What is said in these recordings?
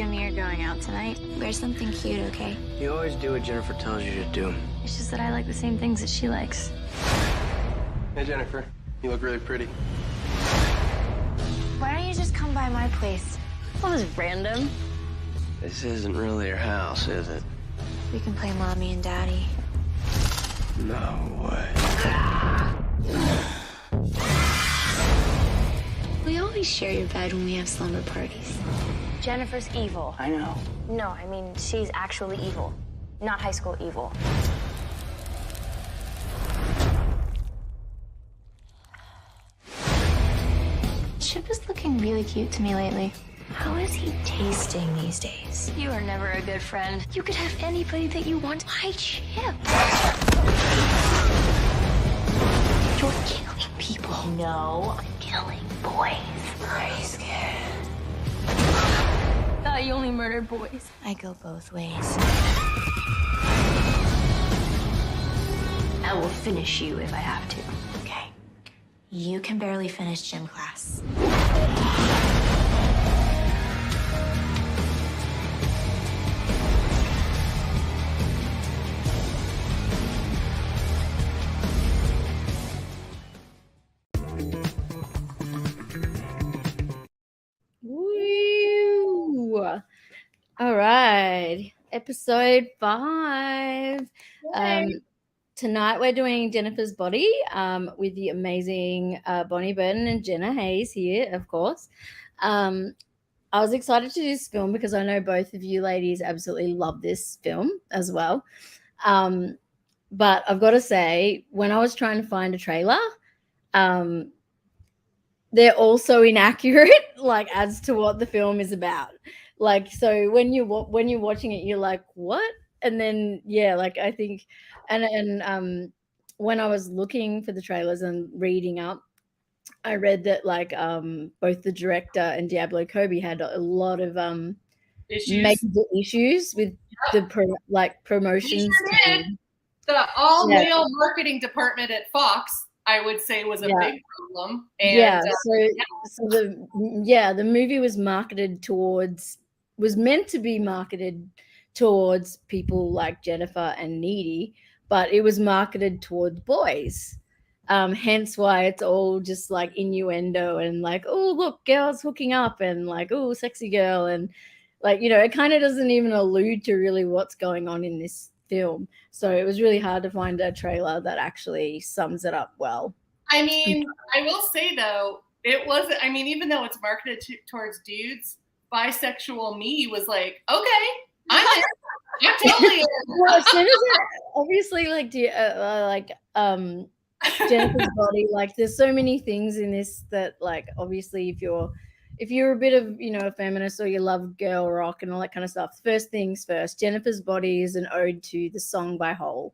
and me are going out tonight. Wear something cute, okay? You always do what Jennifer tells you to do. It's just that I like the same things that she likes. Hey, Jennifer. You look really pretty. Why don't you just come by my place? That was random. This isn't really your house, is it? We can play mommy and daddy. No way. We always share your bed when we have slumber parties. Jennifer's evil. I know. No, I mean, she's actually evil. Not high school evil. Chip is looking really cute to me lately. How is he tasting these days? You are never a good friend. You could have anybody that you want. Why Chip? You're killing people. No, I'm killing boys. Are you scared? Thought you only murdered boys. I go both ways. I will finish you if I have to. Okay. You can barely finish gym class. Woo! All right, episode 5. Tonight we're doing Jennifer's Body with the amazing Bonnie Burton and Jenna Haze here, of course. I was excited to do this film because I know both of you ladies absolutely love this film as well. But I've got to say, when I was trying to find a trailer, they're also inaccurate, like as to what the film is about. Like, so when you're watching it, you're like, what? And then like I think, and when I was looking for the trailers and reading up, I read that like both the director and Diablo Kobe had a lot of major issues with the promotions. Sure the all-male marketing department at Fox, I would say, was a big problem. And, so the movie was meant to be marketed towards people like Jennifer and Needy, but it was marketed towards boys. Hence why it's all just like innuendo and like, oh, look, girls hooking up and like, oh, sexy girl. And like, it kind of doesn't even allude to really what's going on in this film. So it was really hard to find a trailer that actually sums it up well. I mean, I will say though, it wasn't, I mean, even though it's marketed towards dudes, bisexual me was like, okay, I'm there. I'm totally well, as soon as obviously like Jennifer's Body, like there's so many things in this that like obviously if you're a bit of a feminist or you love girl rock and all that kind of stuff, first things first, Jennifer's Body is an ode to the song by Hole,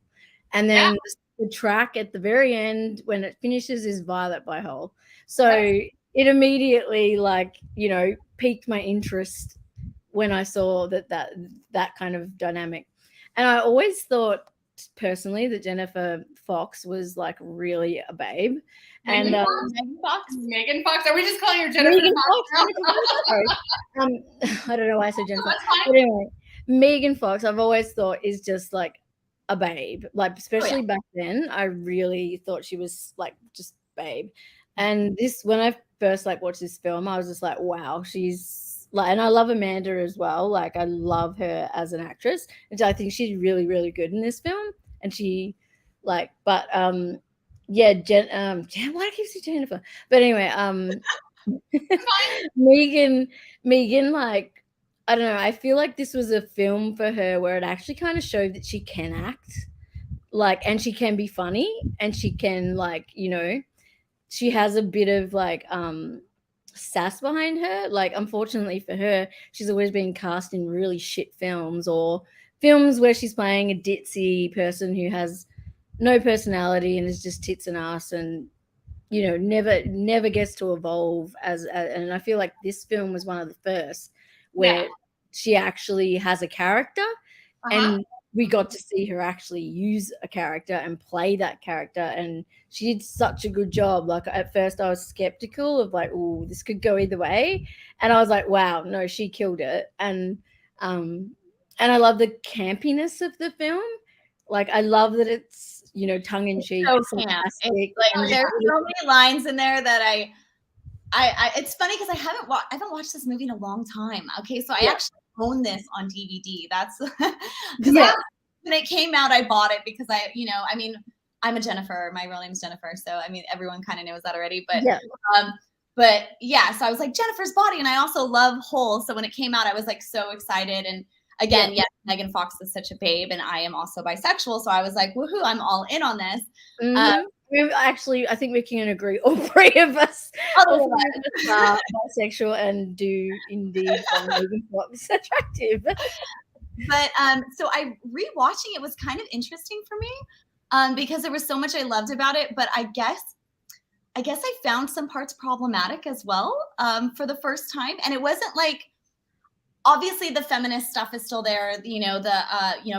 and then the track at the very end when it finishes is Violet by Hole. So it immediately like piqued my interest when I saw that kind of dynamic. And I always thought personally that Jennifer Fox was like really a babe. Megan Fox. Are we just calling her Jennifer Fox? Sorry. I don't know why I said Jennifer. But anyway, Megan Fox, I've always thought is just like a babe. Like especially back then, I really thought she was like just babe. And when I first like watched this film, I was just like, wow, she's like, and I love Amanda as well. Like I love her as an actress, and I think she's really, really good in this film. And she like, but why do I keep saying Jennifer? But anyway, Megan, like, I don't know. I feel like this was a film for her where it actually kind of showed that she can act, like, and she can be funny, and she can like, she has a bit of like sass behind her. Like, unfortunately for her, she's always been cast in really shit films or films where she's playing a ditzy person who has no personality and is just tits and ass and never gets to evolve and I feel like this film was one of the first where she actually has a character and we got to see her actually use a character and play that character, and she did such a good job. Like at first I was skeptical of like, oh, this could go either way, and I was like, wow, no, she killed it. And I love the campiness of the film. Like I love that it's, you know, tongue in cheek, so camp. It's like there's so many lines in there that I it's funny because I haven't watched this movie in a long time. Okay, so I actually own this on DVD. That's because when it came out, I bought it because I mean, I'm a Jennifer. My real name is Jennifer, so I mean, everyone kind of knows that already. But so I was like Jennifer's Body, and I also love Whole. So when it came out, I was like so excited. And again, yes, Megan Fox is such a babe, and I am also bisexual. So I was like, woohoo, I'm all in on this. Actually, I think we can agree, all three of us are bisexual and do indeed find Megan Fox attractive. But so rewatching it was kind of interesting for me because there was so much I loved about it. But I guess I found some parts problematic as well for the first time, and it wasn't like. Obviously, the feminist stuff is still there. You know,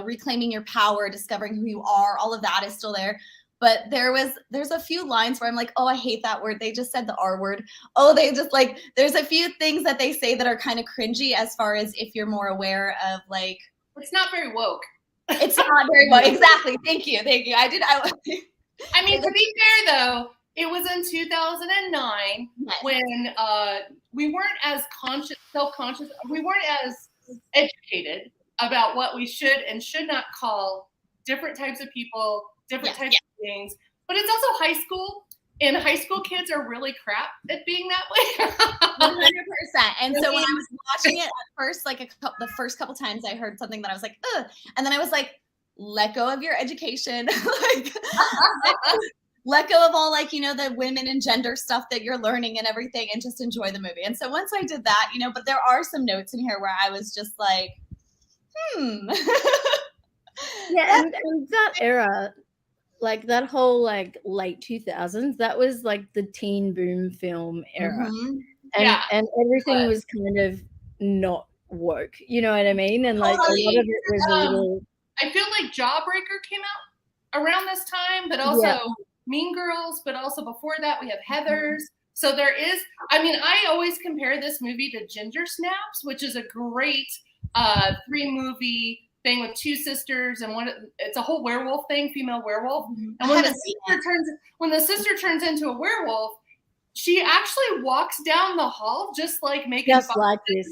reclaiming your power, discovering who you are, all of that is still there. But there's a few lines where I'm like, oh, I hate that word. They just said the R word. Oh, they just like, there's a few things that they say that are kind of cringy as far as if you're more aware of like. It's not very woke. It's not very woke. Exactly. Thank you. I mean, to be fair though, it was in 2009 when we weren't as self-conscious. We weren't as educated about what we should and should not call different types of people, different types of things. But it's also high school, and high school kids are really crap at being that way. 100%. And so when I was watching it at first, like the first couple times, I heard something that I was like, ugh. And then I was like, let go of your education. Let go of all like, you know, the women and gender stuff that you're learning and everything, and just enjoy the movie. And so once I did that, you know, but there are some notes in here where I was just like, Yeah, and that era, like that whole like late 2000s, that was like the teen boom film era. And everything was kind of not woke, you know what I mean? And like a lot of it was a little. I feel like Jawbreaker came out around this time, but also Mean Girls, but also before that we have Heathers. So there is, I mean, I always compare this movie to Ginger Snaps, which is a great 3-movie thing with two sisters, and it's a whole werewolf thing, female werewolf. And when the sister turns into a werewolf, she actually walks down the hall just like Megan Fox like this,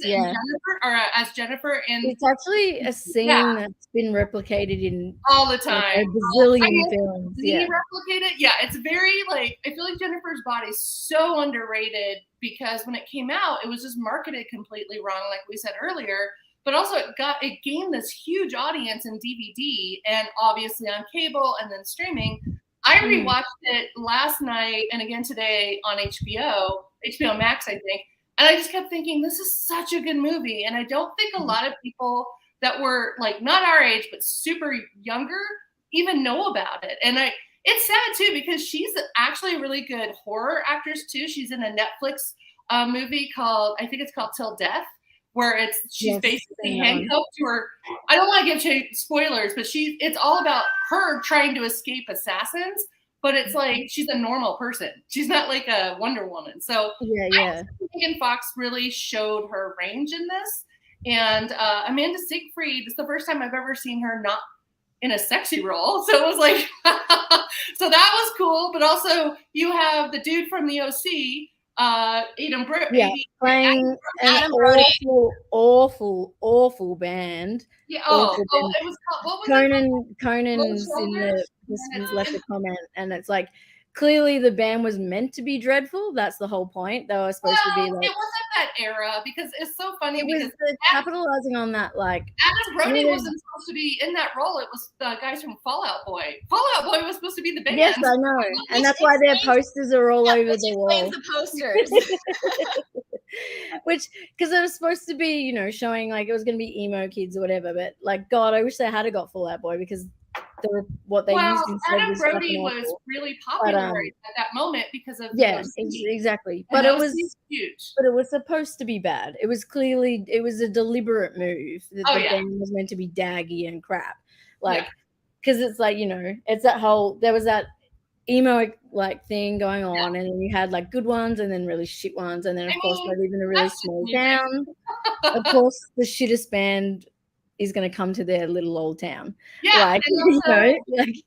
as Jennifer. And it's actually a scene that's been replicated in all the time, like, a bazillion films. Replicate it. Yeah, it's very like, I feel like Jennifer's Body is so underrated because when it came out, it was just marketed completely wrong, like we said earlier. But also it gained this huge audience in DVD and obviously on cable and then streaming. I rewatched it last night and again today on HBO Max, I think. And I just kept thinking, this is such a good movie. And I don't think a lot of people that were like not our age, but super younger even know about it. And it's sad too, because she's actually a really good horror actress too. She's in a Netflix movie called Till Death, where she's basically handcuffed to her. I don't want to give spoilers, but it's all about her trying to escape assassins, but it's like she's a normal person. She's not like a Wonder Woman. So I think Megan Fox really showed her range in this. And Amanda Seyfried, it's the first time I've ever seen her not in a sexy role. So it was like, so that was cool. But also you have the dude from the OC, Adam Brody, playing an awful band. Yeah. It was called, what was Conan's in the just left a comment, and it's like clearly the band was meant to be dreadful. That's the whole point. They were supposed to be like. It wasn't that era because it's so funny. It was capitalizing on that, like Adam Brody wasn't supposed to be in that role. It was the guys from Fallout Boy. Fallout Boy was supposed to be the band. Yes, I know, and that's why their posters are all over the wall. The posters. Which, because it was supposed to be, you know, showing like it was going to be emo kids or whatever, but like, God, I wish they had got Fallout Boy because what they Well, used instead Adam was Brody fucking was awful. really popular But, at that moment because of Yeah, the OC. exactly. And But it was huge. But it was supposed to be bad. It was a deliberate move that Oh, the yeah. band was meant to be daggy and crap. Yeah. Because it's like, it's there was that emo like thing going on, and then you had like good ones and then really shit ones, and then of course they live in a really that's just small music. town. Of course, the shittest band is going to come to their little old town. Yeah, and also,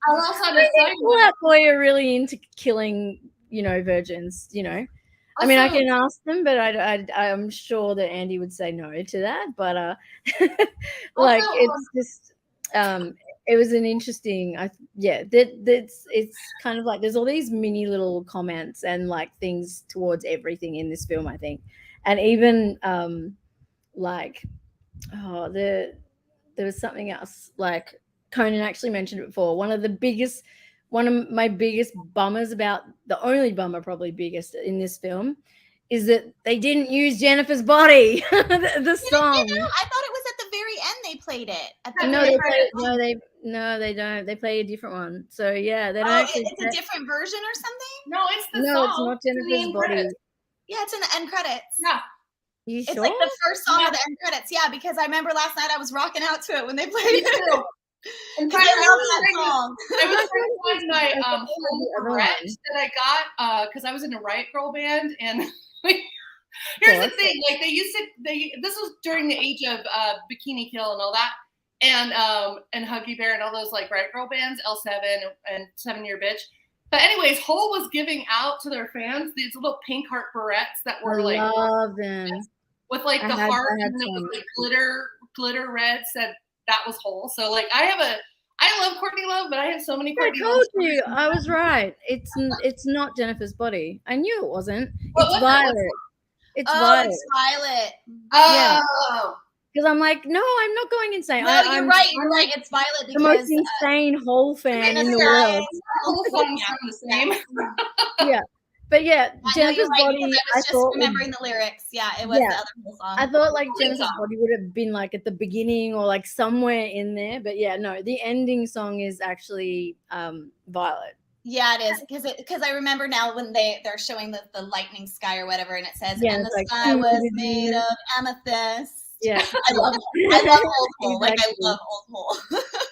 Fall Out Boy are really into killing, virgins. I mean, I can ask them, but I'm sure that Andy would say no to that. But it's just it was an interesting, it's kind of like there's all these mini little comments and like things towards everything in this film, I think, and even there was something else, like Conan actually mentioned it before. One of my biggest bummers the only bummer, probably biggest in this film, is that they didn't use Jennifer's Body, the song. I thought it was at the very end they played it. No, they don't. They play a different one. So yeah, they don't actually. It's a different version or something? No, it's the song. It's not Jennifer's Body. Credits. Yeah, it's in the end credits. Yeah. You it's sure? like the first song of the end credits. Yeah, because I remember last night I was rocking out to it when they played it. And I love that song. I was trying my home Barrette that I got because I was in a Riot Girl band, and here's the thing: like this was during the age of Bikini Kill and all that, and Huggy Bear and all those like Riot Girl bands, L7 and 7 Year Bitch. But anyways, Hole was giving out to their fans these little pink heart barrettes that were love them. With like the heart and it was like glitter red said that was Hole. So like I love Courtney Love, but I have so many Courtney Love. I told you I was right. It's not Jennifer's Body. I knew it wasn't. It's Violet. It's Violet. It's Violet. Oh. Yeah. Because I'm like, no, I'm not going insane. No, you're right. You're right. It's Violet because the most insane Hole fan in the world. Whole songs sound the same. Yeah. But yeah, Jennifer's Body. I was just remembering the lyrics. Yeah, it was the other whole song. I thought like Jennifer's Body would have been like at the beginning or like somewhere in there. But yeah, no, the ending song is actually Violet. Yeah, it is because I remember now when they're showing the lightning sky or whatever, and it says, and the sky was made of amethyst. Yeah, I love Old Hole. Like I love Old Hole.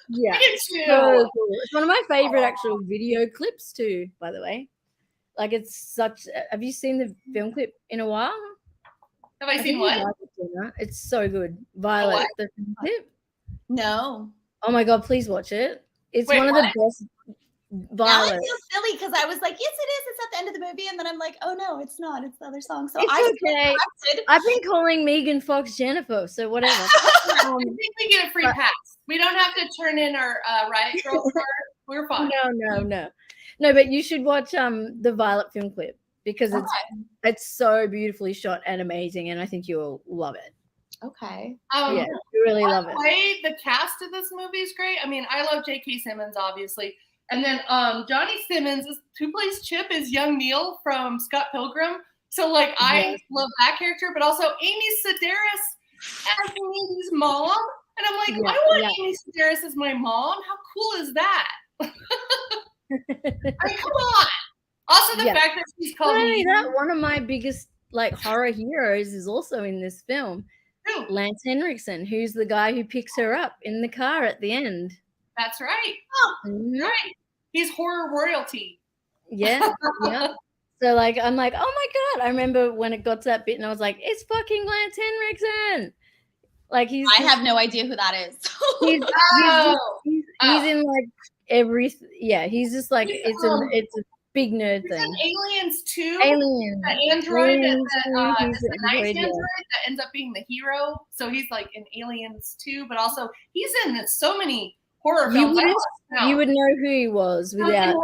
Yeah, me too. So cool. It's one of my favorite actual video clips too. By the way, like it's such. Have you seen the film clip in a while? Have I seen what? It's so good. Violet, the film clip. No. Oh my god, please watch it. It's one of the best. Violet. Now I feel silly because I was like, yes, it is. It's at the end of the movie, and then I'm like, oh no, it's not. It's the other song. So okay. I've been calling Megan Fox Jennifer, so whatever. I think we get a free pass. We don't have to turn in our Riot Girl card. We're fine. No. But you should watch the Violet film clip because it's so beautifully shot and amazing, and I think you'll love it. Okay. Yeah, you really love it. The cast of this movie is great. I mean, I love J.K. Simmons, obviously. And then Johnny Simmons, who plays Chip, is young Neil from Scott Pilgrim. So, like, I love that character. But also Amy Sedaris as Amy's mom. And I'm like, I want Amy Sedaris as my mom. How cool is that? I mean, come on. Also, the fact that she's called one of my biggest, like, horror heroes is also in this film. Who? Lance Henriksen, who's the guy who picks her up in the car at the end. That's right. Oh, right. He's horror royalty. Yeah. So like, I'm like, oh my god! I remember when it got to that bit, and I was like, it's fucking Lance Henriksen. Like I have no idea who that is. He's in like every. Yeah, he's just like it's a big nerd thing. In Aliens 2. Aliens. The android the nice android that ends up being the hero. So he's like in Aliens 2, but also he's in so many horror films. You would know who he was without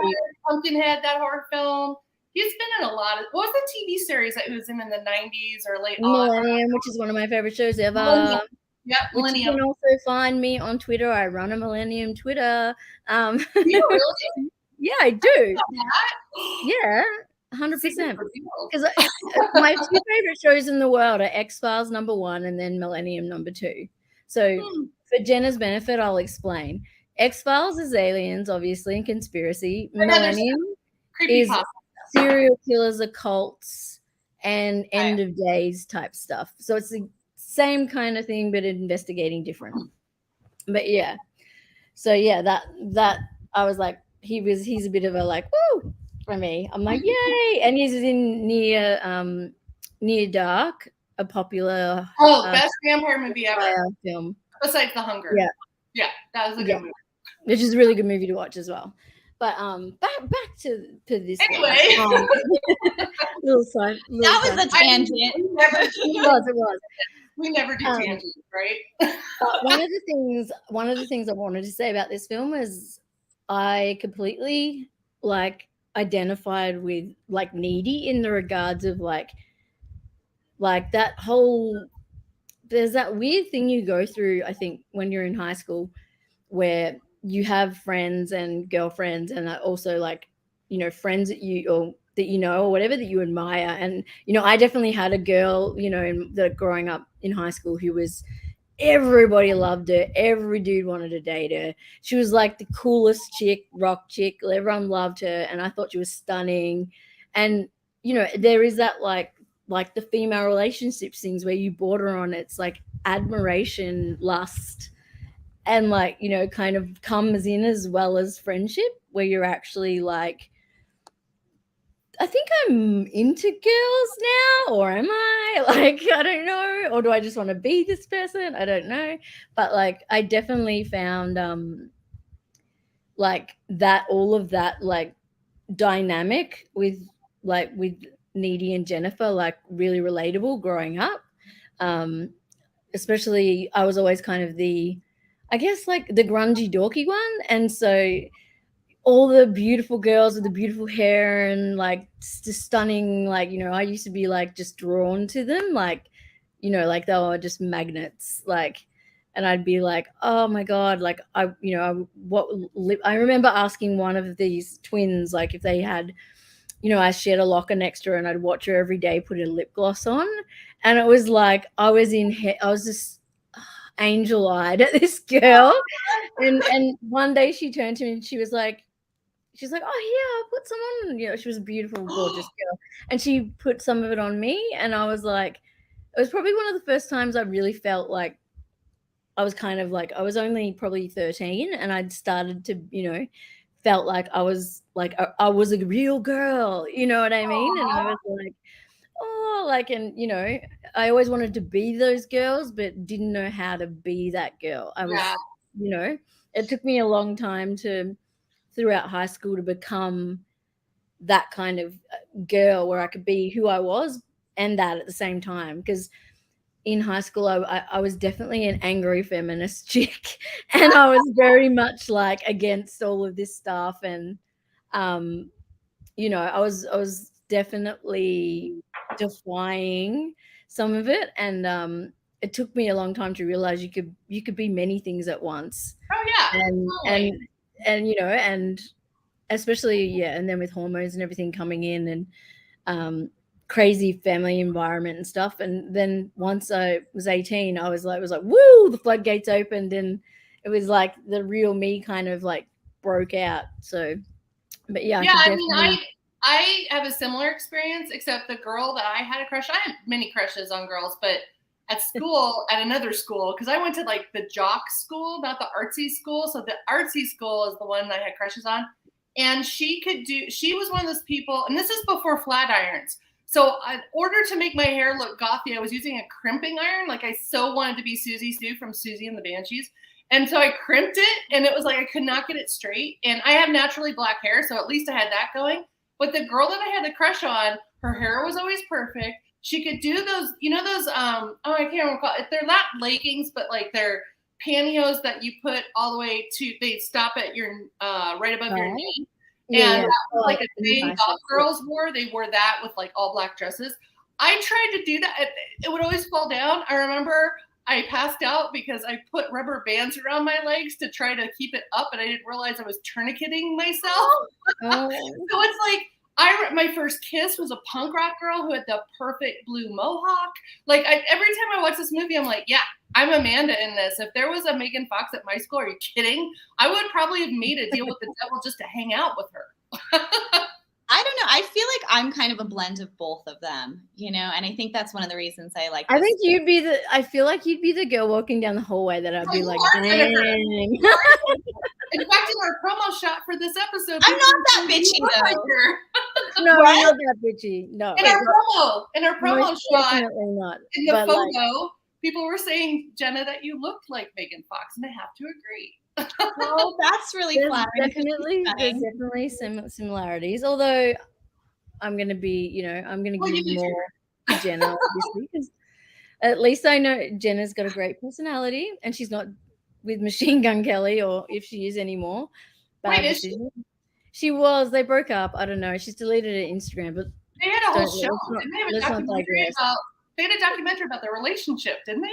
Pumpkinhead, that horror film. He's been in a lot of. What was the TV series that he was in the 90s or late? Millennium, which is one of my favorite shows ever. Millennium. Yep, Millennium. You can also find me on Twitter. I run a Millennium Twitter. Do you really? Yeah, I do. Yeah, 100%. Because my two favorite shows in the world are X-Files #1 and then Millennium #2. So for Jenna's benefit, I'll explain. X-Files is aliens, obviously, and conspiracy. Another Millennium creepy is pop. serial killers, occults, and end of days type stuff. So it's the same kind of thing, but investigating different. But yeah, so yeah, that I was like, he's a bit of a like, woo for me. I'm like, yay! And he's in Near Dark, a popular best vampire movie ever film besides The Hunger. Yeah, that was a good movie. Which is a really good movie to watch as well. But back to this anyway. one. That was a tangent. It was. We never do tangents, right? One of the things I wanted to say about this film is I completely like identified with like Needy in the regards of like that whole, there's that weird thing you go through, I think, when you're in high school where you have friends and girlfriends and also like, you know, friends that you or whatever that you admire. And, you know, I definitely had a girl, you know, that growing up in high school who was, everybody loved her. Every dude wanted to date her. She was like the coolest chick, rock chick. Everyone loved her. And I thought she was stunning. And, you know, there is that like the female relationships things where you border on, it's like admiration, lust, and like, you know, kind of comes in as well as friendship, where you're actually like, I think I'm into girls now, or am I? Like, I don't know. Or do I just want to be this person? I don't know. But like, I definitely found like that, all of that like dynamic with Needy and Jennifer, like really relatable growing up. Especially I was always kind of the, I guess, like the grungy dorky one. And so all the beautiful girls with the beautiful hair and like just stunning, like, you know, I used to be like just drawn to them, like, you know, like they were just magnets, like, and I'd be like, oh my God, like I remember asking one of these twins, like if they had, you know, I shared a locker next to her and I'd watch her every day put a lip gloss on. And it was like, I was just angel-eyed at this girl. And one day she turned to me and she's like, oh yeah, I'll put some on. You know, she was a beautiful, gorgeous girl. And she put some of it on me. And I was like, it was probably one of the first times I really felt like I was kind of like, I was only probably 13 and I'd started to, you know, felt like I was a real girl, you know what I mean? And I was like, oh, like, and, you know, I always wanted to be those girls, but didn't know how to be that girl. I was, you know, it took me a long time throughout high school to become that kind of girl where I could be who I was and that at the same time. Because in high school, I was definitely an angry feminist chick, and I was very much like against all of this stuff. And, you know, I was definitely defying some of it. And it took me a long time to realize you could be many things at once. Oh yeah. And you know, and especially, yeah, and then with hormones and everything coming in and crazy family environment and stuff. And then once I was 18, I was like, woo, the floodgates opened and it was like the real me kind of like broke out. So, but yeah. Yeah, I mean, I have a similar experience, except the girl that I had a crush, I had many crushes on girls, but at school, at another school, because I went to like the jock school, not the artsy school. So the artsy school is the one I had crushes on. And she was one of those people, and this is before flat irons. So in order to make my hair look gothy, I was using a crimping iron. Like I so wanted to be Susie Sue from Susie and the Banshees. And so I crimped it, and it was like I could not get it straight. And I have naturally black hair, so at least I had that going. But the girl that I had the crush on, her hair was always perfect. She could do those, you know, those, I can't recall. They're not leggings, but like they're pantyhose that you put all the way to, they stop at your, right above your knee. And that was like a thing goth girls wore. They wore that with like all black dresses. I tried to do that. It would always fall down. I remember I passed out because I put rubber bands around my legs to try to keep it up, and I didn't realize I was tourniqueting myself. So it's like, My first kiss was a punk rock girl who had the perfect blue mohawk. Like every time I watch this movie, I'm like, yeah, I'm Amanda in this. If there was a Megan Fox at my school, are you kidding? I would probably have made a deal with the devil just to hang out with her. I don't know. I feel like I'm kind of a blend of both of them, you know, and I think that's one of the reasons I like. I think you'd be I feel like you'd be the girl walking down the hallway that I'd be like, dang. In fact, in our promo shot for this episode, I'm not that bitchy though. No, I'm not that bitchy. No. In our promo shot, definitely not. In the photo, people were saying, Jenna, that you looked like Megan Fox, and I have to agree. Well, that's really flattering. There's definitely some similarities. Although I'm going to be, I'm going to give more to Jenna, obviously, because at least I know Jenna's got a great personality, and she's not with Machine Gun Kelly, or if she is anymore. Wait, is she was. They broke up. I don't know. She's deleted her Instagram, but they had a whole show. They had a documentary about their relationship, didn't they?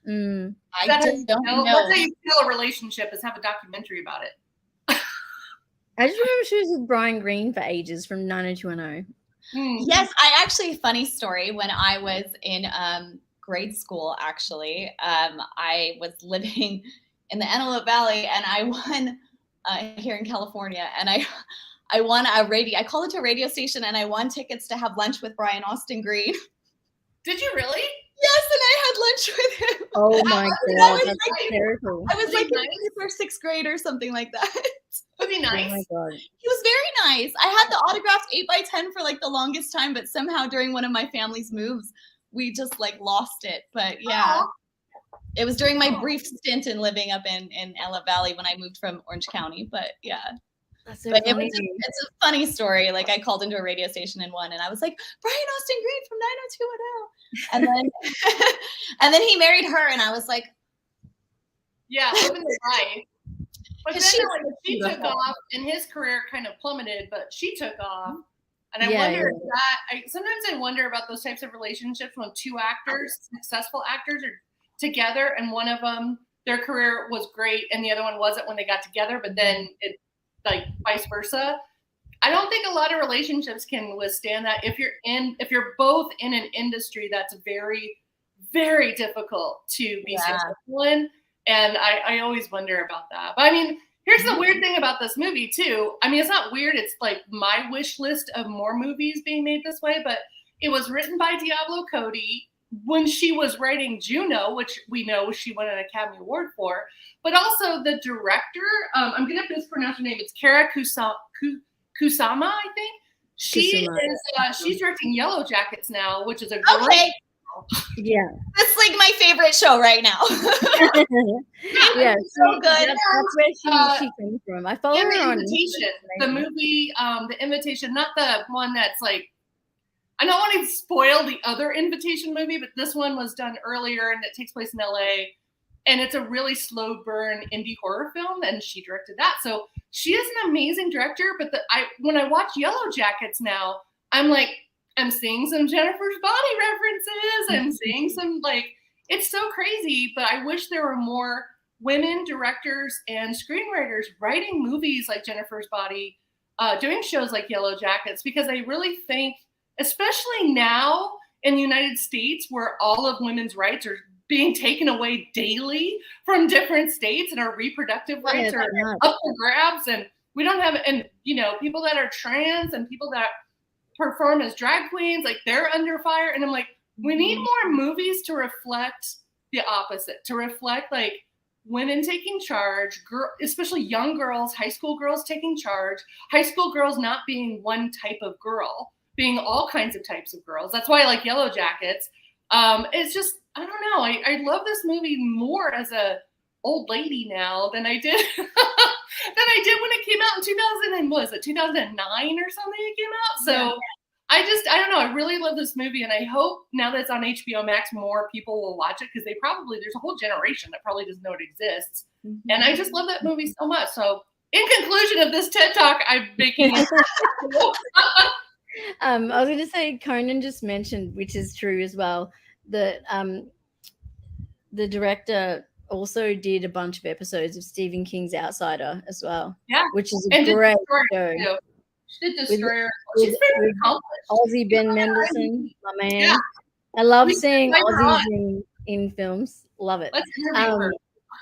I just don't know. That's how you feel a relationship, is have a documentary about it. I just remember she was with Brian Green for ages from 90210. Yes, funny story. When I was in grade school, actually, I was living in the Antelope Valley, and I won here in California, and I won a radio. I called into a radio station, and I won tickets to have lunch with Brian Austin Green. Did you really? Yes, and I had lunch with him. Oh my god, that's hysterical. I was like in 5th or 6th grade or something like that. Was he nice? Oh my god. He was very nice. I had the autographed 8x10 for like the longest time, but somehow during one of my family's moves, we just like lost it. But yeah, it was during my brief stint in living up in Antelope Valley when I moved from Orange County. But yeah. That's so but funny. It's a funny story. Like I called into a radio station and won, and I was like, Brian Austin Green from 90210. And then he married her, and I was like, yeah, living the life. But then she took off, and his career kind of plummeted, but she took off. And I wonder sometimes I wonder about those types of relationships when two actors, successful actors, are together, and one of them, their career was great, and the other one wasn't when they got together, but then it, like vice versa. I don't think a lot of relationships can withstand that. If you're both in an industry that's very, very difficult to be successful in. And I always wonder about that. But I mean, here's the weird thing about this movie too. I mean, it's not weird. It's like my wish list of more movies being made this way, but it was written by Diablo Cody when she was writing Juno, which we know she won an Academy Award for, but also the director, I'm going to mispronounce her name. It's Kara Kusama, I think. She's directing Yellow Jackets now, which is a great. Yeah, that's like my favorite show right now. Yeah, so good. That's where she came from. I follow her on Invitation, the movie, The Invitation, not the one that's like. I don't want to spoil the other Invitation movie, but this one was done earlier and it takes place in LA, and it's a really slow burn indie horror film, and she directed that. So she is an amazing director. But when I watch Yellow Jackets now, I'm like, I'm seeing some Jennifer's Body references. I'm seeing some, like, it's so crazy, but I wish there were more women directors and screenwriters writing movies like Jennifer's Body, doing shows like Yellow Jackets, because I really think, especially now in the United States, where all of women's rights are being taken away daily from different states, and our reproductive rights are up for grabs, and we don't have, and people that are trans and people that perform as drag queens, like, they're under fire. And I'm like, we need more movies to reflect the opposite, to reflect like women taking charge, especially young girls, high school girls taking charge, high school girls not being one type of girl, being all kinds of types of girls. That's why I like Yellow Jackets. It's just, I don't know. I love this movie more as a old lady now than I did when it came out in 2009 or something it came out. So I don't know. I really love this movie, and I hope now that it's on HBO Max, more people will watch it, because there's a whole generation that probably doesn't know it exists. And I just love that movie so much. So in conclusion of this TED Talk, I'm making it. I was going to say, Conan just mentioned, which is true as well, that the director also did a bunch of episodes of Stephen King's Outsider as well. Yeah, which is a great show. She did Destroyer. with- She's very with accomplished. Aussie Ben Mendelsohn, my man. Yeah. I love We should seeing invite her Aussies in films. Love it. Let's interview her.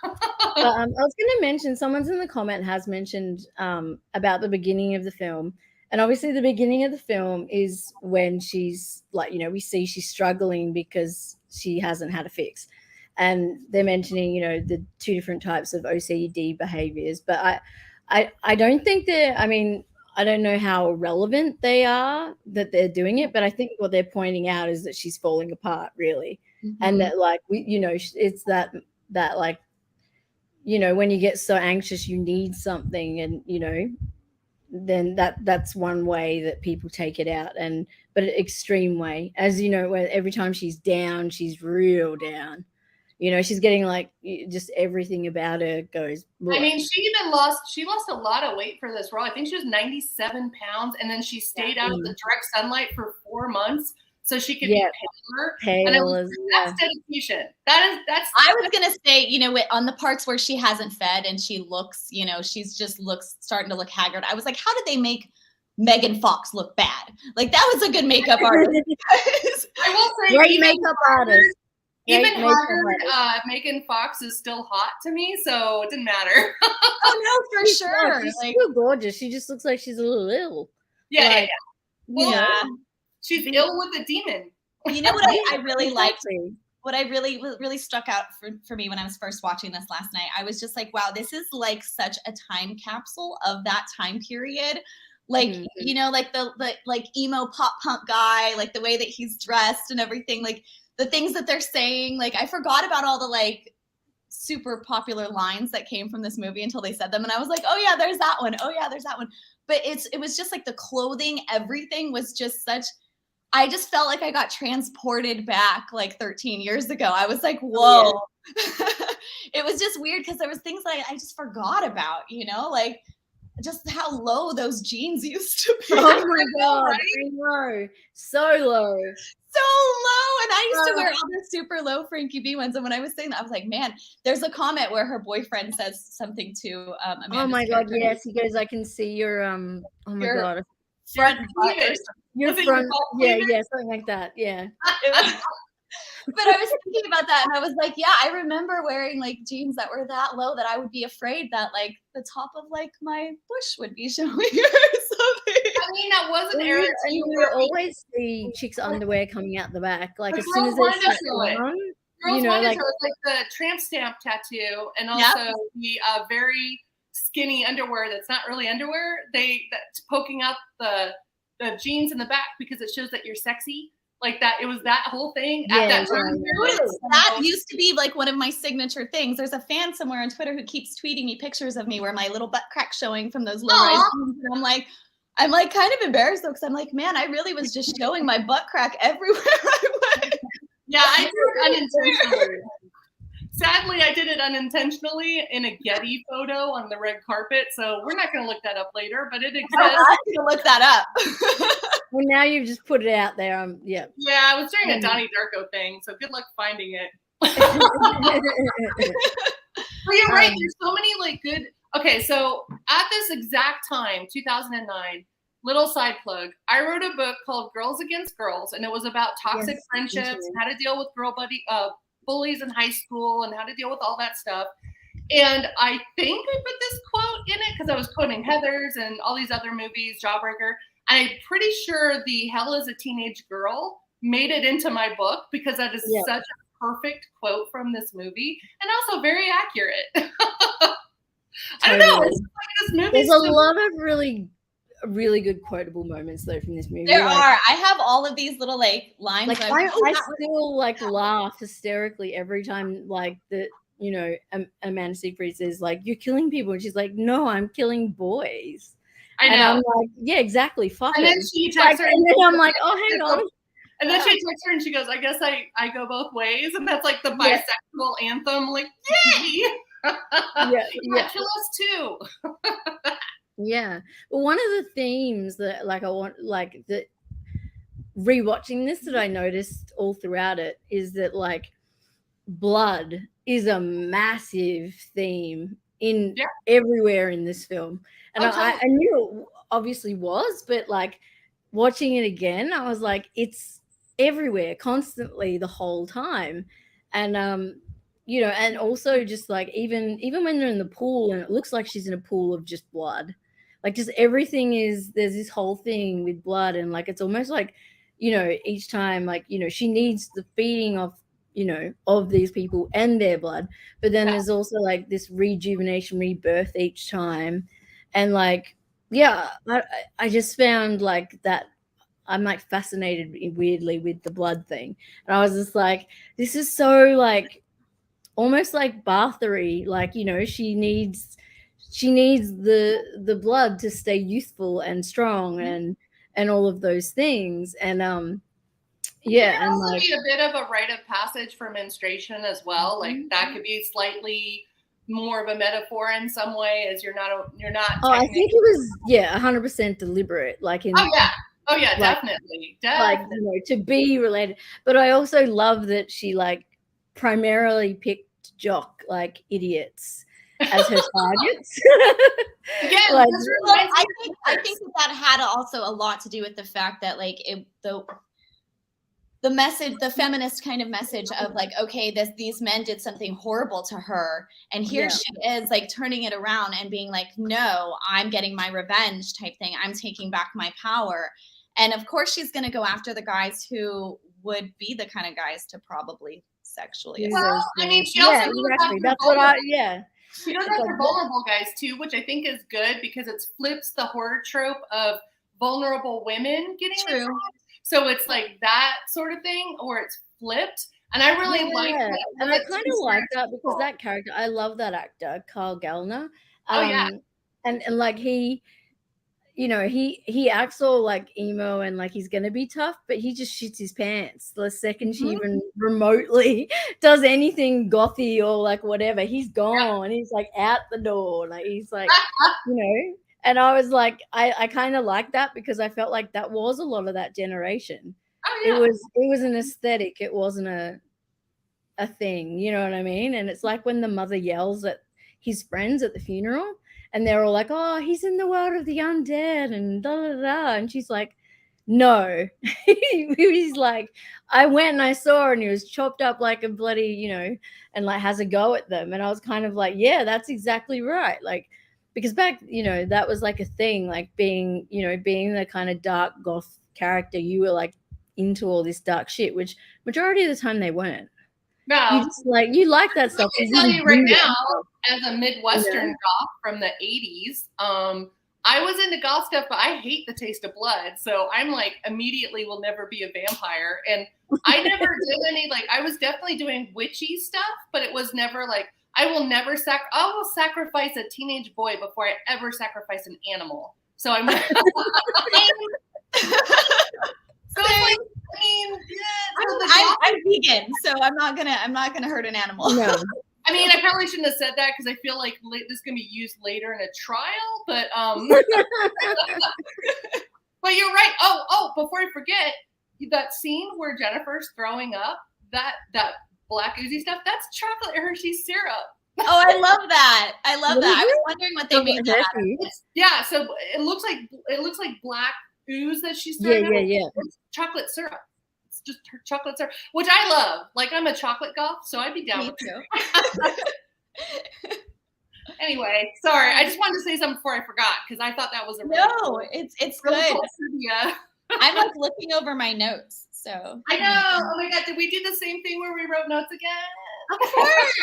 But I was going to mention, someone's in the comment has mentioned about the beginning of the film. And obviously the beginning of the film is when she's like, you know, we see she's struggling because she hasn't had a fix. And they're mentioning, you know, the two different types of OCD behaviors. But I don't think I mean, I don't know how relevant they are that they're doing it, but I think what they're pointing out is that she's falling apart, really. And that, like, we, you know, it's that like, you know, when you get so anxious, you need something, and, you know, then that's one way that people take it out, but an extreme way, as you know, where every time she's down, she's real down. You know, she's getting like just everything about her goes. Bleh. I mean, she lost a lot of weight for this role. I think she was 97 pounds, and then she stayed out of the direct sunlight for 4 months so she could be paler. And I was, that's dedication. That's. I was gonna say, you know, on the parts where she hasn't fed and she looks, you know, she's just starting to look haggard. I was like, how did they make Megan Fox look bad? Like, that was a good makeup artist. I will say, great makeup artist. Even haggard Megan Fox is still hot to me, so it didn't matter. Oh no, for sure. She's still gorgeous. She just looks like she's a little ill. Yeah, like, Well, yeah. She's ill with a demon. You know what I really liked? What I really struck out for me when I was first watching this last night, I was just like, wow, this is like such a time capsule of that time period. Like, you know, like the like emo pop punk guy, like the way that he's dressed and everything, like the things that they're saying. Like, I forgot about all the like super popular lines that came from this movie until they said them. And I was like, oh yeah, there's that one. Oh yeah, there's that one. But it was just like the clothing, everything was just such, I just felt like I got transported back like 13 years ago. I was like, whoa. It was just weird because there was things that I just forgot about, you know, like just how low those jeans used to be. Oh my God, right? Low. So low. So low. And I used to wear all the super low Frankie B ones. And when I was saying that, I was like, man, there's a comment where her boyfriend says something to Amanda's oh my God, character. Yes, he goes, I can see your oh my Your God. Front Your front, yeah, something like that. Yeah. But I was thinking about that and I was like, yeah, I remember wearing like jeans that were that low that I would be afraid that like the top of like my bush would be showing or something. I mean, that was an era. You would always see chicks' underwear coming out the back. Like, as soon as girls they start on, you know, like the tramp stamp tattoo, and also the very skinny underwear that's not really underwear. That's poking up the jeans in the back because it shows that you're sexy. Like that, it was that whole thing at that time. That used to be like one of my signature things. There's a fan somewhere on Twitter who keeps tweeting me pictures of me where my little butt crack showing from those low-rise jeans. And I'm like kind of embarrassed though, because I'm like, man, I really was just showing my butt crack everywhere I went. Yeah, I did it unintentionally. Sadly, I did it unintentionally in a Getty photo on the red carpet. So we're not going to look that up later, but it exists. I'm going to look that up. Well, now you've just put it out there. Yeah. Yeah, I was doing a Donnie Darko thing, so good luck finding it. But you're right. There's so many like good. Okay, so at this exact time, 2009, little side plug, I wrote a book called Girls Against Girls, and it was about toxic friendships, and how to deal with bullies in high school, and how to deal with all that stuff. And I think I put this quote in it because I was quoting Heathers and all these other movies, Jawbreaker. I'm pretty sure the Hell is a Teenage Girl made it into my book because that is such a perfect quote from this movie, and also very accurate. I don't know. It's like this movie. There's a lot of really good quotable moments though from this movie. There are. I have all of these little like lines. Like I still like laugh hysterically every time like Amanda Seyfried says like, you're killing people, and she's like, no, I'm killing boys. I know. And I'm like, yeah, exactly. Fuck and it. Then she texts her, and then I'm like, oh, hang on. And then she texts her and she goes, I guess I go both ways, and that's like the bisexual anthem. Like, yay! Kill us too. Yeah. Well, one of the themes that like I want like that rewatching this that I noticed all throughout it is that like blood is a massive theme in everywhere in this film. And I knew obviously was, but like watching it again, I was like, it's everywhere constantly the whole time. And you know, and also just like even when they're in the pool and it looks like she's in a pool of just blood, like just everything is, there's this whole thing with blood, and like it's almost like, you know, each time, like, you know, she needs the feeding of, you know, of these people and their blood, but then there's also like this rejuvenation, rebirth each time. And like, yeah, I just found like that I'm like fascinated weirdly with the blood thing, and I was just like, this is so like almost like Barthery, like, you know, she needs the blood to stay youthful and strong and all of those things. And yeah, it could and also like be a bit of a rite of passage for menstruation as well. Like that could be slightly more of a metaphor in some way, as you're not oh, I think it was 100% deliberate, like in oh yeah, like, definitely like, you know, to be related. But I also love that she like primarily picked jock like idiots as her targets. Again, like, Well, I think that had also a lot to do with the fact that like the message, the feminist kind of message of like, okay, these men did something horrible to her, and here she is like turning it around and being like, no, I'm getting my revenge type thing. I'm taking back my power. And of course she's going to go after the guys who would be the kind of guys to probably sexually assault. Well, I mean, she also exactly. That's what she does have the vulnerable guys too, which I think is good because it flips the horror trope of vulnerable women getting attacked. So it's like that sort of thing, or it's flipped. And I really like that. And I kind of like that because that character, I love that actor, Carl Gallner. And like he, you know, he acts all like emo and like he's gonna be tough, but he just shits his pants the second she even remotely does anything gothy or like whatever. He's gone. He's like out the door. Like he's like, you know. And I was like, I kind of like that because I felt like that was a lot of that generation. It was an aesthetic. It wasn't a thing. You know what I mean? And it's like when the mother yells at his friends at the funeral, and they're all like, "Oh, he's in the world of the undead," and da da da. And she's like, "No." He's like, "I went and I saw, and he was chopped up like a bloody, you know, and like has a go at them." And I was kind of like, "Yeah, that's exactly right." Like. Because back, you know, that was like a thing, like being the kind of dark goth character, you were like into all this dark shit, which majority of the time they weren't. No. You just like, you like that stuff. I can tell you right now, as a Midwestern goth from the 80s, I was into goth stuff, but I hate the taste of blood. So I'm like, immediately will never be a vampire. And I never did any, like, I was definitely doing witchy stuff, but it was never like, I will sacrifice a teenage boy before I ever sacrifice an animal. So I'm like, I'm vegan, so I'm not gonna hurt an animal. No. I mean, I probably shouldn't have said that because I feel like this is gonna be used later in a trial. But but you're right. Oh, before I forget, that scene where Jennifer's throwing up, that black oozy stuff, that's chocolate Hershey's syrup. Oh, I love that. I was wondering what they made that. Yeah, so it looks like black ooze that she's throwing out. Yeah. It's chocolate syrup. It's just her chocolate syrup, which I love. Like, I'm a chocolate goth, so I'd be down with it. Anyway, sorry. I just wanted to say something before I forgot because I thought that was a really cool, it's really good. Cool trivia. I'm like looking over my notes. So I know. Oh my god, did we do the same thing where we wrote notes again? Of course.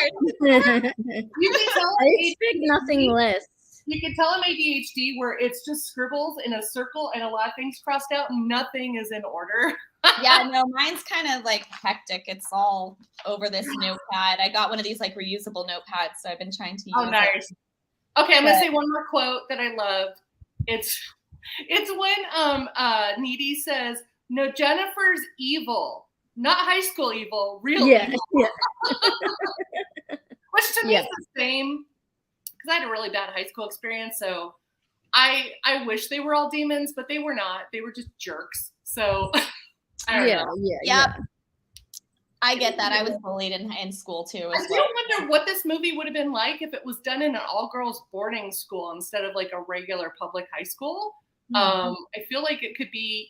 You can tell I expect nothing less. You can tell I'm ADHD where it's just scribbles in a circle and a lot of things crossed out. Nothing is in order. Yeah, no, mine's kind of like hectic. It's all over this notepad. I got one of these like reusable notepads, so I've been trying to use it. Nice. Okay, I'm gonna say one more quote that I loved. It's when Needy says, "No, Jennifer's evil, not high school evil, real evil." Yeah. Which to me is the same, because I had a really bad high school experience. So I wish they were all demons, but they were not. They were just jerks. So I don't know. Yeah. I get that. I was bullied in school too. I still wonder what this movie would have been like if it was done in an all-girls boarding school instead of like a regular public high school. I feel like it could be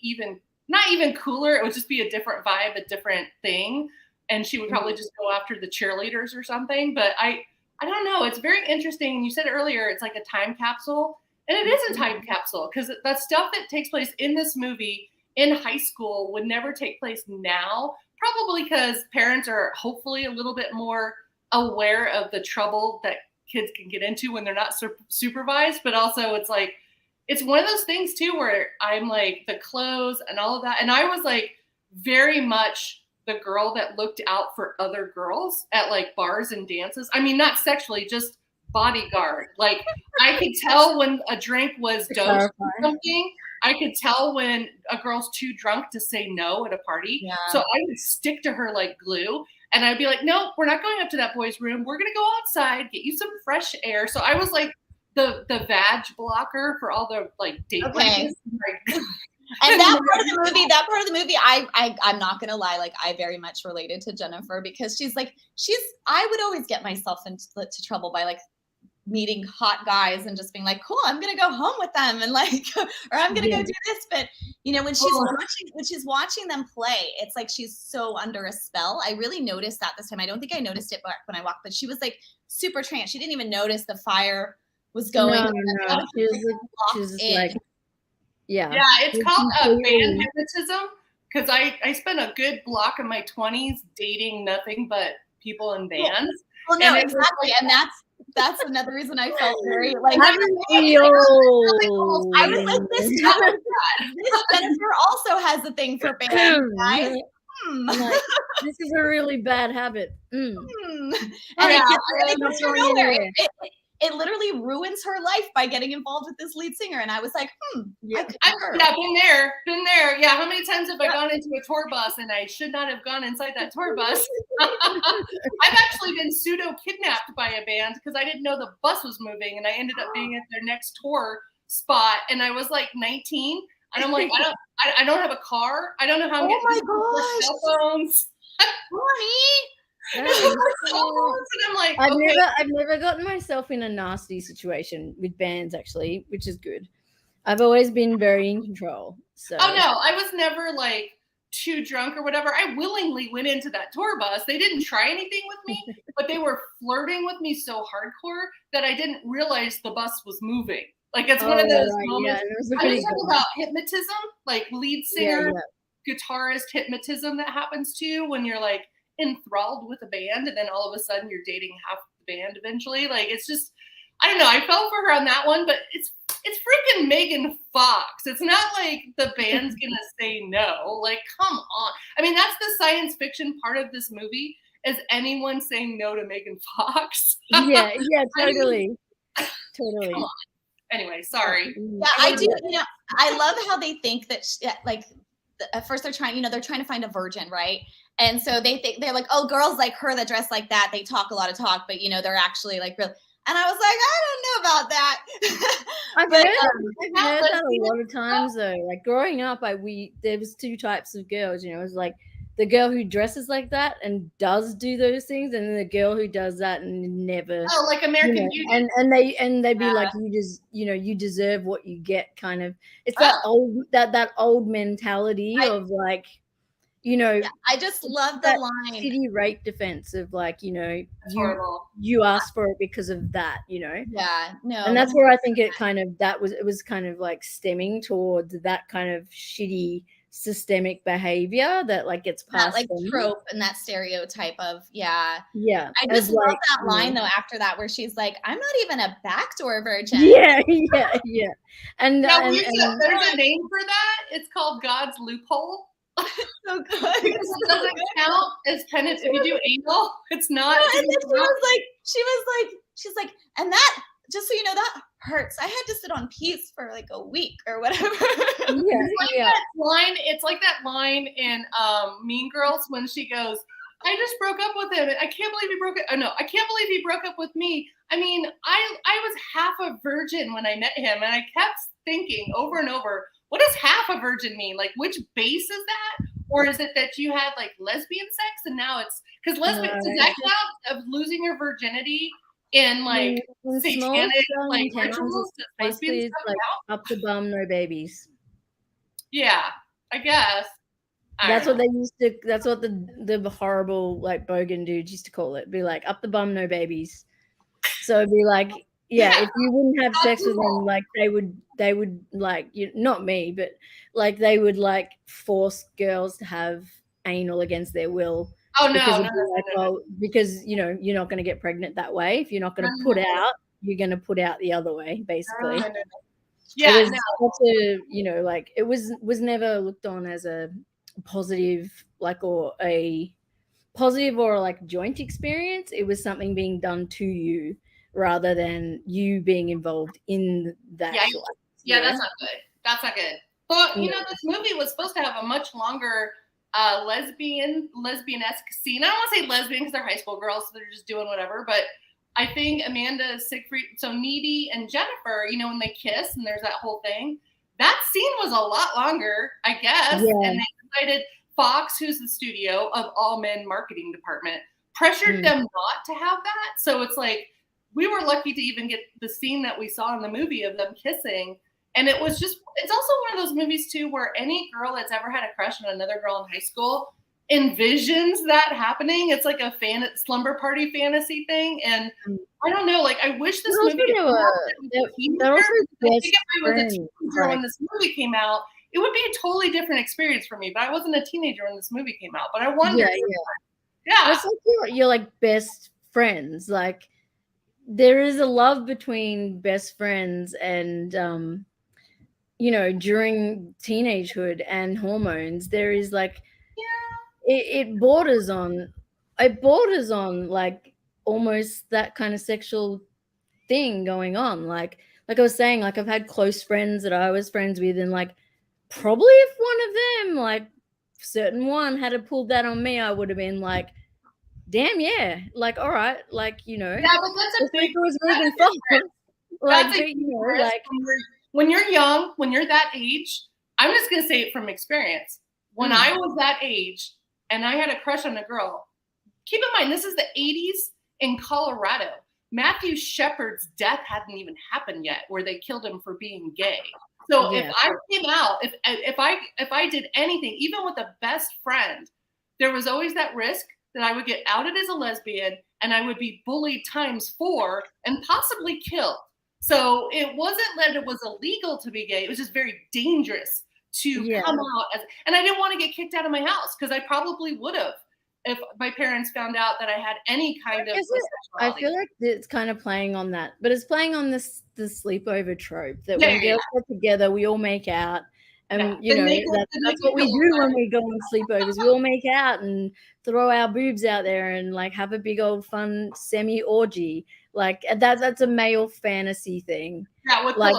not even cooler. It would just be a different vibe, a different thing. And she would probably just go after the cheerleaders or something. But I don't know. It's very interesting. You said earlier, it's like a time capsule. And it is a time capsule because that stuff that takes place in this movie in high school would never take place now. Probably because parents are hopefully a little bit more aware of the trouble that kids can get into when they're not supervised. But also it's like, it's one of those things too, where I'm like the clothes and all of that. And I was like very much the girl that looked out for other girls at like bars and dances. I mean, not sexually, just bodyguard. Like I could tell when a drink was dosed or something. I could tell when a girl's too drunk to say no at a party. Yeah. So I would stick to her like glue. And I'd be like, no, we're not going up to that boy's room. We're going to go outside, get you some fresh air. So I was like the vag blocker for all the like date ladies. And that part of the movie, I'm not gonna lie, like I very much related to Jennifer because I would always get myself into trouble by like meeting hot guys and just being like, cool, I'm gonna go home with them and like, or I'm gonna go do this. But you know, when she's watching them play, it's like she's so under a spell. I really noticed that this time. I don't think I noticed it back when I walked, but she was like super trance. She didn't even notice the fire was going. No. She was like. Yeah, it's called band hypnotism because I spent a good block of my 20s dating nothing but people in bands. Well, no, exactly, and that's another reason I felt very like I was like this Jennifer also has a thing for bands, guys. Like, this is a really bad habit. And it gets from nowhere. It literally ruins her life by getting involved with this lead singer. And I was like, been there. Yeah. How many times have I gone into a tour bus and I should not have gone inside that tour bus? I've actually been pseudo kidnapped by a band because I didn't know the bus was moving and I ended up being at their next tour spot. And I was like 19 and I'm like, I don't have a car. I don't know how I'm getting cell phones. And I'm like, I've never gotten myself in a nasty situation with bands actually, which is good. I've always been very in control. So no, I was never like too drunk or whatever. I willingly went into that tour bus. They didn't try anything with me, but they were flirting with me so hardcore that I didn't realize the bus was moving. Like it's one of those moments. Yeah, I was talking about hypnotism, like lead singer, guitarist hypnotism that happens to you when you're like enthralled with a band and then all of a sudden you're dating half the band eventually. Like it's just, I don't know. I fell for her on that one, but it's freaking Megan Fox. It's not like the band's gonna say no. Like, come on. I mean, that's the science fiction part of this movie is anyone saying no to Megan Fox. Yeah, totally. Totally. Come on. Anyway, sorry. Yeah, I do. You know, I love how they think that like at first they're trying to find a virgin, right? And so they're like, oh, girls like her that dress like that, they talk a lot of talk, but you know, they're actually like real. And I was like, I don't know about that. I've heard that a lot of times though. Like growing up, there was two types of girls. You know, it was like the girl who dresses like that and does do those things, and then the girl who does that and never. Oh, like American Beauty. And they'd be like, you deserve what you get, kind of. It's that old mentality of like. You know, I just love the line. City rape defense of like, you know, you asked for it because of that, you know. Yeah, no. And that's where I think it was kind of like stemming towards that kind of shitty systemic behavior that like gets passed. That like trope and that stereotype of I just love like, that line though after that where she's like, I'm not even a backdoor virgin. Yeah. And there's a name for that. It's called God's loophole. So good. Because it doesn't count as penance if you do anal. It's not. And then she's like, and that, just so you know, that hurts. I had to sit on peace for like a week or whatever. It's like that line in Mean Girls when she goes, I just broke up with him. I can't believe he broke it. Oh no, I can't believe he broke up with me. I mean, I was half a virgin when I met him, and I kept thinking over and over, what does half a virgin mean? Like, which base is that? Or is it that you had like lesbian sex and now it's because lesbian does that count of losing your virginity and like in small satanic like Australian towns, rituals that basically lesbians it's come like out. up the bum, no babies. Yeah, I guess. That's what they used to. That's what the horrible like bogan dudes used to call it. Be like up the bum, no babies. So it'd be like, yeah, if you wouldn't have sex with them, like they would like you, not me, but like they would like force girls to have anal against their will. Oh no, Because no. because you know you're not going to get pregnant that way. If you're not going to put out, you're going to put out the other way, basically. No. Yeah, it was such a, you know, like it was never looked on as a positive, like, or a positive or like joint experience. It was something being done to you rather than you being involved in that. Yeah, that's not good. That's not good. But you know, this movie was supposed to have a much longer lesbian-esque scene. I don't want to say lesbian because they're high school girls, so they're just doing whatever. But I think Amanda Seyfried, so Needy and Jennifer, you know, when they kiss and there's that whole thing, that scene was a lot longer, I guess. Yeah. And they decided Fox, who's the studio of all men marketing department, pressured them not to have that. So it's like we were lucky to even get the scene that we saw in the movie of them kissing. And it was just, it's also one of those movies too, where any girl that's ever had a crush on another girl in high school envisions that happening. It's like a slumber party fantasy thing. And I don't know, like I wish this movie they're also I think if I was a teenager when this movie came out, it would be a totally different experience for me. But I wasn't a teenager when this movie came out. But I wonder. Yeah. It's like you're like best friends. Like there is a love between best friends and you know, during teenagehood and hormones, there is like it borders on like almost that kind of sexual thing going on. Like I was saying, like I've had close friends that I was friends with, and like probably if one of them, like certain one, had pulled that on me, I would have been like, damn, yeah, like all right, like, you know, yeah, but that's a big like, you know, like when you're young, when you're that age, I'm just gonna say it from experience. When I was that age and I had a crush on a girl, keep in mind this is the 80s in Colorado. Matthew Shepard's death hadn't even happened yet, where they killed him for being gay. So if I came out, if I did anything, even with a best friend, there was always that risk that I would get outed as a lesbian and I would be bullied ×4 and possibly killed. So it wasn't that it was illegal to be gay. It was just very dangerous to come out as, and I didn't want to get kicked out of my house because I probably would have if my parents found out that I had any kind of I feel like it's kind of playing on that, but it's playing on the sleepover trope that when girls get together, we all make out. And you know, that's what we do when we go on sleepovers. We all make out and throw our boobs out there and like have a big old fun semi-orgy. Like that's a male fantasy thing. Yeah, like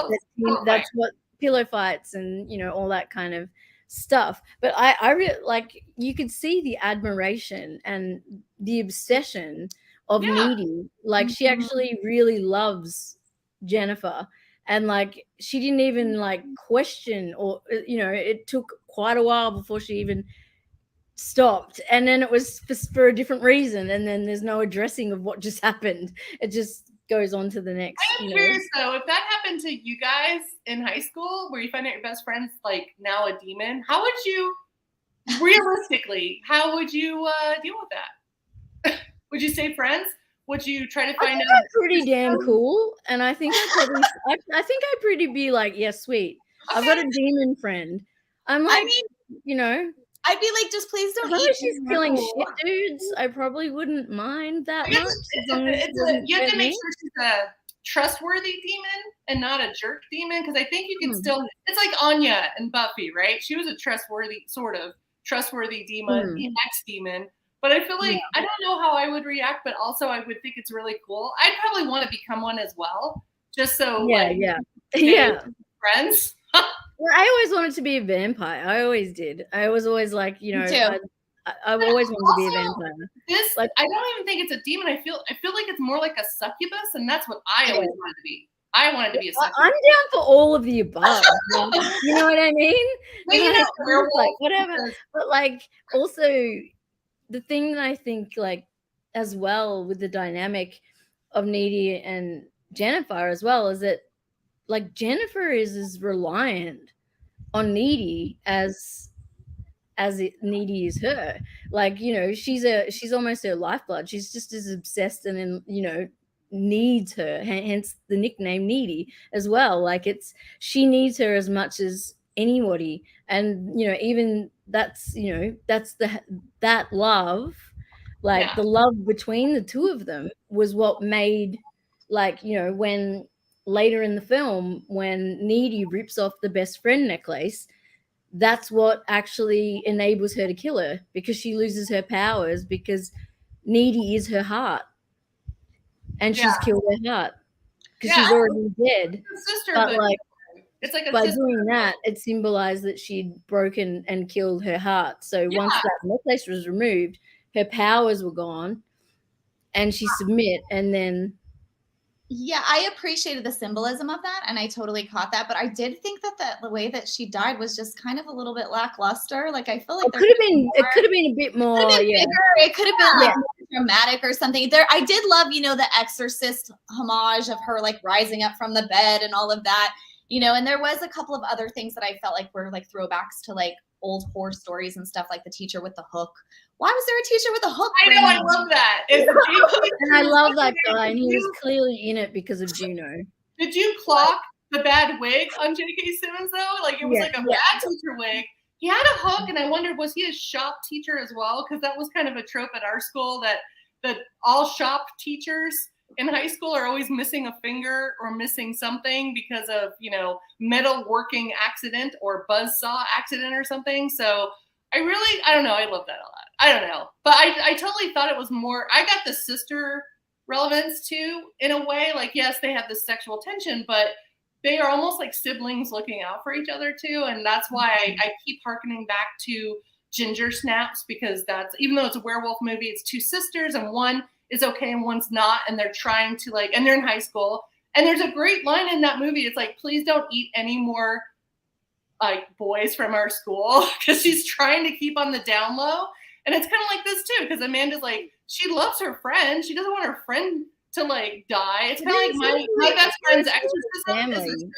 that's what pillow fights and, you know, all that kind of stuff. But I really like, you could see the admiration and the obsession of Needy. Like she actually really loves Jennifer. And like she didn't even like question, or, you know, it took quite a while before she even stopped. And then it was for a different reason. And then there's no addressing of what just happened. It just goes on to the next. I'm curious though, if that happened to you guys in high school, where you find out your best friend's like now a demon, how would you realistically? How would you deal with that? Would you stay friends? Would you try to find out? Pretty damn cool, and I think I think I'd pretty be like, yeah, sweet. Okay. I've got a demon friend. I'm like, I mean, you know, I'd be like, just please don't eat. She's killing shit dudes. I probably wouldn't mind that much. You have to make sure she's a trustworthy demon and not a jerk demon, because I think you can still. It's like Anya and Buffy, right? She was a trustworthy demon, ex-demon. But I feel like I don't know how I would react, but also I would think it's really cool. I'd probably want to become one as well, just so friends. Well, I always wanted to be a vampire. I always did. I was always like, you know, I've always wanted to be a vampire. This, like, I don't even think it's a demon. I feel like it's more like a succubus, and that's what I always wanted to be. I wanted to be a succubus. I'm down for all of the above. You know what I mean? But you know, werewolf, like whatever. But like also. The thing that I think, like, as well with the dynamic Needy and Jennifer as well is that like Jennifer is as reliant on Needy as Needy is her. Like, you know, she's almost her lifeblood. She's just as obsessed and you know, needs her, hence the nickname Needy as well. Like she needs her as much as anybody. And, you know, even that's, you know, that's that love, like the love between the two of them was what made, like, you know, when later in the film when Needy rips off the best friend necklace, that's what actually enables her to kill her, because she loses her powers because Needy is her heart, and she's killed her heart because she's already dead. But like, it's like by doing that, it symbolized that she'd broken and killed her heart. So once that necklace was removed, her powers were gone, and she submit, and then. Yeah, I appreciated the symbolism of that, and I totally caught that. But I did think that the way that she died was just kind of a little bit lackluster. Like I feel like it could have been a bit more. It could have been like more dramatic or something. I did love, you know, the Exorcist homage of her like rising up from the bed and all of that, you know. And there was a couple of other things that I felt like were like throwbacks to like old horror stories and stuff, like the teacher with the hook. Why was there a teacher with a hook? I know, I love that. And I love that guy, and he was clearly in it because of Juno. Did you clock the bad wig on J.K. Simmons though? Like it was like a bad teacher wig. He had a hook, and I wondered, was he a shop teacher as well? Because that was kind of a trope at our school that all shop teachers in high school are always missing a finger or missing something because of, you know, metalworking accident or buzzsaw accident or something. So I don't know. I love that a lot. I don't know. But I totally thought it was more, I got the sister relevance too, in a way. Like, yes, they have this sexual tension, but they are almost like siblings looking out for each other too. And that's why I keep hearkening back to Ginger Snaps, because that's, even though it's a werewolf movie, it's two sisters and one is okay and one's not. And they're trying to like, and they're in high school. And there's a great line in that movie. It's like, please don't eat any more like boys from our school, because she's trying to keep on the down low. And it's kind of like this too, because Amanda's like, she loves her friend. She doesn't want her friend to like die. It's kind of like my best friend's exorcism.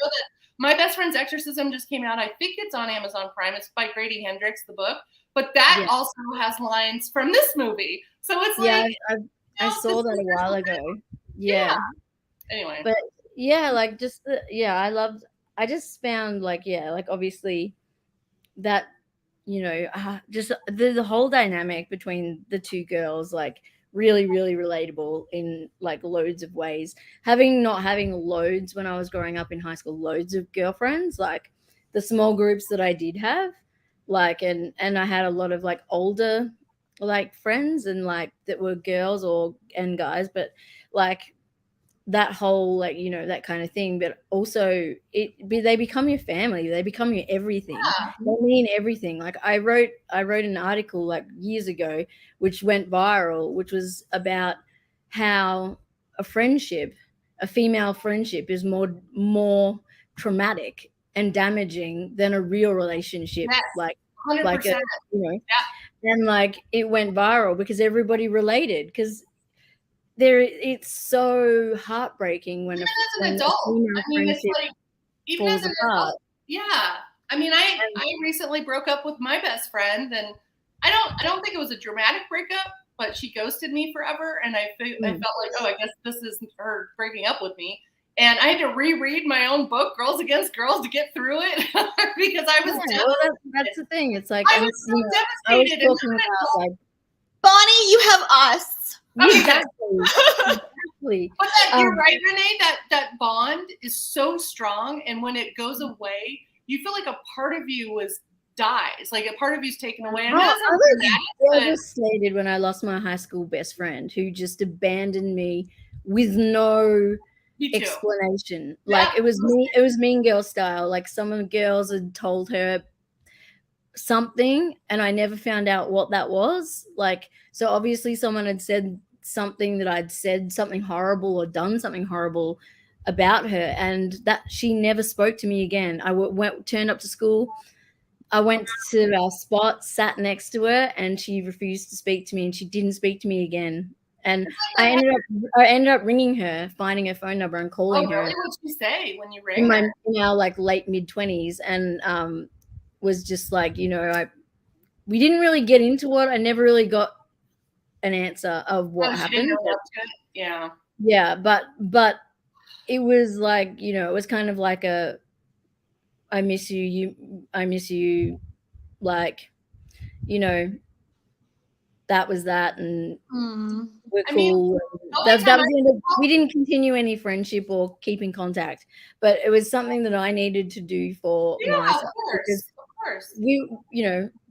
My best friend's exorcism just came out. I think it's on Amazon Prime. It's by Grady Hendrix, the book. But that also has lines from this movie. So it's like, I saw that a while ago. Yeah. Anyway. But yeah, like just I just found like obviously that, you know, just the whole dynamic between the two girls, like really, really relatable in like loads of ways. Not having loads when I was growing up in high school, loads of girlfriends, like the small groups that I did have, like, and I had a lot of like older like friends and like that were girls and guys, but like that whole, like, you know, that kind of thing. But also they become your family, they become your everything. They mean everything. Like I wrote an article like years ago which went viral, which was about how a female friendship is more traumatic and damaging than a real relationship. Like 100%. Like you know, and like it went viral because everybody related, because it's so heartbreaking when even as an adult, I mean, it's like, even as an adult, I mean, I recently broke up with my best friend, and I don't think it was a dramatic breakup, but she ghosted me forever, and I felt like, oh, I guess this is her breaking up with me. And I had to reread my own book, Girls Against Girls, to get through it because I was devastated. Well, that's the thing. It's like I was so devastated. I was talking about, like, Bonnie, you have us. Exactly. But you're right, Renee. That bond is so strong, and when it goes away, you feel like a part of you dies, like a part of you's taken away. I was devastated when I lost my high school best friend, who just abandoned me with no explanation. Like it was Mean Girl style. Like some of the girls had told her something and I never found out what that was. Like, so obviously someone had said something that I'd said something horrible or done something horrible about her, and that she never spoke to me again. I turned up to school, I went to our spot, sat next to her, and she refused to speak to me, and she didn't speak to me again And I ended up ringing her, finding her phone number and calling her. Really? What'd she say when you In rang her? now like late mid-20s, and was just like, we didn't really get into it. I never really got an answer of what happened. Yeah, but it was like, it was kind of like a I miss you, like, that was that, and we're cool. That was the end of, we didn't continue any friendship or keep in contact, but it was something that I needed to do for myself. Of course.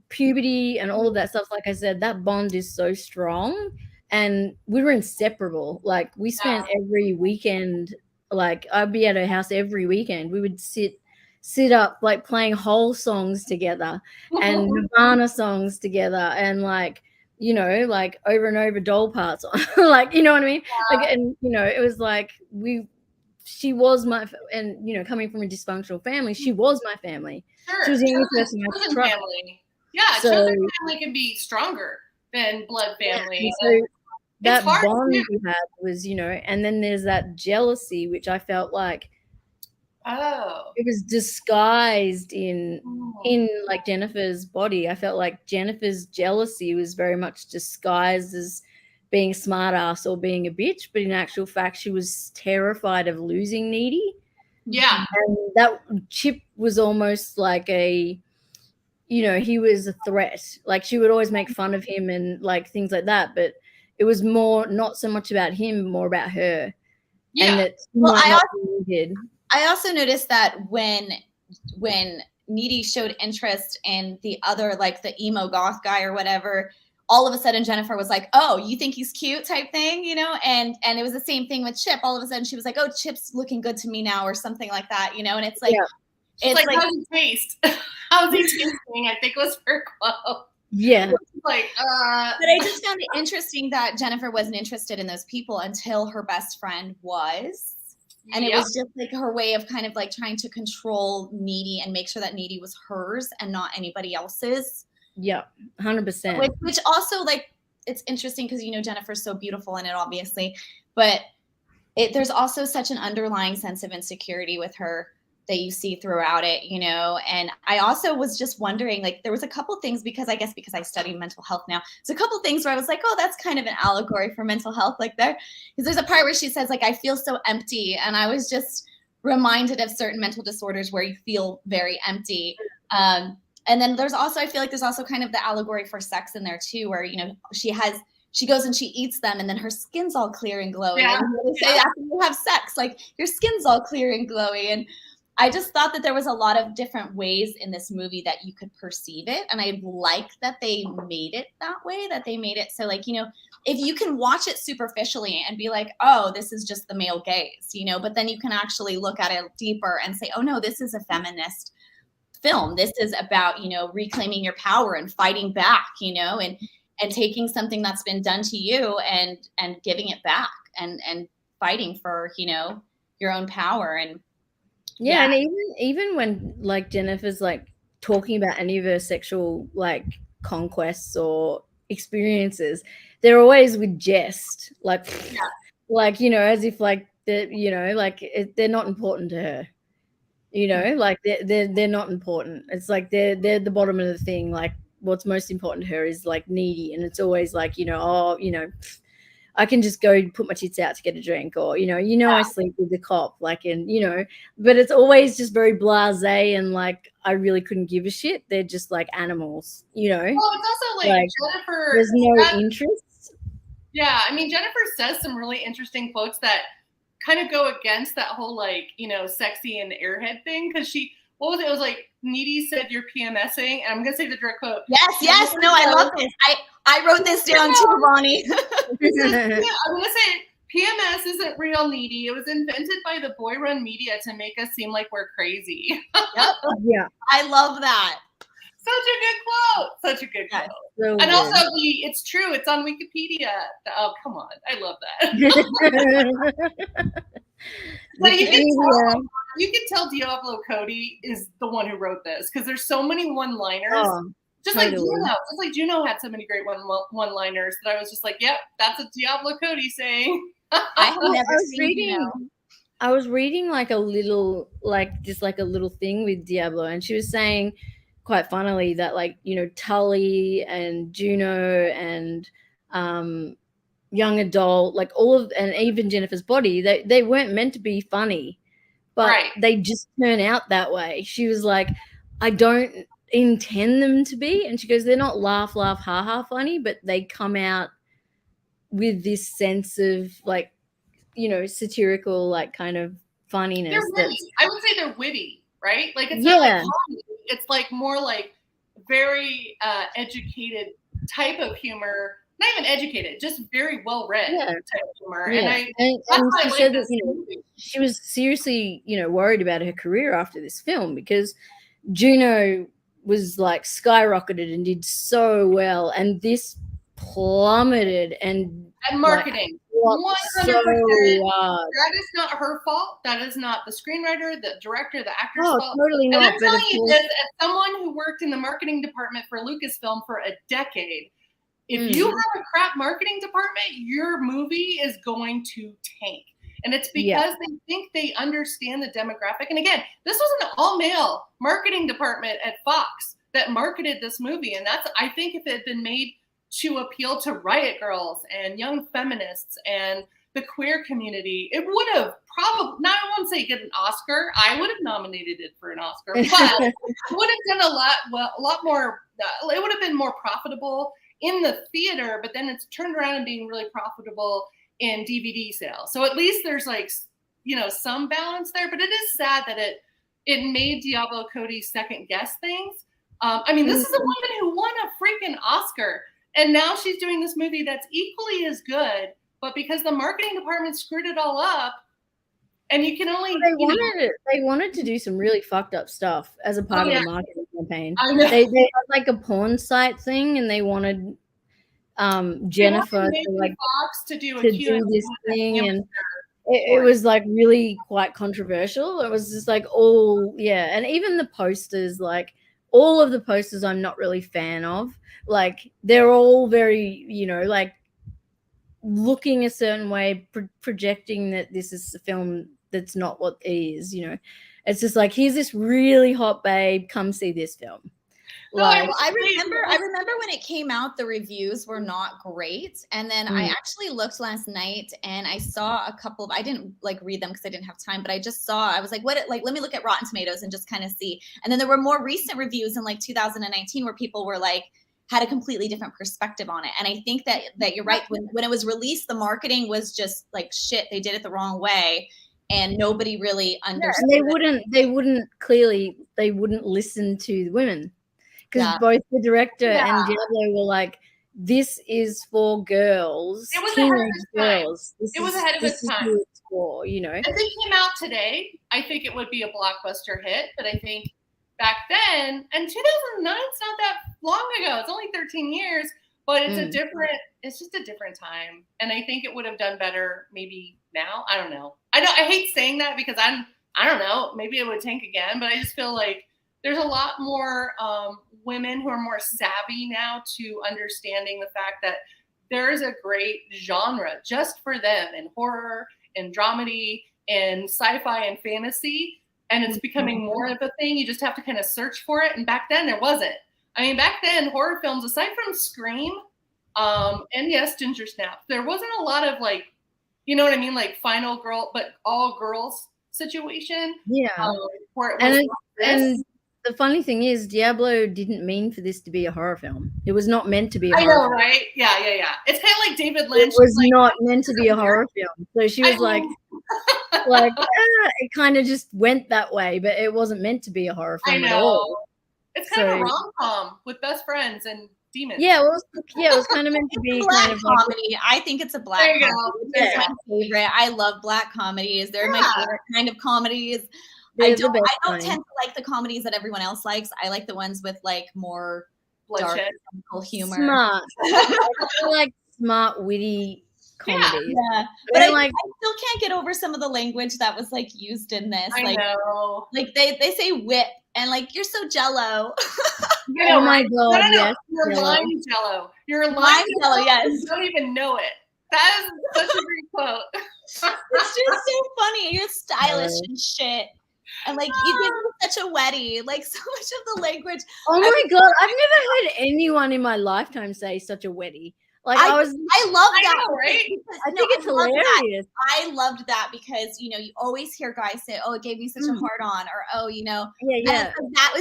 Puberty and all of that stuff, like I said, that bond is so strong, and we were inseparable. Like, we spent every weekend, like, I'd be at her house every weekend. We would sit up, like, playing whole songs together and Nirvana songs together, and like, like over and over doll parts, like, you know what I mean? Like, and it was like she was my, and coming from a dysfunctional family, she was my family. Sure. She was the only person I could trust. Yeah, chosen family can be stronger than blood family. Yeah, so that bond we had was, and then there's that jealousy, which I felt like it was disguised in like Jennifer's body. I felt like Jennifer's jealousy was very much disguised as being a smart ass or being a bitch, but in actual fact she was terrified of losing Needy. Yeah. And that Chip was almost like he was a threat. Like, she would always make fun of him and like things like that, but it was more not so much about him, more about her. Yeah. And that I also noticed that when Needy showed interest in the other, like the emo goth guy or whatever, all of a sudden Jennifer was like, "Oh, you think he's cute?" type thing, and it was the same thing with Chip. All of a sudden she was like, "Oh, Chip's looking good to me now," or something like that, and it's like, it's like how's he taste? How's he tasting? I think was her quote. Yeah. Like, But I just found it interesting that Jennifer wasn't interested in those people until her best friend was. And it was just like her way of kind of like trying to control Needy and make sure that Needy was hers and not anybody else's. Yeah, 100%. Which also, like, it's interesting because, Jennifer's so beautiful in it, obviously. But there's also such an underlying sense of insecurity with her that you see throughout it, and I also was just wondering, like, there was a couple things, because I study mental health now, there's a couple things where I was like, oh, that's kind of an allegory for mental health, like there, because there's a part where she says, like, I feel so empty, and I was just reminded of certain mental disorders where you feel very empty. And then I feel like there's also kind of the allegory for sex in there too, where, she goes and she eats them, and then her skin's all clear and glowing. Yeah. And they say after you have sex, like, your skin's all clear and glowy. And I just thought that there was a lot of different ways in this movie that you could perceive it. And I like that they made it that way, that they made it so, like, if you can watch it superficially and be like, oh, this is just the male gaze, but then you can actually look at it deeper and say, oh no, this is a feminist film. This is about, reclaiming your power and fighting back, and taking something that's been done to you and giving it back and fighting for, your own power. And yeah, and even when, like, Jennifer's like talking about any of her sexual, like, conquests or experiences, they're always with jest, like, as if like they're, like, they're not important to her, like they're not important. It's like they're the bottom of the thing. Like, what's most important to her is like Needy, and it's always like, I can just go put my tits out to get a drink, or I sleep with the cop, like, and but it's always just very blasé, and like, I really couldn't give a shit. They're just like animals, Well, it's also like Jennifer. There's no interest. Yeah, I mean, Jennifer says some really interesting quotes that kind of go against that whole, like, sexy and airhead thing, because what was it? It was like, Needy said you're PMSing, and I'm gonna say the direct quote. Yes. No, I love this. I wrote this down too, Bonnie. I'm gonna say PMS isn't real, Needy. It was invented by the boy-run media to make us seem like we're crazy. Yep. Yeah. I love that. Such a good quote. So and also, it's true. It's on Wikipedia. Oh, come on. I love that. But you can tell Diablo Cody is the one who wrote this, because there's so many one-liners Just like Juno had so many great one-liners that I was just like, yep, that's a Diablo Cody saying. I have never seen Juno. I was reading like a little thing with Diablo, and she was saying quite funnily that, like, you know, Tully and Juno and young adult, like and even Jennifer's Body, they weren't meant to be funny, but they just turn out that way. She was like, I don't intend them to be, and she goes, they're not laugh ha funny, but they come out with this sense of, like, you know, satirical, like, kind of funniness. I would say they're witty, right? Like, it's not like comedy. It's like more like very educated type of humor. Not even educated, just very well read type of humor. Yeah. And she said that, you know, she was seriously, you know, worried about her career after this film, because Juno was like skyrocketed and did so well, and this plummeted. And marketing, 100%. That is not her fault. That is not the screenwriter, the director, the actor's fault. Totally not. And I'm telling you this as someone who worked in the marketing department for Lucasfilm for a decade. If you have a crap marketing department, your movie is going to tank. And it's because they think they understand the demographic. And again, this was an all-male marketing department at Fox that marketed this movie. And that's, I think, if it had been made to appeal to riot girls and young feminists and the queer community, it would have probably, now I won't say get an Oscar. I would have nominated it for an Oscar, but it would have done a lot more, it would have been more profitable in the theater, but then it's turned around and being really profitable in DVD sales. So at least there's, like, you know, some balance there, but it is sad that it made Diablo Cody second guess things. I mean, this is a woman who won a freaking Oscar, and now she's doing this movie that's equally as good, but because the marketing department screwed it all up, and you can only they wanted to do some really fucked up stuff as a part of the marketing campaign. They had like a porn site thing, and they wanted Jennifer to do this thing, and it was like really quite controversial. It was just like and even the posters, like all of the posters I'm not really fan of. Like, they're all very, you know, like looking a certain way, projecting that this is a film that's not what it is, you know. It's just like, here's this really hot babe, come see this film. Like, I remember when it came out, the reviews were not great. And then I actually looked last night and I saw a couple of, I didn't like read them because I didn't have time, but I just saw, I was like, let me look at Rotten Tomatoes and just kind of see. And then there were more recent reviews in like 2019 where people were like, had a completely different perspective on it. And I think that you're right. When it was released, the marketing was just like, shit, they did it the wrong way. And nobody really understood. And they wouldn't listen to the women. Because both the director and Diablo were like, this is for girls. It was ahead of its time. It was ahead of its time. For, you know. If it came out today, I think it would be a blockbuster hit. But I think back then, and 2009 is not that long ago. It's only 13 years. But it's just a different time. And I think it would have done better maybe now. I don't know. I hate saying that because I don't know, maybe it would tank again. But I just feel like there's a lot more women who are more savvy now to understanding the fact that there is a great genre just for them in horror and dramedy and sci-fi and fantasy. And it's becoming more of a thing. You just have to kind of search for it. And back then there wasn't. I mean, back then horror films, aside from Scream, and yes, Ginger Snaps, there wasn't a lot of like, you know what I mean? Like final girl, but all girls situation. Yeah. Where it was and the funny thing is, Diablo didn't mean for this to be a horror film. It was not meant to be a horror film. Right? Yeah. It's kind of like David Lynch. It was not meant to be a horror film. So she was like, it kind of just went that way, but it wasn't meant to be a horror film at all. It's kind of a rom-com with best friends and demons. Yeah, it was kind of meant to be kind of comedy. I think it's a black comedy. It's my favorite. I love black comedies. They're my favorite kind of comedies. I don't tend to like the comedies that everyone else likes. I like the ones with like more dark humor. Smart. I like smart, witty comedies. Yeah. But I still can't get over some of the language that was like used in this. I know. Like they say whip and like you're so jello. You know, Oh my right? God, No. yes, Your Jello. lime Jello. Your Lime lime Jello, Jello. yes. You don't even know it. That is such a great quote. It's just so funny. You're stylish and shit. And like you give me such a wetty, like so much of the language. Oh my God, I've never heard anyone in my lifetime say such a wetty. Like I love that. know, right? I think it's hilarious. I loved that because you always hear guys say, "Oh, it gave me such a hard on," or "Oh, Yeah.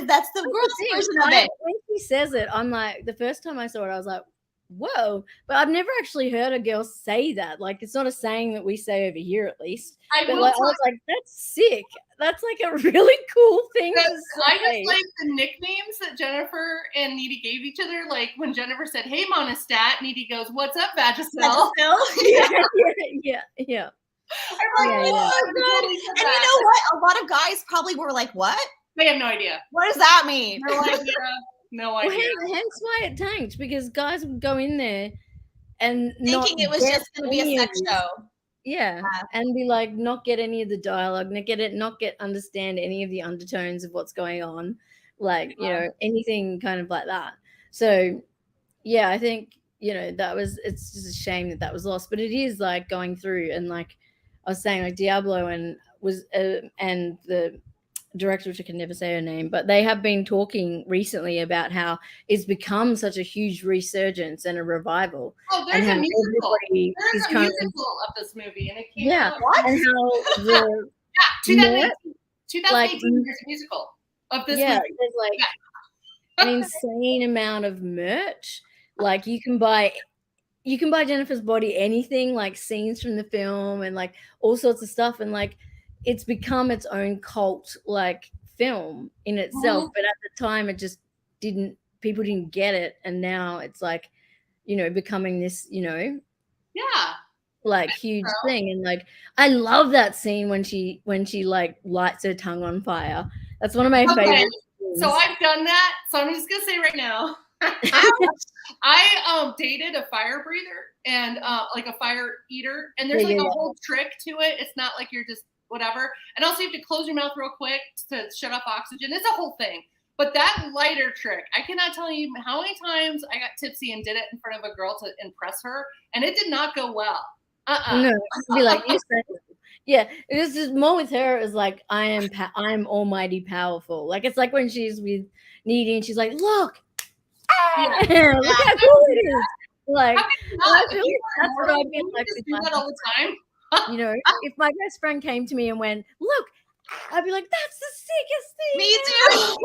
that's the girl's version of it." When he says it, I'm like, the first time I saw it, I was like, whoa. But I've never actually heard a girl say that. Like, it's not a saying that we say over here, at least. I was like, that's sick. That's like a really cool thing to say. I just like the nicknames that Jennifer and Needy gave each other. Like when Jennifer said, "Hey, Monistat," Needy goes, "What's up, Vagisil?" Yeah. I'm like, oh, good. And you know what? A lot of guys probably were like, "What?" They have no idea. What does that mean? No idea. No idea. Well, hence why it tanked, because guys would go in there and thinking it was just going to be a sex show. Yeah, and be like, not get any of the dialogue, not understand any of the undertones of what's going on, like anything kind of like that. So, yeah, I think it's just a shame that was lost, but it is like going through, and like I was saying, like Diablo and the director, which I can never say her name, but they have been talking recently about how it's become such a huge resurgence and a revival. Oh, there's a musical. There's a musical of this movie, and it came out. And how the 2018 there's a musical of this movie. There's like an insane amount of merch. Like you can buy Jennifer's Body anything, like scenes from the film and like all sorts of stuff, and like it's become its own cult like film in itself. But at the time it just people didn't get it, and now it's like becoming this like huge thing. And like I love that scene when she like lights her tongue on fire. That's one of my favorite scenes. So I've done that, so I'm just gonna say right now I dated a fire breather and like a fire eater, and there's like a whole trick to it. It's not like you're just whatever. And also you have to close your mouth real quick to shut off oxygen. It's a whole thing. But that lighter trick, I cannot tell you how many times I got tipsy and did it in front of a girl to impress her, and it did not go well. No, be like, you said it. Yeah, it was just more with her. It was like, I am almighty powerful. Like it's like when she's with Needy and she's like, look how cool it is. Like I feel like that's what I'd be like. Do that all the time. If my best friend came to me and went, look, I'd be like, that's the sickest thing. Me too.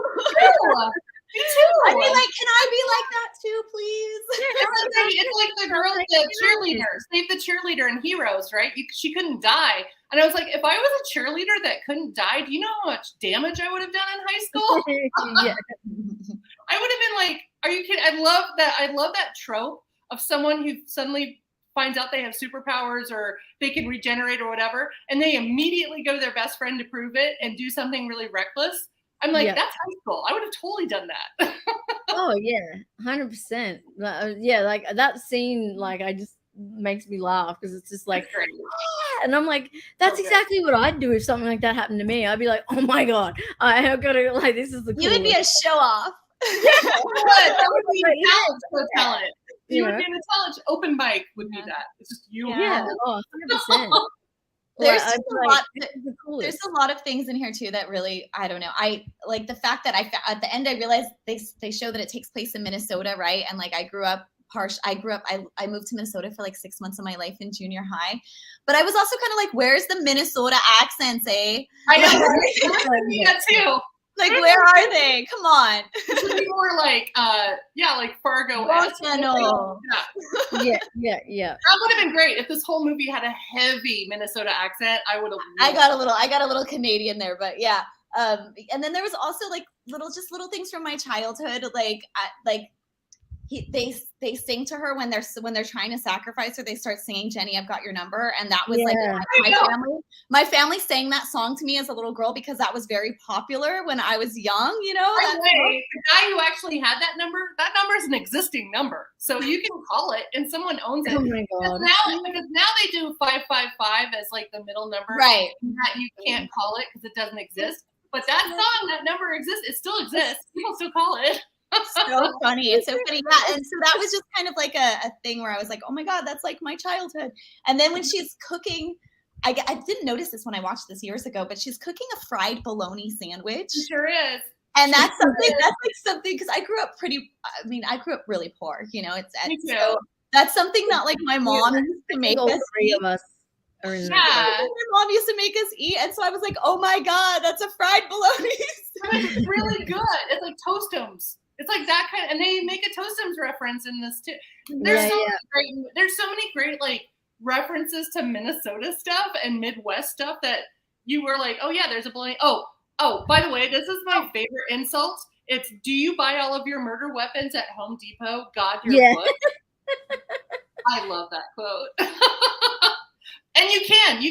Me too. I'd be like, can I be like that too, please? It's like the girl, the cheerleader, Save the Cheerleader in Heroes, right? She couldn't die. And I was like, if I was a cheerleader that couldn't die, do you know how much damage I would have done in high school? I would have been like, are you kidding? I love that trope of someone who suddenly finds out they have superpowers or they can regenerate or whatever, and they immediately go to their best friend to prove it and do something really reckless. I'm like, that's high school. I would have totally done that. Oh yeah, 100%. Yeah, like that scene, like I just makes me laugh because it's just like, and I'm like, that's exactly what I'd do if something like that happened to me. I'd be like, oh my god, I have got to like, this is the. You would be a show off. That would be talent. You would be in a talent open mic would be that. It's just you. Yeah, 100%. There's a lot of things in here too that really, I don't know. I like the fact that at the end I realized they show that it takes place in Minnesota, right? And like I moved to Minnesota for like 6 months of my life in junior high, but I was also kind of like, where's the Minnesota accents, eh? I know. Yeah, too. Like, where are they? Come on. More like, like Fargo. Yeah. That would have been great if this whole movie had a heavy Minnesota accent. I would have. I got a little Canadian there, but yeah. And then there was also like little things from my childhood, they sing to her when they're trying to sacrifice her. They start singing "Jenny, I've Got Your Number," and that was my family sang that song to me as a little girl because that was very popular when I was young. The guy who actually had that number is an existing number, so you can call it and someone owns it. Oh my god! Because now they do 555 as like the middle number, right? That you can't call it because it doesn't exist. But that song, that number exists. It still exists. People still call it. So funny. It's so funny. Yeah. And so that was just kind of like a thing where I was like, oh my God, that's like my childhood. And then when she's cooking, I didn't notice this when I watched this years ago, but she's cooking a fried bologna sandwich. She sure is. And that's something, because I grew up I grew up really poor, you know, so that's something that like my mom used to make us three of us are in my mom used to make us eat. And so I was like, oh my God, that's a fried bologna. It's really good. It's like Toastums. It's like that kind, and they make a Toastums reference in this too. There's so many great like references to Minnesota stuff and Midwest stuff that you were like, oh yeah, there's a bologna. Oh, by the way, this is my favorite insult. It's, do you buy all of your murder weapons at Home Depot? God, your foot. I love that quote. And you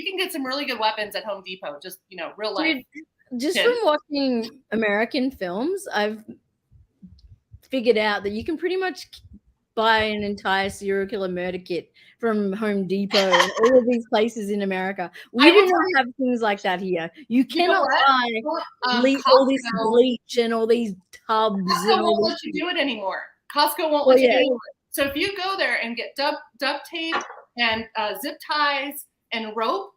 can get some really good weapons at Home Depot. Just, you know, real life. Just from watching American films, I've figured out that you can pretty much buy an entire serial killer murder kit from Home Depot and all of these places in America. We do not have things like that here. You cannot buy all this bleach and all these tubs. Costco won't let you do it anymore. Costco won't let you do it. So if you go there and get duct tape and zip ties and rope,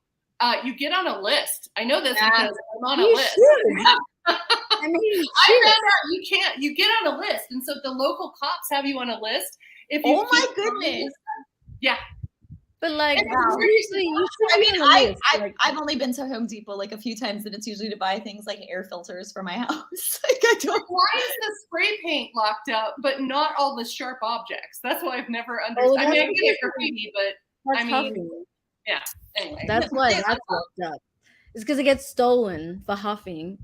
you get on a list. I know this because I'm on a list. I found out you get on a list. And so the local cops have you on a list. If you my goodness. Yeah. But like, seriously, I've only been to Home Depot like a few times, and it's usually to buy things like air filters for my house. Why is the spray paint locked up, but not all the sharp objects? That's why I've never understood. I mean, I get it graffiti, but yeah. Anyway, that's why that's locked up. It's because it gets stolen for huffing.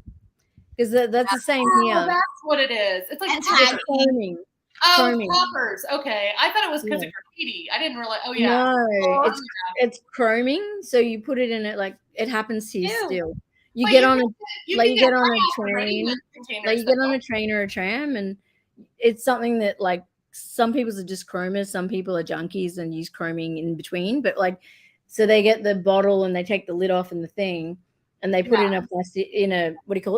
Because that's the same here. That's what it is. It's like cloning. Oh, poppers. Okay. I thought it was because of graffiti. I didn't realize. Oh, yeah. No, it's chroming. So you put it in it, like it happens here still. You get on a train. Like you get on a train or a tram, and it's something that like some people are just chromers, some people are junkies and use chroming in between. But like, so they get the bottle and they take the lid off and the thing, and they put it in a plastic, in a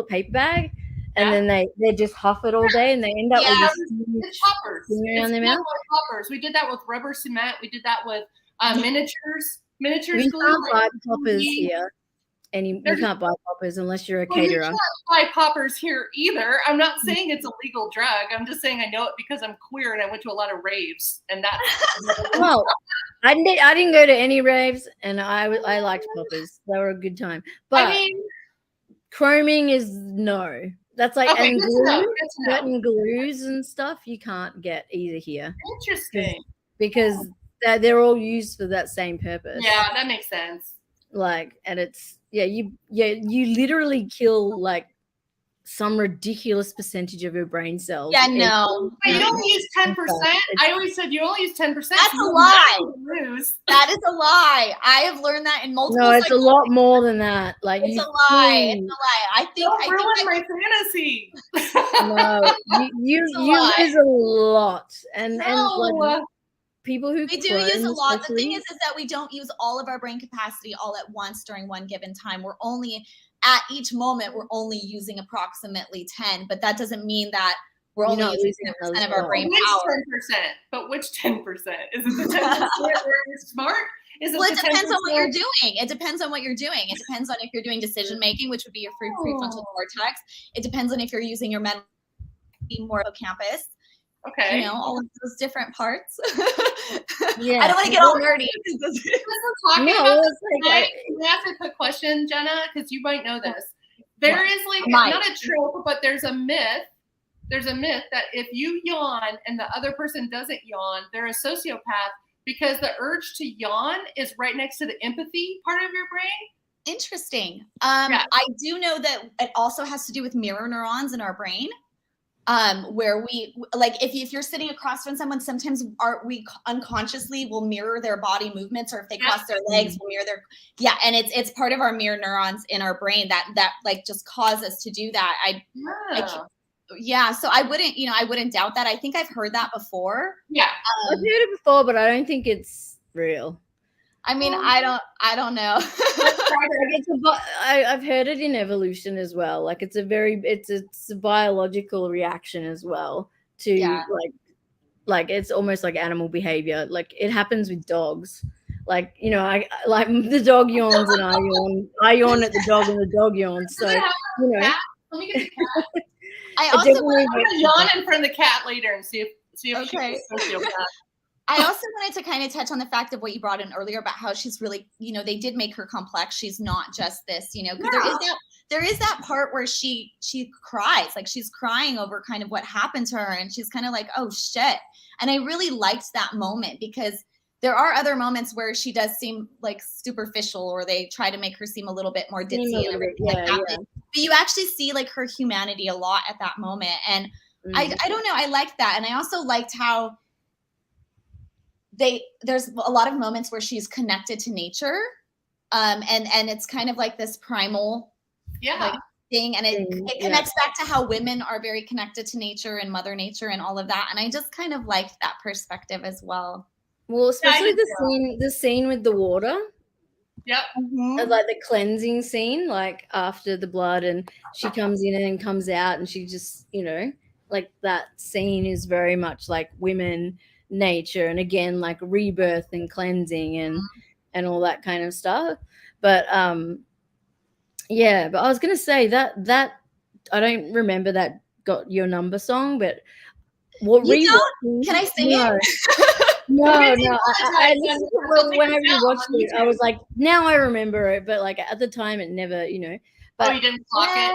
paper bag. And then they just huff it all day, and they end up with this poppers. Poppers. We did that with rubber cement. We did that with miniatures. We can't buy poppers here. You can't buy poppers unless you're a caterer. You can't buy poppers here either. I'm not saying it's a legal drug. I'm just saying I know it because I'm queer and I went to a lot of raves, and that's well. I didn't go to any raves, and I liked poppers. They were a good time. But I mean, chroming is no. That's like and certain glues and stuff you can't get either here. Interesting. Because they're all used for that same purpose. Yeah, that makes sense. Like, and it's you literally kill like some ridiculous percentage of your brain cells. Yeah, no. But you only use 10%. I always said you only use 10%. That's a lie. That is a lie. I have learned that in multiple. No, it's a lot more than that. Like it's a lie. It's a lie. I think my fantasy. No, you use a lot, and like people who we do use a lot. The thing is that we don't use all of our brain capacity all at once during one given time. We're only at each moment we're only using approximately 10, but that doesn't mean that we're only using 10% of our brain power. 10%? But which 10%? Is it the 10% where you're smart? It depends on what you're doing. It depends on what you're doing. It depends on if you're doing decision making, which would be your prefrontal cortex. It depends on if you're using your mental more hippocampus. Okay. You know, all of those different parts. Yeah. I don't want to get all nerdy. Can I ask a quick question, Jenna? Because you might know this. There is like not a trope, but there's a myth. There's a myth that if you yawn and the other person doesn't yawn, they're a sociopath because the urge to yawn is right next to the empathy part of your brain. Interesting. I do know that it also has to do with mirror neurons in our brain. Where we like if you're sitting across from someone, sometimes we unconsciously will mirror their body movements, or if they cross their legs, we'll mirror their and it's part of our mirror neurons in our brain that like just cause us to do that. So I wouldn't doubt that. I think I've heard that before. Yeah, I've heard it before, but I don't think it's real. I mean, I don't know. I've heard it in evolution as well. Like it's a biological reaction as well. to like it's almost like animal behavior. Like it happens with dogs. Like, you know, I like the dog yawns and I yawn at the dog and the dog yawns. So, you know. Cat? Let me get the cat. I also I'm gonna yawn in front of the cat later and see if Okay. she's sociopath. I also wanted to kind of touch on the fact of what you brought in earlier about how she's really, you know, they did make her complex. She's not just this, you know, because there is that part where she cries, like she's crying over kind of what happened to her, and she's kind of like, oh shit. And I really liked that moment, because there are other moments where she does seem like superficial, or they try to make her seem a little bit more ditzy and everything like that. But you actually see like her humanity a lot at that moment. And I don't know, I liked that. And I also liked how there's a lot of moments where she's connected to nature. And it's kind of like this primal like thing. And it connects back to how women are very connected to nature and Mother Nature and all of that. And I just kind of liked that perspective as well. Well, especially the scene with the water. Yep. Like the cleansing scene, like after the blood, and she comes in and comes out, and she just, you know, like that scene is very much like women, nature, and again like rebirth and cleansing and all that kind of stuff. But yeah, but I was gonna say that I don't remember that Got Your Number song, but what can I sing it? No. I listened to it when I rewatched it. I was like, now I remember it, but like at the time it never, you know. But you didn't clock it?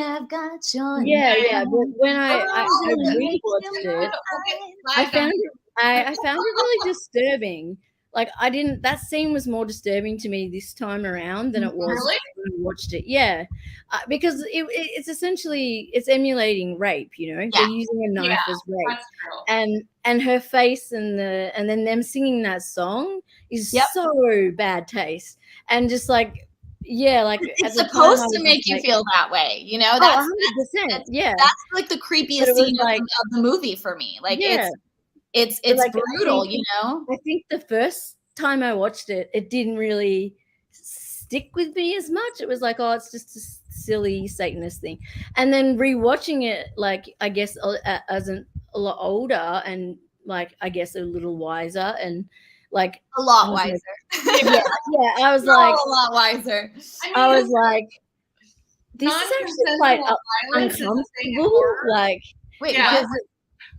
I've got your yeah. But when I rewatched it, I found it really disturbing. Like that scene was more disturbing to me this time around than it was when I watched it. Yeah, because it's essentially it's emulating rape. You know, they're using a knife as rape, and her face and then them singing that song is so bad taste, and just like like it's supposed to make you feel that way. You know, that's 100%. Yeah, that's like the creepiest scene of the movie for me. Like it's like, brutal, you know. I think the first time I watched it, it didn't really stick with me as much. It was like, oh, it's just a silly Satanist thing. And then rewatching it, like I guess as a lot older and like I guess a little wiser and like a lot wiser. I was like a lot wiser. I was like, this is actually quite uncomfortable. Like, because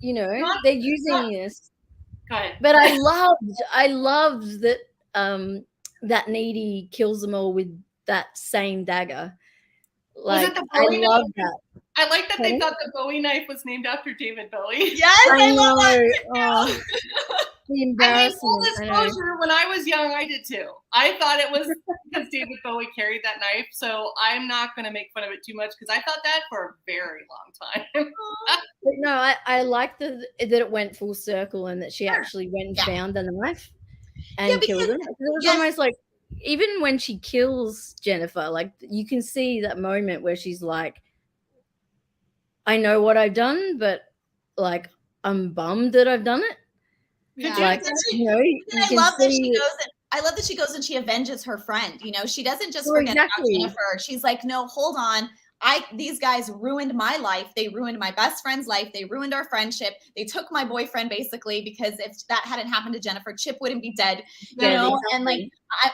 you know, they're using this. Go ahead. But I loved that that Needy kills them all with that same dagger. Like I love that. I like that they thought the Bowie knife was named after David Bowie. Yes, I love that. The embarrassment. Full disclosure, when I was young, I did too. I thought it was because David Bowie carried that knife, so I'm not going to make fun of it too much because I thought that for a very long time. But no, I like that it went full circle and that she actually went and found the knife and killed him. It was almost like, even when she kills Jennifer, like you can see that moment where she's like, I know what I've done, but like I'm bummed that I've done it. Yeah. Like, you know, I love that she goes and she avenges her friend. You know, she doesn't just forget about Jennifer. She's like, no, hold on. These guys ruined my life. They ruined my best friend's life. They ruined our friendship. They took my boyfriend basically, because if that hadn't happened to Jennifer, Chip wouldn't be dead. You know, exactly.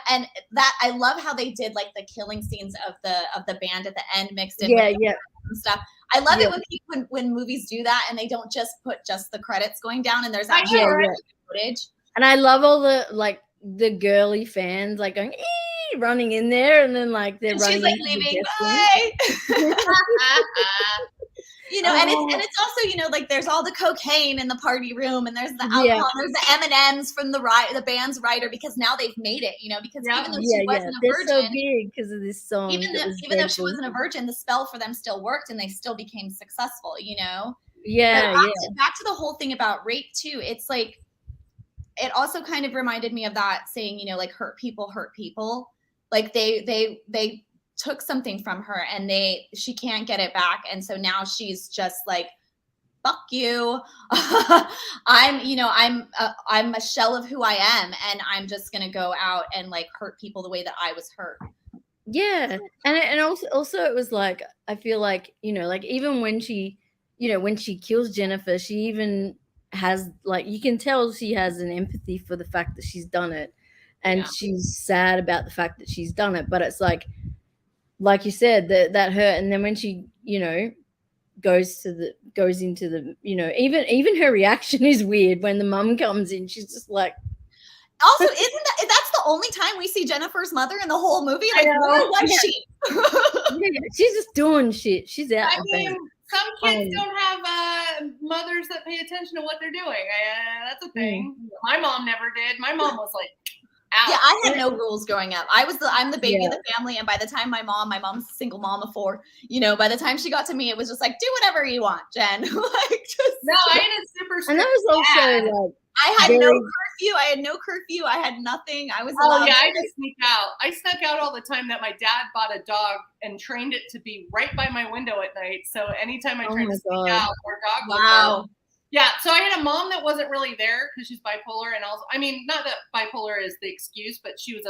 And like, I love how they did like the killing scenes of the band at the end mixed in with and stuff. I love it when movies do that and they don't just put just the credits going down and there's actually footage. And I love all the girly fans like going running in there, and then like they're running. She's like leaving. Bye. You know, and it's also, you know, like there's all the cocaine in the party room, and there's the alcohol, there's the M&Ms from the band's writer, because now they've made it, you know, because even though she wasn't a virgin, they're so big because of this song. Even though she wasn't a virgin, the spell for them still worked, and they still became successful, you know. Back to the whole thing about rape too. It's like, it also kind of reminded me of that saying, you know, like hurt people. Like they took something from her and she can't get it back. And so now she's just like, fuck you. I'm a shell of who I am. And I'm just going to go out and like hurt people the way that I was hurt. Yeah. And also it was like, I feel like, you know, like even when she you know, when she kills Jennifer, she even has, like, you can tell she has an empathy for the fact that she's done it, and she's sad about the fact that she's done it. But it's like you said, that hurt. And then when she, you know, goes into the, you know, even her reaction is weird when the mum comes in. She's just like, also, that's the only time we see Jennifer's mother in the whole movie? Like, where was she? She's just doing shit. She's out. I mean, some kids don't have mothers that pay attention to what they're doing. That's a thing. My mom never did. My mom was like, out. Yeah, I had no rules growing up. I'm the baby of the family, and by the time mom's a single mom of 4, you know, by the time she got to me, it was just like, do whatever you want, Jen. Like, just no, I had a super strict and that was also like, I had no curfew. I had nothing. I was allowed. I just sneaked out. I snuck out all the time that my dad bought a dog and trained it to be right by my window at night. So anytime I tried to sneak out, our dog would go. Yeah, so I had a mom that wasn't really there because she's bipolar, and also, I mean, not that bipolar is the excuse, but she was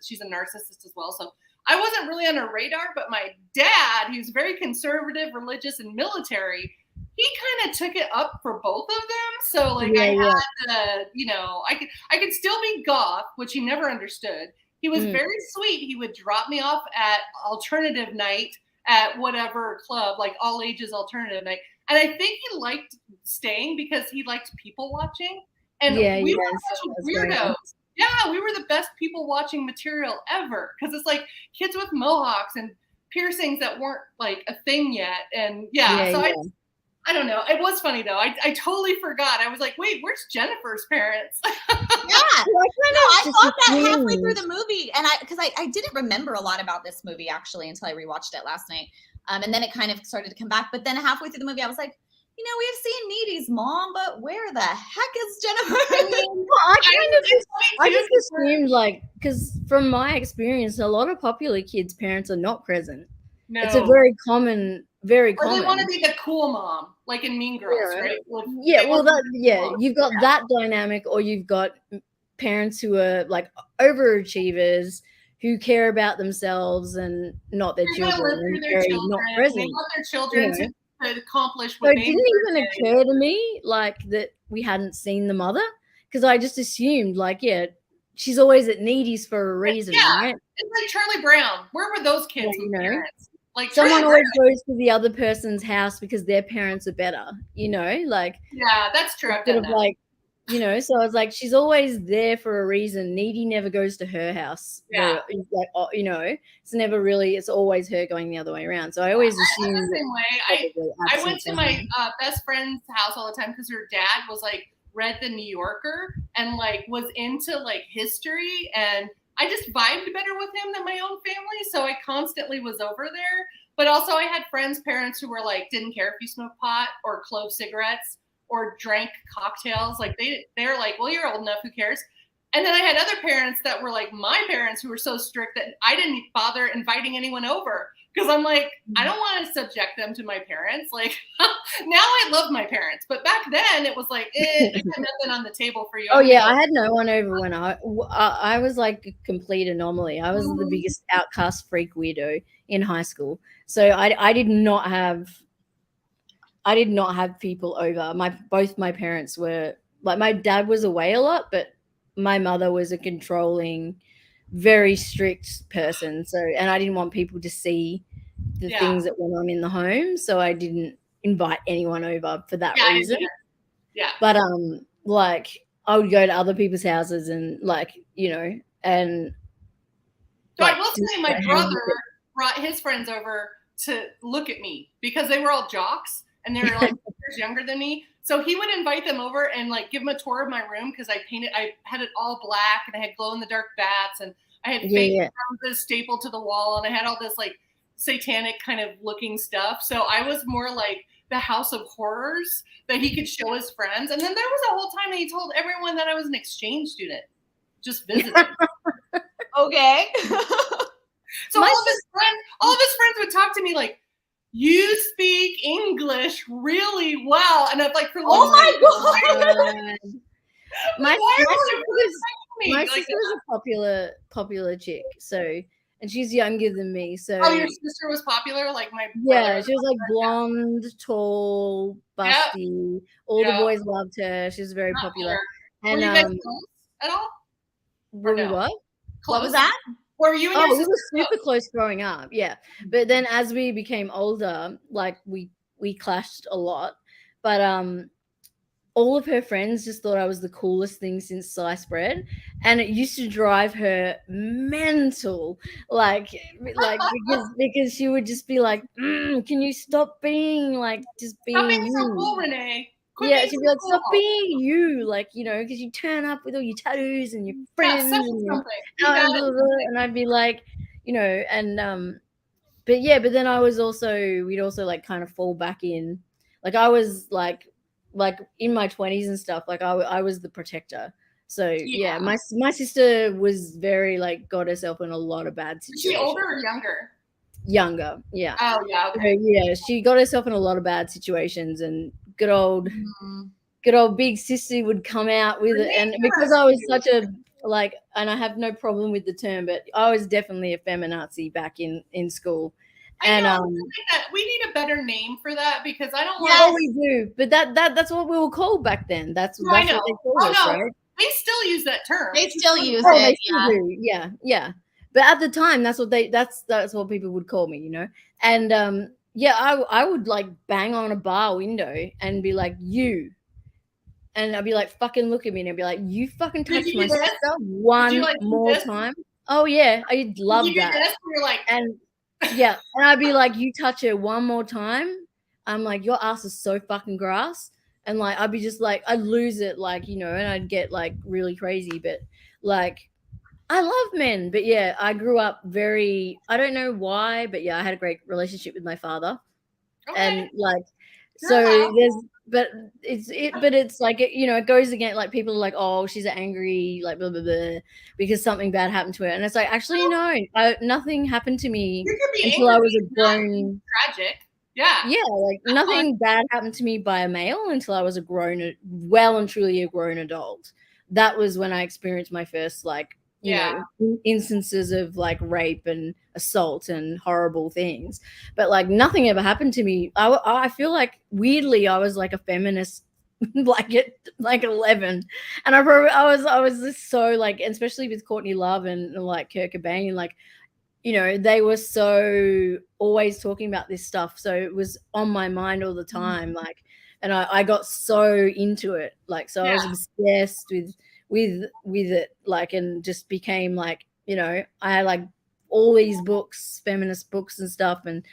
she's a narcissist as well. So I wasn't really on her radar, but my dad, he was very conservative, religious, and military. He kind of took it up for both of them. So like I had to, you know, I could still be goth, which he never understood. He was very sweet. He would drop me off at alternative night at whatever club, like all ages alternative night. And I think he liked staying because he liked people watching. And we were such weirdos. Yeah, we were the best people watching material ever. Because it's like kids with mohawks and piercings that weren't like a thing yet. And I don't know. It was funny though. I totally forgot. I was like, wait, where's Jennifer's parents? I thought that halfway through the movie, and because I didn't remember a lot about this movie actually until I rewatched it last night. And then it kind of started to come back. But then halfway through the movie, I was like, you know, we've seen Needy's mom, but where the heck is Jennifer? I just assumed, like, because from my experience, a lot of popular kids' parents are not present. No. It's a very common. Or they want to be the cool mom, like in Mean Girls, right? You've got that dynamic, or you've got parents who are like overachievers who care about themselves and not their children, and not present. They want their children to accomplish what they didn't even occur to me like that we hadn't seen the mother, because I just assumed like, she's always at Needy's for a reason, right? It's like Charlie Brown. Where were those kids with parents? Like someone always goes to the other person's house because their parents are better, you know, like. Yeah, that's true. I've done that. Like, you know, so I was like, she's always there for a reason. Needy never goes to her house. Yeah. Like, you know, it's always her going the other way around. So I always assumed the same way. I went to my best friend's house all the time because her dad was like, read the New Yorker and like was into like history, and I just vibed better with him than my own family. So I constantly was over there. But also I had friends' parents who were like, didn't care if you smoked pot or clove cigarettes or drank cocktails. Like they're like, well, you're old enough, who cares? And then I had other parents that were like my parents who were so strict that I didn't bother inviting anyone over. Because I'm like, I don't want to subject them to my parents. Like, now I love my parents. But back then, it was like, nothing on the table for you. Oh, yeah. I had no one over when I was like a complete anomaly. I was the biggest outcast freak weirdo in high school. So I did not have people over. Both my parents were, like, my dad was away a lot, but my mother was a controlling, very strict person. So, and I didn't want people to see the things that went on in the home. So I didn't invite anyone over for that reason. Yeah. But like I would go to other people's houses and, like, you know, and so I will say my brother brought his friends over to look at me because they were all jocks and they were like years younger than me. So he would invite them over and like give them a tour of my room because I had it all black and I had glow in the dark bats and I had fake roses stapled to the wall and I had all this like satanic kind of looking stuff. So I was more like the house of horrors that he could show his friends. And then there was a whole time that he told everyone that I was an exchange student, just visiting. Okay. So all of his friends would talk to me like, you speak English really well. And I'm like, oh my God. My sister was a popular chick. So, and she's younger than me. So Oh, your sister was popular, like my yeah, brother. she was like blonde, tall, busty. All the boys loved her. She was very Not popular. fair. And Were you guys close at all? were we no? what? What was that? Were you and Oh, your we sister were super close growing up, yeah. But then as we became older, like we clashed a lot. But all of her friends just thought I was the coolest thing since sliced bread, and it used to drive her mental, like because she would just be like, "Can you stop being like just Stop being being so you?" cool, Renee. Quit Yeah, being she'd so be like, cool. "Stop being you," like, you know, because you turn up with all your tattoos and your friends such and your something. You got blah, it. blah, blah, and I'd be like, you know, and but yeah, but then we'd also like kind of fall back in, like I was like in my 20s and stuff, like I was the protector. So yeah, my sister was very like got herself in a lot of bad Is situations. she older or younger? Younger, yeah. Oh yeah, okay. So, yeah, she got herself in a lot of bad situations, and good old big sissy would come out with it. And because I was such a like, and I have no problem with the term, but I was definitely a feminazi back in school. I know, we need a better name for that, because I don't Oh, we do, but that's what we were called back then. That's what they called us, right? They still use that term. They still use Oh, it. they still do. Yeah. But at the time, that's what people would call me, you know. And yeah, I would like bang on a bar window and be like, "You," and I'd be like, "Fucking look at me," and I'd be like, "You fucking touch my sister one more time." Oh yeah, I'd love that. You're like, and yeah, and I'd be like, "You touch her one more time," I'm like, "Your ass is so fucking grass." And like I'd be just like, I'd lose it, like, you know, and I'd get like really crazy. But like I love men. But yeah, I grew up very, I don't know why, but yeah, I had a great relationship with my father. And like so but it's like, you know, it goes against, like, people are like, "Oh, she's angry, like blah blah blah, because something bad happened to her." And it's like, actually no, nothing happened to me until I was a grown. Tragic. Yeah, like nothing bad happened to me by a male until I was a grown, well and truly a grown adult. That was when I experienced my first, like, you know, instances of like rape and assault and horrible things. But like nothing ever happened to me. I feel like weirdly I was like a feminist like at like 11, and I was just so like, especially with Courtney Love and like Kurt Cobain, like, you know, they were so always talking about this stuff, so it was on my mind all the time. Like, and I got so into it, like, so I was obsessed with it, like, and just became like, you know, I had like all these books, feminist books and stuff, and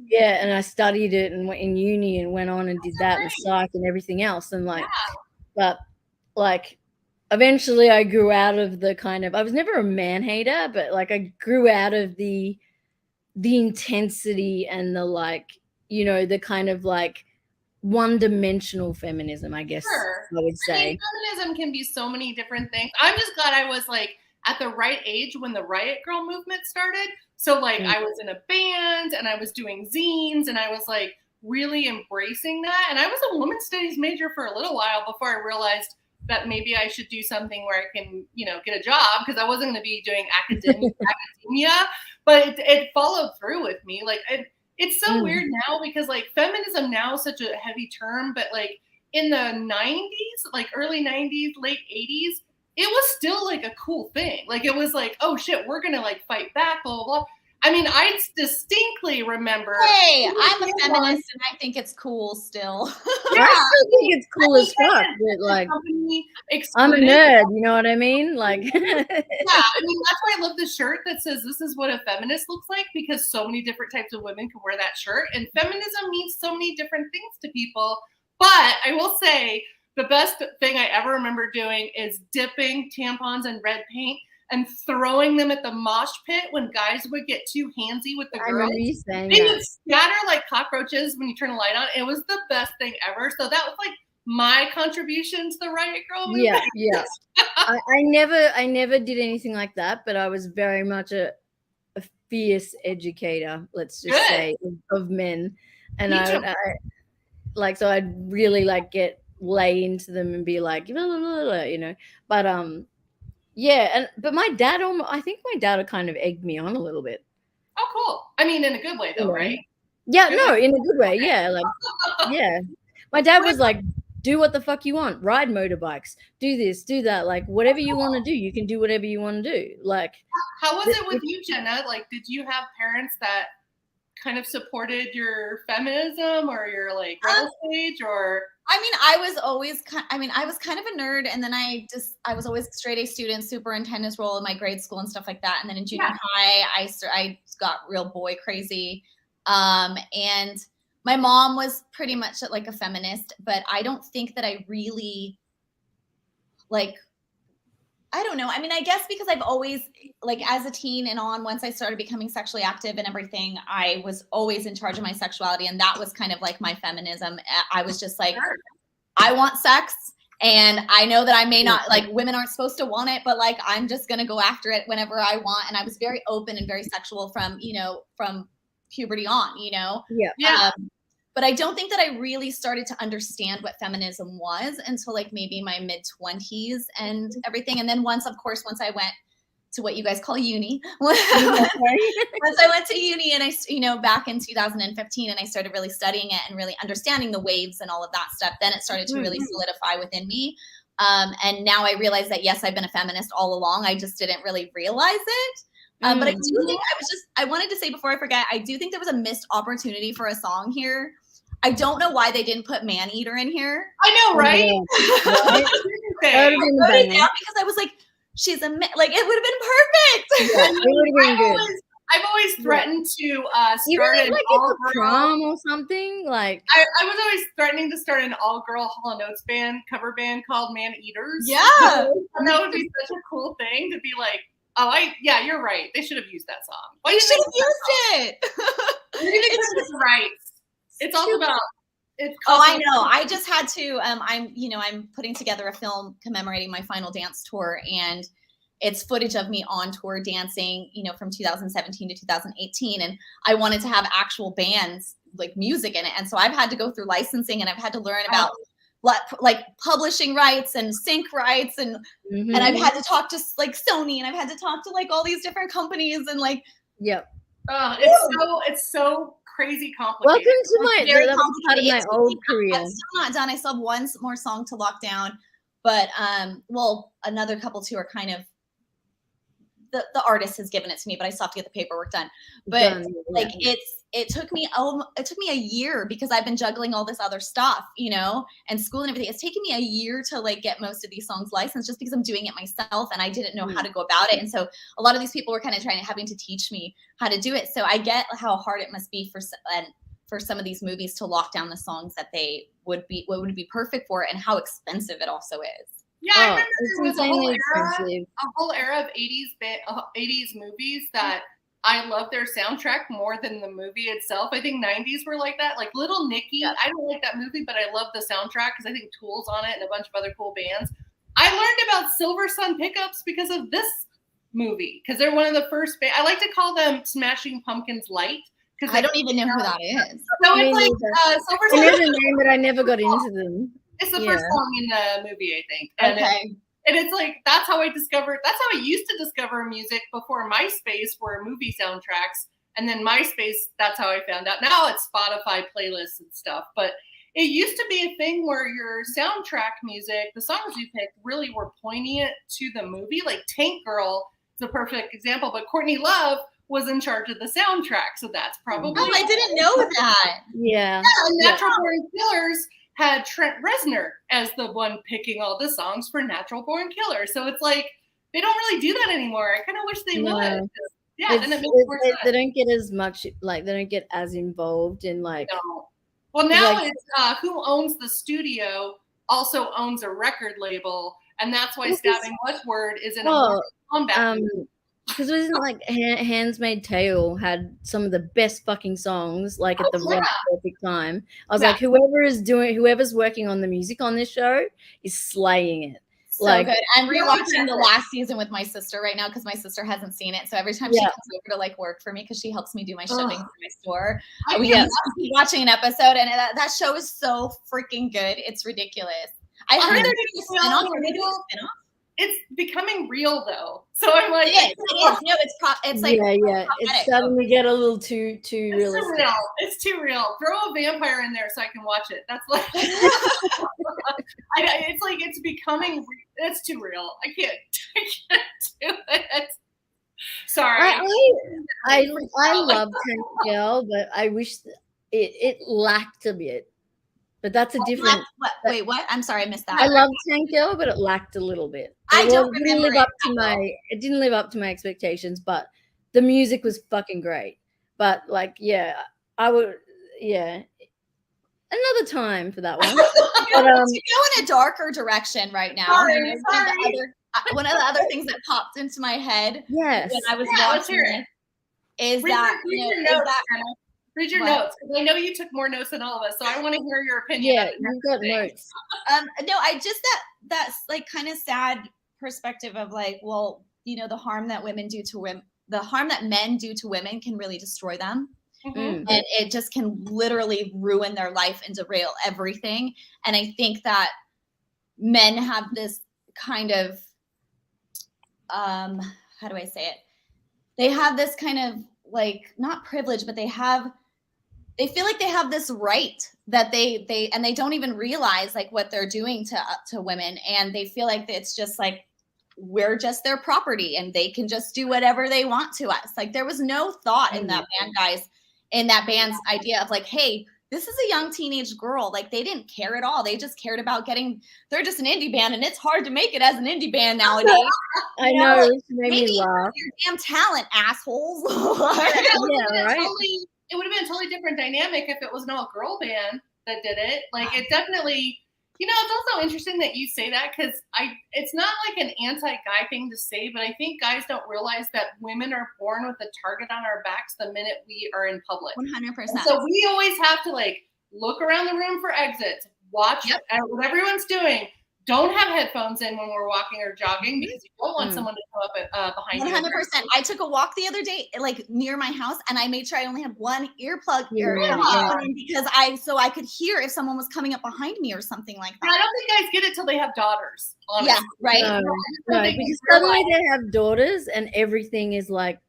yeah, and I studied it and went in uni and went on and did that and psych and everything else, and like, but like eventually I grew out of the kind of, I was never a man hater, but like I grew out of the intensity and the, like, you know, the kind of like one-dimensional feminism, I guess I would say. I mean, feminism can be so many different things. I'm just glad I was like at the right age when the Riot Girl movement started. So like I was in a band and I was doing zines and I was like really embracing that. And I was a women's studies major for a little while before I realized that maybe I should do something where I can, you know, get a job, because I wasn't going to be doing academia, but it followed through with me. Like, it's so weird now, because like feminism now is such a heavy term, but like in the 90s, like early 90s, late 80s, it was still like a cool thing. Like, it was like, oh shit, we're going to like fight back, blah, blah, blah. I mean, I distinctly remember. Hey, I'm a feminist and I think it's cool still. I still think it's cool as fuck, but like, I'm a nerd, you know what I mean? Like, yeah, I mean, that's why I love the shirt that says "This is what a feminist looks like," because so many different types of women can wear that shirt, and feminism means so many different things to people. But I will say, the best thing I ever remember doing is dipping tampons in red paint and throwing them at the mosh pit when guys would get too handsy with the girls. They would scatter like cockroaches when you turn a light on. It was the best thing ever. So that was like my contribution to the Riot Girl movement. Yeah. I never did anything like that, but I was very much a fierce educator, let's just say, of men. And I like, so I'd really like lay into them and be like, blah, blah, blah, you know. But Yeah, but my dad, I think my dad kind of egged me on a little bit. Oh, cool. I mean, in a good way, though, right? Yeah, no, in a good way. Yeah, like, yeah. My dad was like, do what the fuck you want. Ride motorbikes. Do this, do that. Like, whatever you want to do, you can do whatever you want to do. Like, how was it with you, Jenna? Like, did you have parents that kind of supported your feminism or your like rebel stage, or? I mean, I was always kind of a nerd, and then I was always a straight A student, superintendent's role in my grade school and stuff like that. And then in junior high, I got real boy crazy. And my mom was pretty much like a feminist, but I don't think that I really like, I don't know. I mean, I guess because I've always, like, as a teen and on, once I started becoming sexually active and everything, I was always in charge of my sexuality. And that was kind of like my feminism. I was just like, I want sex. And I know that I may not, like, women aren't supposed to want it, but like, I'm just going to go after it whenever I want. And I was very open and very sexual from puberty on, Yeah. But I don't think that I really started to understand what feminism was until like maybe my mid-20s and everything. And then once I went to what you guys call uni, once I went to uni and I, back in 2015, and I started really studying it and really understanding the waves and all of that stuff, then it started to really solidify within me. And now I realize that, yes, I've been a feminist all along. I just didn't really realize it. But I do think I wanted to say before I forget, I do think there was a missed opportunity for a song here. I don't know why they didn't put Man Eater in here. I know, right? I wrote it down because I was like, she's it would have been perfect. Yeah, it would have been good. I've always threatened to start an like all prom or something. Like I was always threatening to start an all-girl Hall & Oates cover band called Man Eaters. Yeah, and that would be such a cool thing to be like, you're right. They should have used that song. Why should have used it? It's right. It's all about. I know. I just had to. I'm putting together a film commemorating my final dance tour, and it's footage of me on tour dancing, from 2017 to 2018, and I wanted to have actual bands, like music in it, and so I've had to go through licensing, and I've had to learn about like publishing rights and sync rights, and I've had to talk to like Sony, and I've had to talk to like all these different companies, and like it's so crazy complicated. Welcome to that was part of my old career. I'm still not done. I still have one more song to lock down, but another couple too are kind of the artist has given it to me, but I still have to get the paperwork done. But it took me a year because I've been juggling all this other stuff, and school and everything. It's taken me a year to like get most of these songs licensed just because I'm doing it myself and I didn't know how to go about it. And so a lot of these people were kind of having to teach me how to do it. So I get how hard it must be for some of these movies to lock down the songs that they would be perfect for, and how expensive it also is. Yeah, I remember there was a whole era of 80s movies that I love their soundtrack more than the movie itself. I think 90s were like that. Like Little Nicky, I don't like that movie, but I love the soundtrack because I think Tool's on it and a bunch of other cool bands. I learned about Silver Sun Pickups because of this movie, because they're one of the first bands. I like to call them Smashing Pumpkins Light. I don't even know who that is. So it's like Silver Sun. There's a name, but I never got into them. It's the first song in the movie, I think. And it's like, that's how I used to discover music before MySpace were movie soundtracks. And then MySpace, that's how I found out. Now it's Spotify playlists and stuff. But it used to be a thing where your soundtrack music, the songs you picked, really were poignant to the movie. Like Tank Girl is a perfect example. But Courtney Love was in charge of the soundtrack. So that's probably. Oh, I didn't know that. Yeah. And Natural Born Killers had Trent Reznor as the one picking all the songs for Natural Born Killer. So it's like, they don't really do that anymore. I kind of wish they would. Yeah, then it makes more sense. They don't get as much, like, they don't get as involved in, like. No. Well, now it's who owns the studio also owns a record label. And that's why Stabbing Westward is in a Mortal Kombat movie. Because it wasn't like Handmaid's Tale had some of the best fucking songs, like at the right perfect time. I was like, whoever's working on the music on this show is slaying it. So like, good. I'm rewatching the last season with my sister right now because my sister hasn't seen it. So every time she comes over to like work for me, because she helps me do my shipping for my store, we keep watching an episode, and that show is so freaking good. It's ridiculous. I heard they're doing a spinoff. Are they doing a spinoff? it's becoming real though. So I'm like, it is. No, it's like yeah. It's starting to get a little too realistic. Real. It's too real. Throw a vampire in there so I can watch it. That's like, it's like it's becoming. It's too real. I can't do it. Sorry. I love Tank Girl, but I wish it lacked a bit. But that's a different. Wait, what? I'm sorry, I missed that. I love Tank Girl, but it lacked a little bit. I don't remember. It didn't live up to my expectations, but the music was fucking great. But like, yeah, I would, yeah, another time for that one. But, to go in a darker direction right now. Sorry. One of the other things that popped into my head yes. when I was watching it is that read your notes, because I know you took more notes than all of us, so I want to hear your opinion. Yeah, you've got notes. No, I just that's like kind of sad perspective of like, well, you know, the harm that women do to women, the harm that men do to women can really destroy them. And it just can literally ruin their life and derail everything. And I think that men have this kind of, how do I say it? They have this kind of like, not privilege, but they feel like they have this right that they don't even realize like what they're doing to women. And they feel like it's just like, we're just their property and they can just do whatever they want to us. Like there was no thought in that band, guys, in that band's idea of like, hey, this is a young teenage girl. Like they didn't care at all. They just cared about they're just an indie band and it's hard to make it as an indie band nowadays. I know, like, it made me laugh. Your damn talent, assholes. It would have been a totally different dynamic if it was an all-girl band that did it. Like it definitely, you know, it's also interesting that you say that because it's not like an anti-guy thing to say, but I think guys don't realize that women are born with a target on our backs the minute we are in public. 100%. So we always have to like look around the room for exits, watch what everyone's doing. Don't have headphones in when we're walking or jogging because you don't want someone to come up behind 100%. you. 100%. I took a walk the other day, like near my house, and I made sure I only had one earplug because I could hear if someone was coming up behind me or something like that. I don't think guys get it till they have daughters. Honestly. Yeah, right. No, because suddenly they have daughters and everything is like,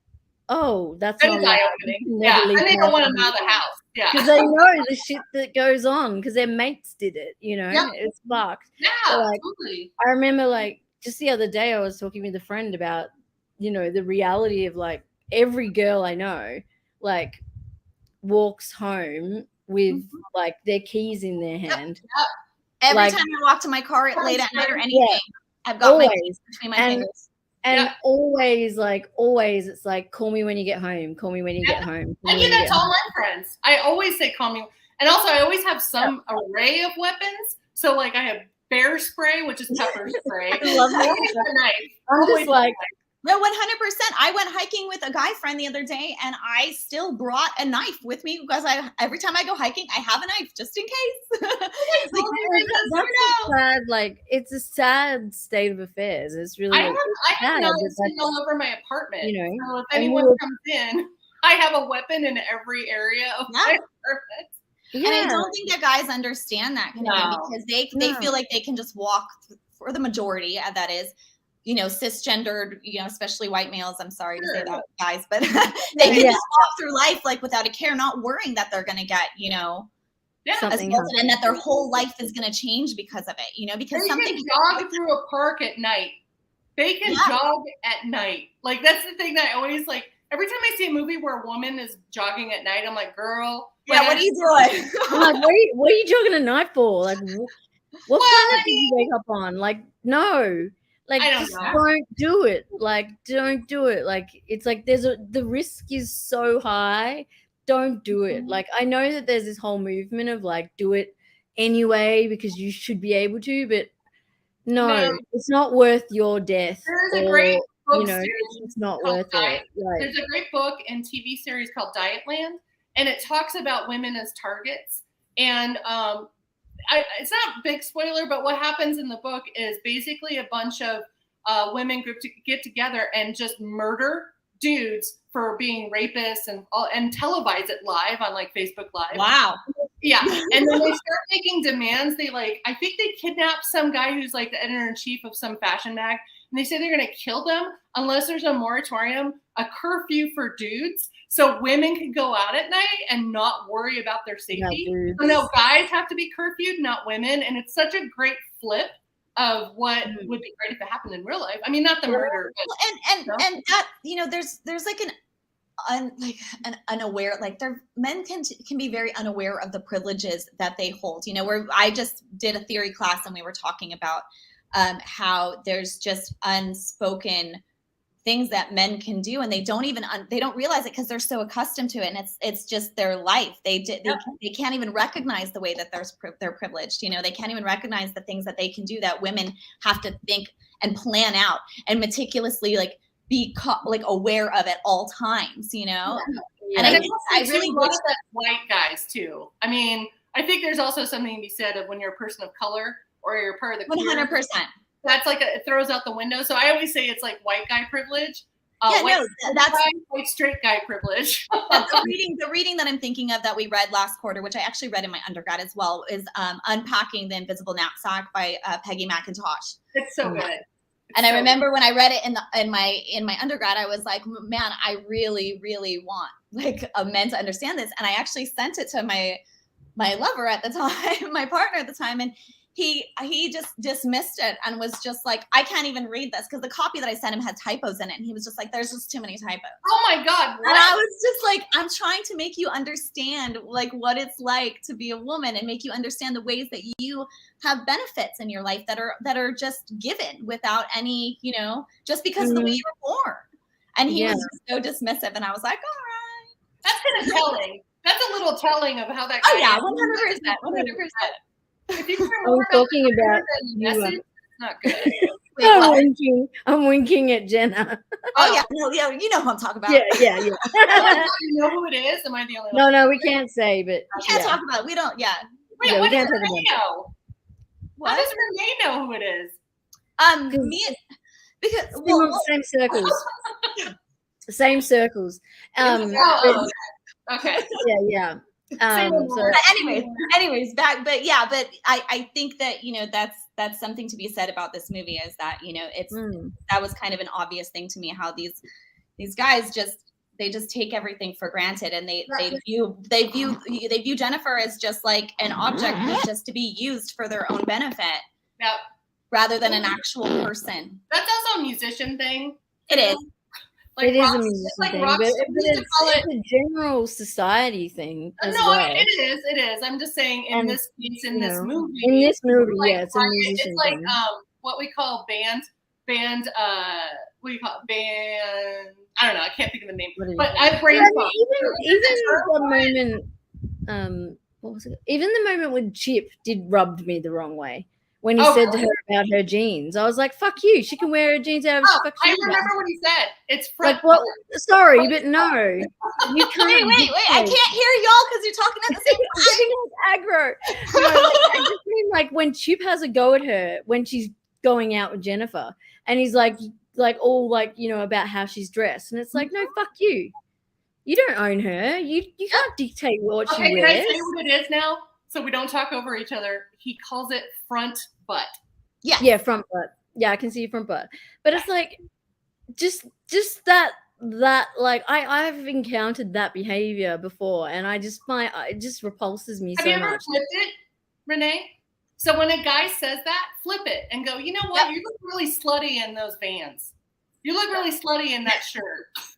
oh, that's not eye-opening. Yeah, and they don't want them out of the house. Yeah, because they know the shit that goes on because their mates did it. You know, it's fucked. Yeah, so, like, totally. I remember, like, just the other day, I was talking with a friend about, you know, the reality of like every girl I know, like, walks home with like their keys in their hand. Every time I walk to my car late at night or anything, I've got my keys between my fingers. And always, it's like, call me when you get home. Call me when you get home. I do that to all my friends. I always say, call me. And also, I always have some array of weapons. So, like, I have bear spray, which is pepper spray. I love that. A knife. I'm just like, no, 100%. I went hiking with a guy friend the other day, and I still brought a knife with me because every time I go hiking, I have a knife just in case. It's a sad state of affairs. It's really. I have knives all over my apartment. You know, so if anyone comes in, I have a weapon in every area of my apartment. Yeah. And I don't think that guys understand that because they feel like they can just walk for the majority. That is. You know, cisgendered, you know, especially white males. I'm sorry to say that, guys, but they can just walk through life like without a care, not worrying that they're going to get, you know, something and that their whole life is going to change because of it, you know, because they can jog through a park at night. They can jog at night. Like, that's the thing that I always like. Every time I see a movie where a woman is jogging at night, I'm like, girl. Yeah, what are you doing? I'm like, what are you jogging at night for? Like, what planet did you wake up on? Like, no. Like, don't do it. Like, don't do it. Like, it's like the risk is so high. Don't do it. Like, I know that there's this whole movement of like, do it anyway because you should be able to, but no. It's not worth your death. There's a great book series. It's not worth it. Like, there's a great book and TV series called Dietland, and it talks about women as targets. And it's not a big spoiler, but what happens in the book is basically a bunch of women get together and just murder dudes for being rapists and televise it live on like Facebook Live. Wow. Yeah. And then they start making demands. I think they kidnap some guy who's like the editor-in-chief of some fashion mag, and they say they're going to kill them unless there's a moratorium, a curfew for dudes, so women can go out at night and not worry about their safety. So no, guys have to be curfewed, not women. And it's such a great flip of what would be great if it happened in real life. I mean, not the murder, but, and that, you know, there's like an unaware, like men can be very unaware of the privileges that they hold. You know, where I just did a theory class and we were talking about how there's just unspoken things that men can do, and they don't realize it because they're so accustomed to it, and it's just their life. They can't even recognize the way that they're privileged. You know, they can't even recognize the things that they can do that women have to think and plan out and meticulously like be aware of at all times. You know, and I really wish that white guys too. I mean, I think there's also something to be said of when you're a person of color or you're part of the 100%. That's like it throws out the window. So I always say it's like white guy privilege. That's white straight guy privilege. the reading that I'm thinking of that we read last quarter, which I actually read in my undergrad as well, is Unpacking the Invisible Knapsack by Peggy McIntosh. It's so good. And I remember when I read it in my undergrad, I was like, man, I really, really want like a men to understand this. And I actually sent it to my lover at the time, my partner at the time, and he just dismissed it and was just like, I can't even read this because the copy that I sent him had typos in it. And he was just like, there's just too many typos. Oh my God. What? And I was just like, I'm trying to make you understand like what it's like to be a woman and make you understand the ways that you have benefits in your life that are just given without any, you know, just because of the way you were born. And he was just so dismissive. And I was like, all right. That's kind of telling. That's a little telling of how that guy 100%. If you I was talking about message, it's not good. Wait, I'm winking at Jenna. Yeah, you know who I'm talking about. Yeah. Do you know who it is? Am I the only one? No, we can't say, but we can't talk about it. We don't. Yeah. Wait, what does Renee know? What? How does Renee know who it is? Because same circles. Same circles. Okay. Yeah. Anyways, but I think that, you know, that's something to be said about this movie is that, you know, that was kind of an obvious thing to me, how these guys just take everything for granted, and they view Jennifer as just like an object that's just to be used for their own benefit, rather than an actual person. That's also a musician thing. It is. Like it is a musician thing, but it's a general society thing as well. It is. I'm just saying in this movie. It's a musician It's like thing. What we call band. What do you call it? Band? I don't know. I can't think of the name. But I brainstorm. Even the moment, what was it? Even the moment when Chip rubbed me the wrong way. When he said to her about her jeans, I was like, "Fuck you! She can wear her jeans out of I remember what he said. It's like, well, sorry, but no, you can't. Wait! I can't hear y'all because you're talking at the same time. Aggro. No, I just mean like when Chip has a go at her when she's going out with Jennifer, and he's like all like, you know, about how she's dressed, and it's like, no, fuck you. You don't own her. You can't dictate what she wears. Can I say what it is now? So we don't talk over each other. He calls it front butt. Yeah, front butt. Yeah, I can see front butt. But it's like just that like I've encountered that behavior before, and I just find it just repulses me so much. Have you ever flipped it, Renee? So when a guy says that, flip it and go, you know what? You look really slutty in those Vans. You look really slutty in that shirt.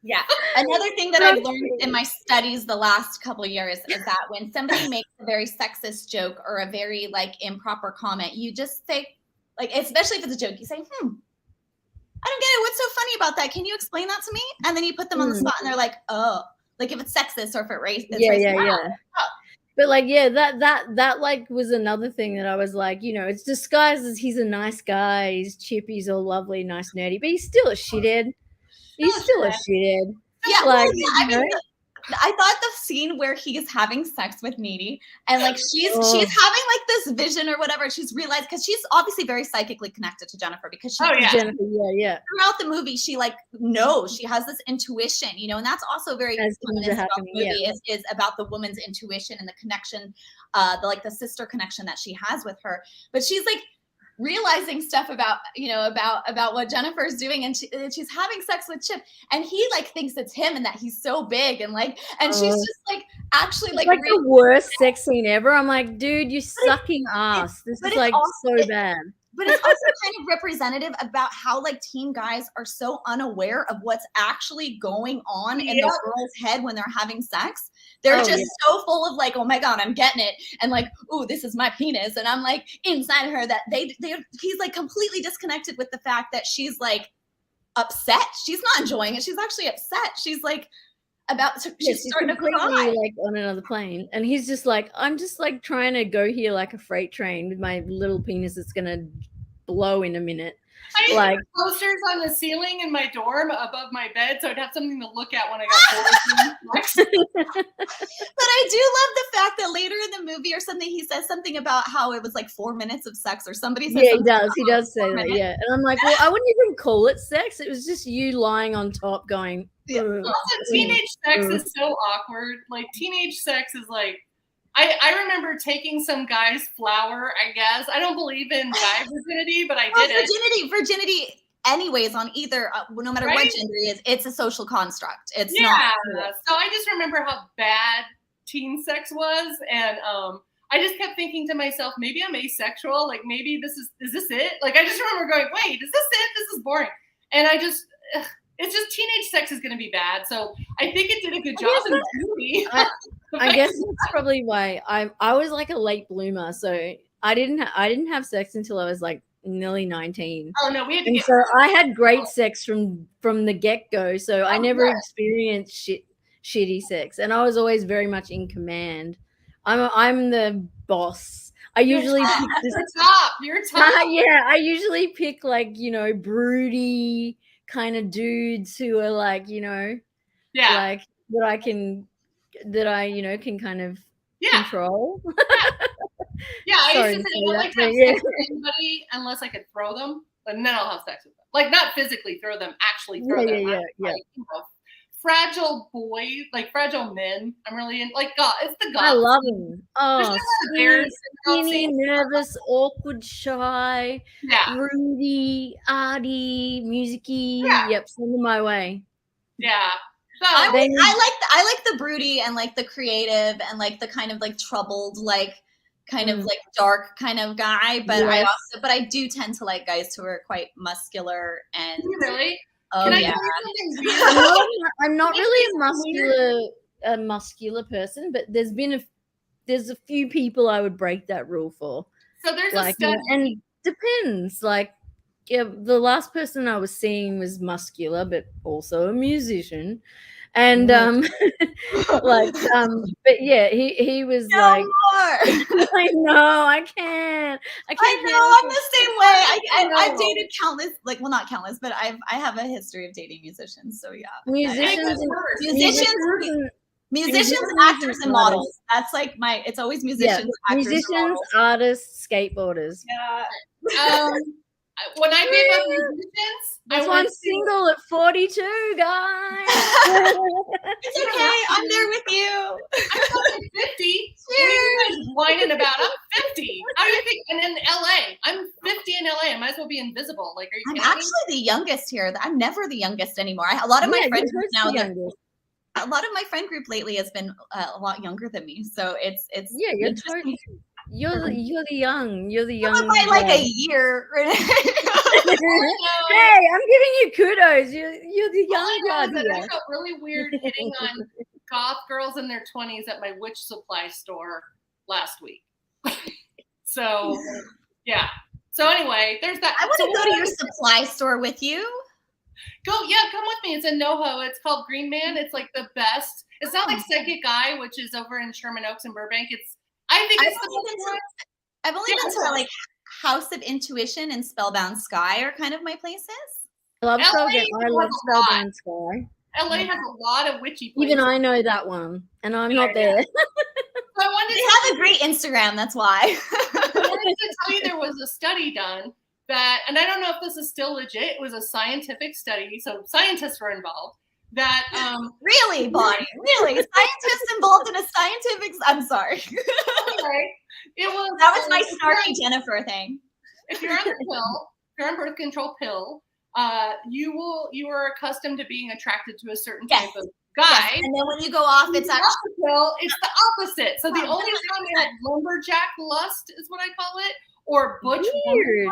Yeah. Another thing that I've learned in my studies the last couple of years is that when somebody makes a very sexist joke or a very like improper comment, you just say, like, especially if it's a joke, you say, I don't get it. What's so funny about that? Can you explain that to me? And then you put them on the spot and they're like, oh, like if it's sexist or if it's racist. But like, yeah, that like was another thing that I was like, you know, it's disguised as he's a nice guy, he's Chip, he's all lovely, nice, nerdy, but he's still a shithead. He's still a shithead. Yeah, like, I mean, I thought the scene where he's having sex with Needy and like she's having like this vision or whatever. She's realized because she's obviously very psychically connected to Jennifer because she's Jennifer, throughout the movie, she like knows, she has this intuition, you know, and that's also very feminist about the movie is about the woman's intuition and the connection, the sister connection that she has with her. But she's like, realizing stuff about, you know, about what Jennifer's doing, and she's having sex with Chip, and he like thinks it's him and that he's so big, and like, and she's just like actually like the worst sex scene ever. I'm like, dude, you're sucking ass. This is like so bad. But it's also kind of representative about how like teen guys are so unaware of what's actually going on in the girl's head when they're having sex. They're just so full of like, oh my God, I'm getting it. And like, ooh, this is my penis. And I'm like inside her that he's like completely disconnected with the fact that she's like upset. She's not enjoying it. She's actually upset. She's like she's starting to cry. Like on another plane. And he's just like, I'm just like trying to go here like a freight train with my little penis that's going to blow in a minute. I like had posters on the ceiling in my dorm above my bed, so I'd have something to look at when I got bored. But I do love the fact that later in the movie or something, he says something about how it was like 4 minutes of sex, or somebody says he does say that, yeah. And I'm like, well, I wouldn't even call it sex. It was just you lying on top going. Also, teenage sex is so awkward. Like, teenage sex is like, I remember taking some guy's flower, I guess. I don't believe in guy virginity, but I did it. Virginity anyways, on either, no matter what gender it is, it's a social construct. It's not. So I just remember how bad teen sex was. And I just kept thinking to myself, maybe I'm asexual. Like, maybe is this it? Like, I just remember going, wait, is this it? This is boring. And it's just teenage sex is going to be bad. So I think it did a good job in the movie. I guess that's probably why I was like a late bloomer. So I didn't have sex until I was like nearly 19. Oh no, we had to and so I had great sex from the get-go. So I never experienced shitty sex, and I was always very much in command. I'm the boss. I usually pick You're top. Yeah, I usually pick like, you know, broody kind of dudes who are like, you know, like that I you know can kind of control. I used to say I don't like to have sex with anybody unless I could throw them, and then I'll have sex with them. Like, not physically throw them, actually throw them. Yeah. Like, you know, fragile boys, like fragile men. I'm really in, like, God, it's the God. I love them. Oh, skinny, nervous, awkward, shy, broody, arty, musicy. Yep, send them my way. Yeah. So I like the broody and like the creative and like the kind of like troubled, like kind of like dark kind of guy. But I do tend to like guys who are quite muscular and really. Oh, Can I yeah. tell you something weird? I'm not really a muscular person, but there's a few people I would break that rule for. So there's like, a study. And depends. Like, yeah, the last person I was seeing was muscular, but also a musician. And but yeah, he was no like more. I know, I can't. I know, I'm the same way. I've dated countless, like, well, not countless, but I have a history of dating musicians. So yeah. Musicians, actors, and models. That's like it's always musicians, actors, musicians, artists, skateboarders. Yeah. When I gave up musicians, that's why I'm single at 42, guys. It's okay. I'm there with you. I'm fucking 50. What are you guys whining about? I'm 50. How do you think? And in LA, I'm 50 in LA. I might as well be invisible. Like, are you kidding me? I'm actually the youngest here. I'm never the youngest anymore. A lot of my friends now. A lot of my friend group lately has been a lot younger than me. So it's you're totally. You're the young. You're the young. By like a year. Hey, I'm giving you kudos. You're the young guy. I felt really weird hitting on goth girls in their 20s at my witch supply store last week. So yeah. So anyway, there's that. I want to go to your supply store with you. Come with me. It's in NoHo. It's called Green Man. It's like the best. It's not like Psychic Eye, which is over in Sherman Oaks and Burbank. I've only been to like House of Intuition and Spellbound Sky are kind of my places. I love Spellbound Sky. LA has a lot of witchy places. Even I know that one, and I'm not there. So I wanted to have a great Instagram. That's why. I wanted to tell you there was a study done that, and I don't know if this is still legit. It was a scientific study, so scientists were involved. That really, Bonnie, really, scientists involved in a scientific. I'm sorry. Okay. That was my snarky Jennifer thing. if you're on the pill, if you're on birth control pill, you are accustomed to being attracted to a certain type of guy. Yes. And then when you go off, it's actually it's the opposite. So the only time I had lumberjack lust is what I call it, or butch Weird.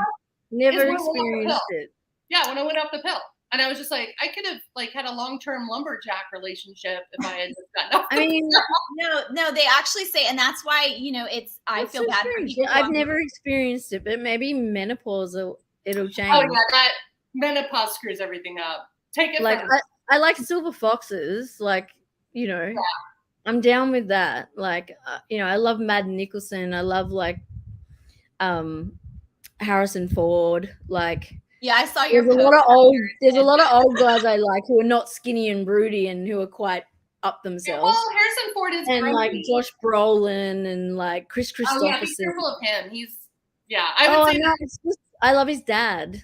Never is when I went off experienced the it. Yeah, when I went off the pill. And I was just like, I could have like had a long-term lumberjack relationship if I had just gotten off. I mean, no, they actually say, and that's why, I feel bad for people. I've never experienced it, but maybe menopause it'll change. Oh yeah, that menopause screws everything up. Take it like from I like silver foxes, like, I'm down with that. Like, I love Mad Nicholson. I love like Harrison Ford. Like, yeah, I saw your there's a lot of old guys I like who are not skinny and broody and who are quite up themselves. Well, Harrison Ford is and grumpy. like Josh Brolin and like Chris Christopherson. Oh yeah, be careful of him. I would say no, it's just, I love his dad.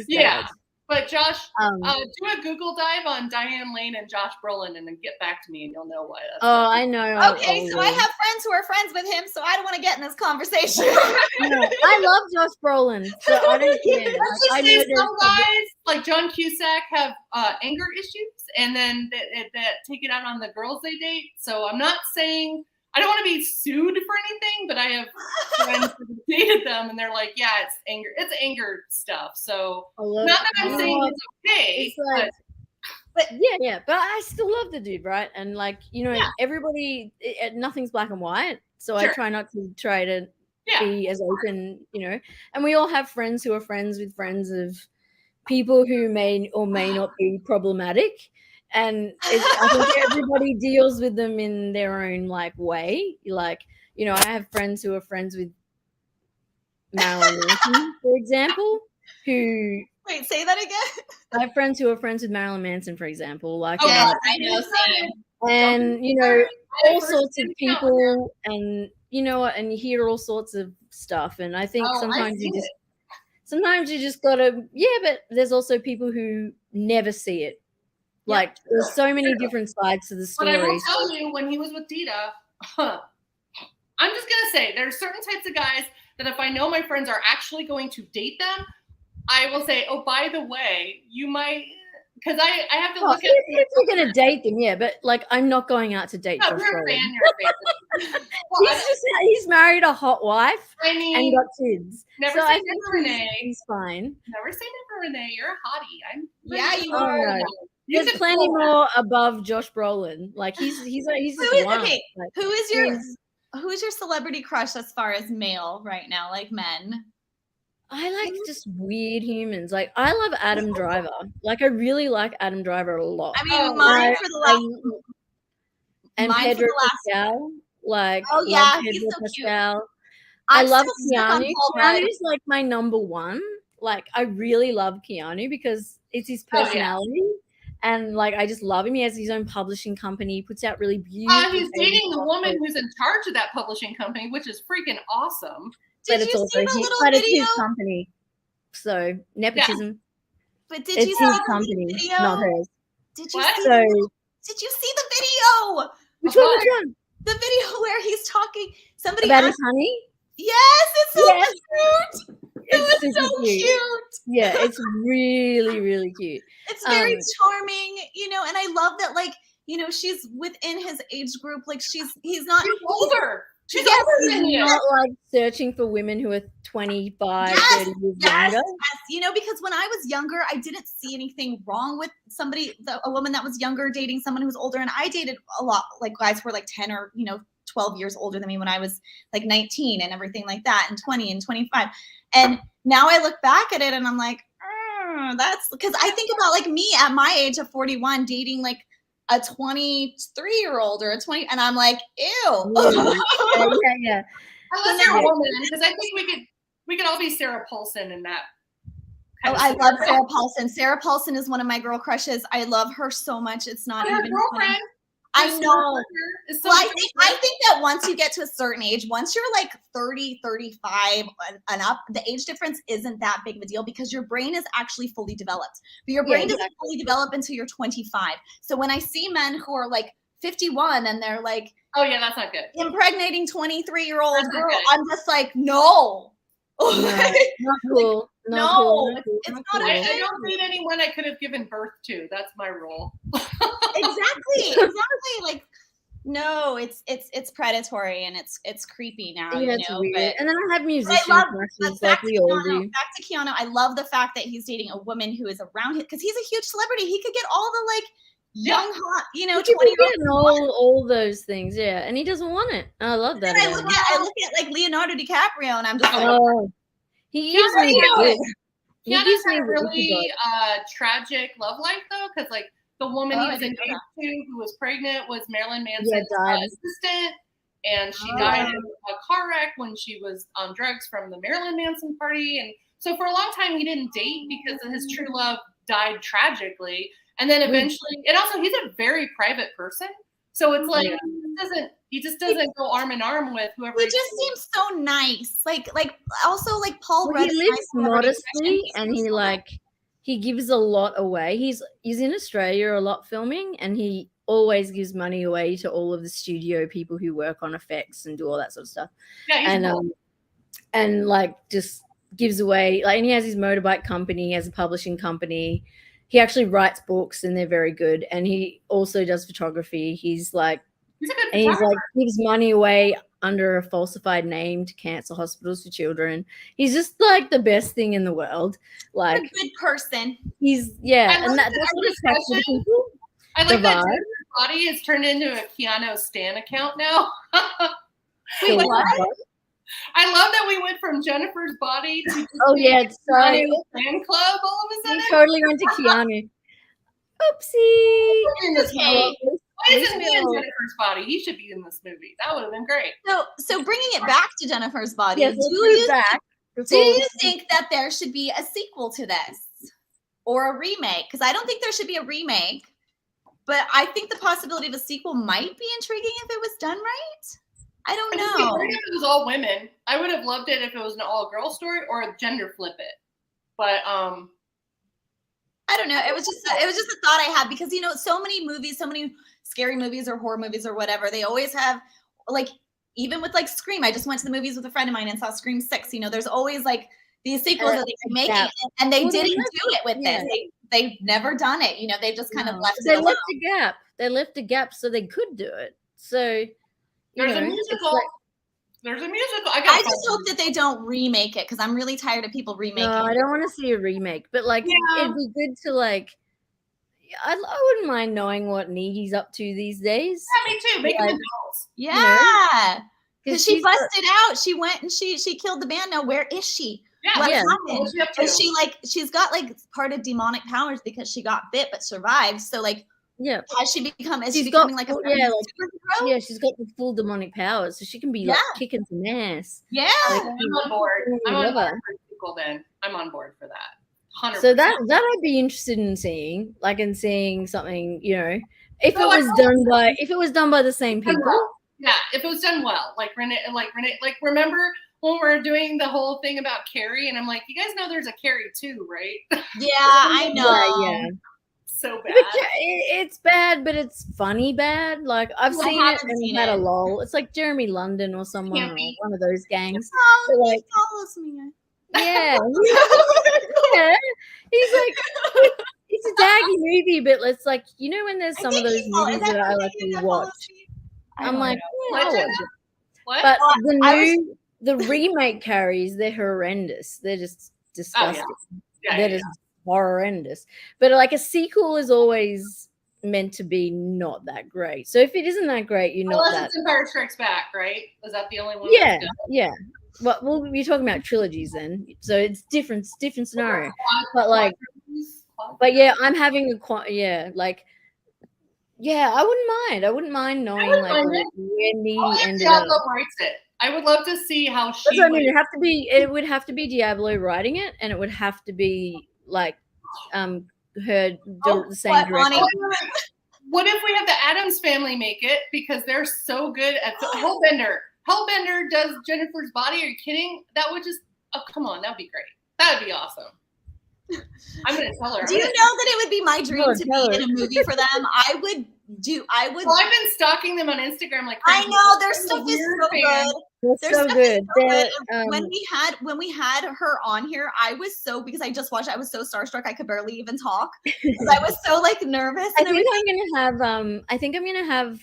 Yeah. But Josh, do a Google dive on Diane Lane and Josh Brolin and then get back to me and you'll know why. I know. Okay, so I have friends who are friends with him, so I don't want to get in this conversation. I love Josh Brolin, so I don't care. Let's just say some guys, like John Cusack, have anger issues and then that take it out on the girls they date. So I'm not saying, I don't want to be sued for anything, but I have friends who dated them and they're like, yeah, it's anger stuff. So not that I'm saying it's okay, it's but I still love the dude, right? And like, everybody, nothing's black and white. So I try not to try to be as open, and we all have friends who are friends with friends of people who may or may not be problematic. And I think everybody deals with them in their own like way. Like, I have friends who are friends with Marilyn Manson, for example, who. Wait, say that again. I have friends who are friends with Marilyn Manson, for example. Like, I know, same. And all sorts of people, and and you hear all sorts of stuff. And I think sometimes you just gotta, but there's also people who never see it. Like, there's so many different sides to the story. But I will tell you, when he was with Dita, I'm just going to say, there's certain types of guys that if I know my friends are actually going to date them, I will say, oh, by the way, you might, because I have to look at. If you're going to date them, but like, I'm not going out to date Josh Brolin. He's married a hot wife and got kids. Never say never, Renee. He's fine. Never say never, Renee. You're a hottie. You are. There's plenty more above Josh Brolin. Like he's okay. Like, who is your celebrity crush as far as male right now, like men? I like just weird humans. Like I love Adam Driver. Like I really like Adam Driver a lot. I mean, mine for the last and Pedro Pascal. Like he's so Pascal. Cute. I love Keanu. Keanu's like my number one. Like I really love Keanu because it's his personality. And like I just love him. He has his own publishing company. He puts out really beautiful. He's dating the woman who's in charge of that publishing company, which is freaking awesome. Did you see the little video? It's his company. So nepotism. Yeah. But did you see his company, video? not hers. Did you see the video? Which one? The video where he's talking. Somebody about his honey? Yes, it's so cute. It's so cute. Yeah, it's really, really cute. It's very charming, and I love that, like, she's within his age group. Like, he's not older. She's older than you. Not like searching for women who are 25, 30 years younger. Yes, because when I was younger, I didn't see anything wrong with a woman that was younger dating someone who was older. And I dated a lot, like guys who were like 10 or, 12 years older than me when I was like 19 and everything like that, and 20 and 25. And now I look back at it and I'm like, that's because I think about like me at my age of 41 dating like a 23-year-old or a 20, and I'm like, ew. Yeah. Unless you're a woman, because I think we could all be Sarah Paulson in that. I love Sarah Paulson. Sarah Paulson is one of my girl crushes. I love her so much. It's not even girlfriend. funny. I know. I think that once you get to a certain age, once you're like 30, 35 and up, the age difference isn't that big of a deal because your brain is actually fully developed. But your brain doesn't fully develop until you're 25. So when I see men who are like 51 and they're like, oh yeah, that's not good. Impregnating 23-year-old girl, I'm just like, no. Not cool. No, cool. it's not cool. I don't date anyone I could have given birth to. That's my rule. Exactly. Like, no, it's predatory and it's creepy now. Yeah, you it's know, weird. but And then I have but musician I love crushes back like to we all Keanu. do. Back to Keanu. I love the fact that he's dating a woman who is around him because he's a huge celebrity. He could get all the like young hot, you know, He could 20 be getting all those things, yeah, and he doesn't want it. I love that. I look at like Leonardo DiCaprio and I'm just like, Oh, he gives me Keanu's had a really tragic love life though, because like the woman he was engaged to who was pregnant was Marilyn Manson's assistant, and she died in a car wreck when she was on drugs from the Marilyn Manson party. And so for a long time he didn't date because his true love died tragically. And then eventually, and also he's a very private person. So it's like he just doesn't go arm in arm with whoever. He just seems so nice. Like also like Paul Rudd. He lives modestly and he gives a lot away. He's in Australia a lot filming, and he always gives money away to all of the studio people who work on effects and do all that sort of stuff. Yeah, he's cool. And like just gives away, like, and he has his motorbike company, he has a publishing company. He actually writes books and they're very good. And he also does photography. He's like gives money away under a falsified name to cancer hospitals for children. He's just like the best thing in the world. Like a good person. He's and that's what attracts people. I like that Jennifer's body has turned into a Keanu Stan account now. Wait, what? I love that we went from Jennifer's body to sorry, fan club all of a sudden. We totally went to Keanu. Oopsie. Okay. Why isn't he in Jennifer's body? He should be in this movie. That would have been great. So bringing it back to Jennifer's body, yes, do you think that there should be a sequel to this or a remake? Because I don't think there should be a remake, but I think the possibility of a sequel might be intriguing if it was done right. I don't know. If it was all women, I would have loved it if it was an all-girl story or gender flip it. But I don't know. It was just a thought I had because so many movies, so many scary movies or horror movies or whatever, they always have like, even with like Scream. I just went to the movies with a friend of mine and saw Scream 6. There's always like these sequels that they keep making, and they didn't do it with this. They've never done it. They've just kind of left it alone. They left a gap so they could do it. So there's a musical. There's a musical. I just hope that they don't remake it because I'm really tired of people remaking it. I don't want to see a remake, but like it'd be good to like. I wouldn't mind knowing what Needy's up to these days. Yeah, me too. Make them adults. Yeah, because she busted out. She went and she killed the man. Now where is she? Yeah, what happened? And she's got like part of demonic powers because she got bit but survived. So like. Yeah, has she become? Is she becoming like a superhero? Yeah, she's got the full demonic powers, so she can be like kicking some ass. Yeah, I'm on board. I'm on board for sequel. Then I'm on board for that. 100%. So that I'd be interested in seeing, like, in seeing something. If it was done by the same people. Yeah, if it was done well, like Renee, remember when we're doing the whole thing about Carrie, and I'm like, you guys know there's a Carrie too, right? Yeah, I know. Yeah. So bad. It's bad, but it's funny bad. Like I've seen it and had a lol. It's like Jeremy London or someone or one of those gangs. Oh, like, he follows me. Yeah. Yeah. He's like it's a daggy movie, but it's like when there's some of those movies that I like to watch. I'm like, I'll watch it. What? But the remake Carries, they're horrendous. They're just disgusting. They're just horrendous. But like a sequel is always meant to be not that great. So if it isn't that great, you're not that. It's Empire Strikes Back, right? Was that the only one? Yeah. Well, you're talking about trilogies then, so it's different scenario. But I'm having I wouldn't mind knowing like where Needy ended up. Writes it. I would love to see how she. That's what I mean. It would have to be Diablo writing it, and it would have to be like the same director. What if we have the Addams Family make it because they're so good at Hellbender? Hellbender does Jennifer's body. Are you kidding? That would just come on, that'd be great. That would be awesome. I'm gonna tell her. Do you know that it would be my dream to be in a movie for them? I would. Well, I've been stalking them on Instagram. Like I know their stuff is so good. They're so good. When we had her on here, I was so, because I just watched it, I was so starstruck I could barely even talk. I was so like nervous. I think I'm gonna have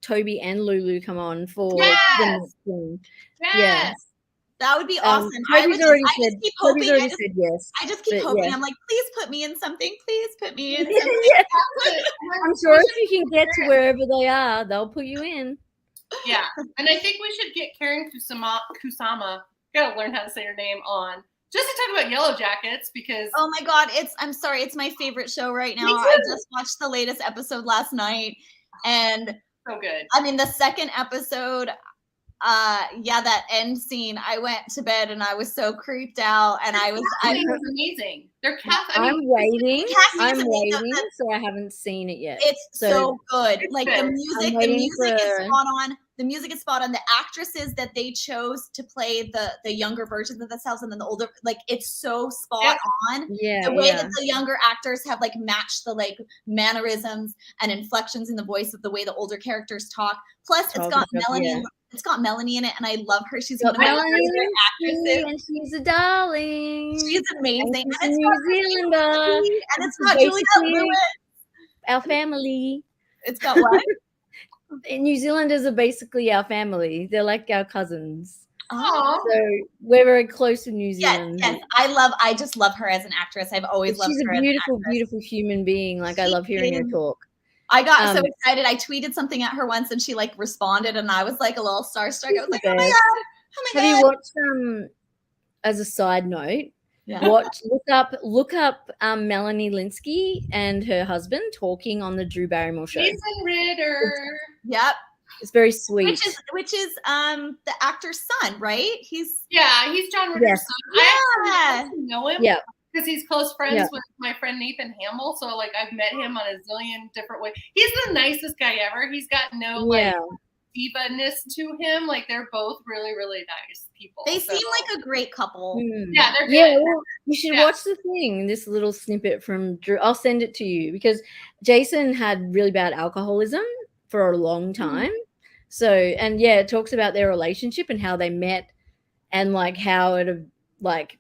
Toby and Lulu come on for the next one. Yes. Yeah. That would be awesome. Toby's already said yes. I just keep hoping. I'm like, please put me in something. Please put me in something. Yeah. I'm sure if you can get to wherever they are, they'll put you in. Yeah, and I think we should get Karen Kusama. Gotta learn how to say her name on, just to talk about Yellow Jackets, because oh my god, I'm sorry, it's my favorite show right now. I just watched the latest episode last night, and so good. I mean, the second episode, that end scene, I went to bed and I was so creeped out, and I was amazing. They're cast. I'm waiting, so I haven't seen it yet. It's so good. It's like good. the music is spot on. The music is spot on. The actresses that they chose to play the younger versions of themselves and then the older, like it's so spot on. Yeah. The way that the younger actors have like matched the like mannerisms and inflections in the voice of the way the older characters talk. Plus, it's got Melanie. Yeah. It's got Melanie in it, and I love her. She's one of my favorite actresses. And she's a darling. She's amazing. And she's a New Zealander. And it's got Juliette Lewis. Our family. It's got what? New Zealanders are basically our family. They're like our cousins. Oh, so we're very close to New Zealand. Yes. I just love her as an actress. I've always loved her. She's a beautiful, beautiful human being. Like I love hearing her talk. I got so excited. I tweeted something at her once, and she like responded, and I was like a little starstruck. I was like, "Oh my god!" Have you watched? As a side note, look up Melanie Linsky and her husband talking on the Drew Barrymore show. Jason Ritter. Yep. It's very sweet. Which is the actor's son, right? He's John Ritter's son. I actually know him. Yeah. Because he's close friends with my friend Nathan Hamill. So like I've met him on a zillion different ways. He's the nicest guy ever. He's got no like diva-ness to him. Like they're both really, really nice people. They seem like a great couple. Yeah, they're good. Yeah, well, you should watch the thing, this little snippet from Drew. I'll send it to you because Jason had really bad alcoholism for a long time. So, and it talks about their relationship and how they met and like how it like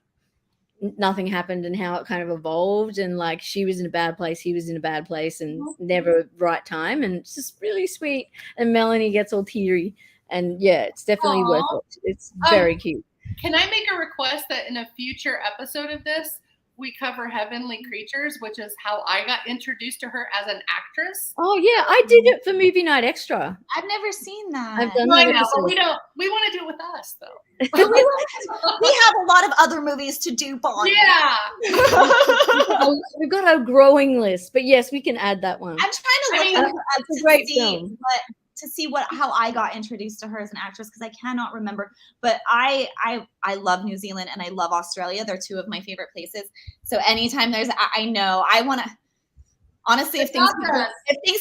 nothing happened and how it kind of evolved, and like she was in a bad place, he was in a bad place, and never right time, and it's just really sweet. And Melanie gets all teary, and it's definitely worth it. It's very cute. Can I make a request that in a future episode of this we cover Heavenly Creatures, which is how I got introduced to her as an actress? Oh yeah, I did it for Movie Night Extra. I've never seen that. I've done that. But we want to do it with us though. we have a lot of other movies to do, Bond. Yeah. We've got a growing list, but yes, we can add that one. I'm trying to look up it's a great film. To see how I got introduced to her as an actress, because I cannot remember. But I love New Zealand and I love Australia. They're two of my favorite places. So anytime I want to. Honestly, if things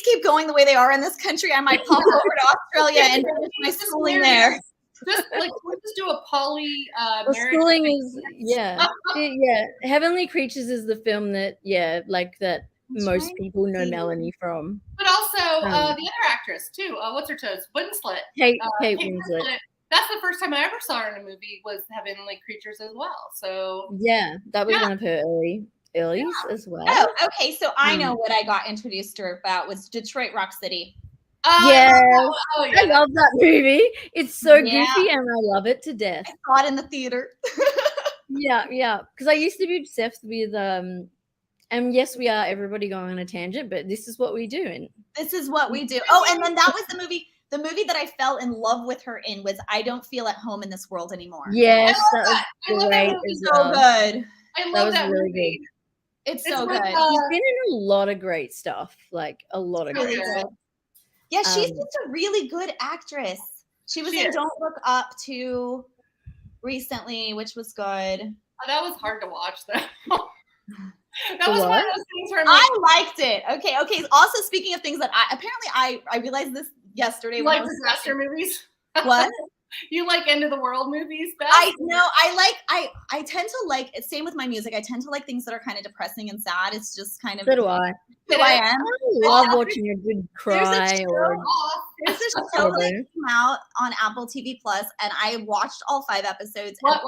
keep going the way they are in this country, I might pop over to Australia and finish my schooling there. Just like we'll just do a poly schooling is Heavenly Creatures is the film that that most people know Melanie from. But also the other actress too. What's her toes? Winslet. Kate Winslet. That's the first time I ever saw her in a movie was Heavenly Creatures as well. So that was one of her earlies as well. Oh, okay. So I know what I got introduced to her about was Detroit Rock City. I love that movie. It's so goofy and I love it to death. I saw it in the theater. Because I used to be obsessed with and yes, we are everybody going on a tangent, but this is what we do. And this is what we do. Oh, and then that was the movie that I fell in love with her in was I Don't Feel at Home in This World Anymore. Yes, that was great. So good. I love that really movie. Good. It's so good. She's been in a lot of great stuff, like a lot of great stuff. Yeah, she's just a really good actress. She was in Don't Look Up too recently, which was good. Oh, that was hard to watch though. That was one of those things where I liked it. Okay. Also, speaking of things that I realized this yesterday. You like disaster movies? What? You like end of the world movies best? I know. I tend to like, same with my music. I tend to like things that are kind of depressing and sad. It's just kind of So do I. who I am. I love watching a good cry. There's a show that came out on Apple TV Plus, and I watched all 5 episodes. What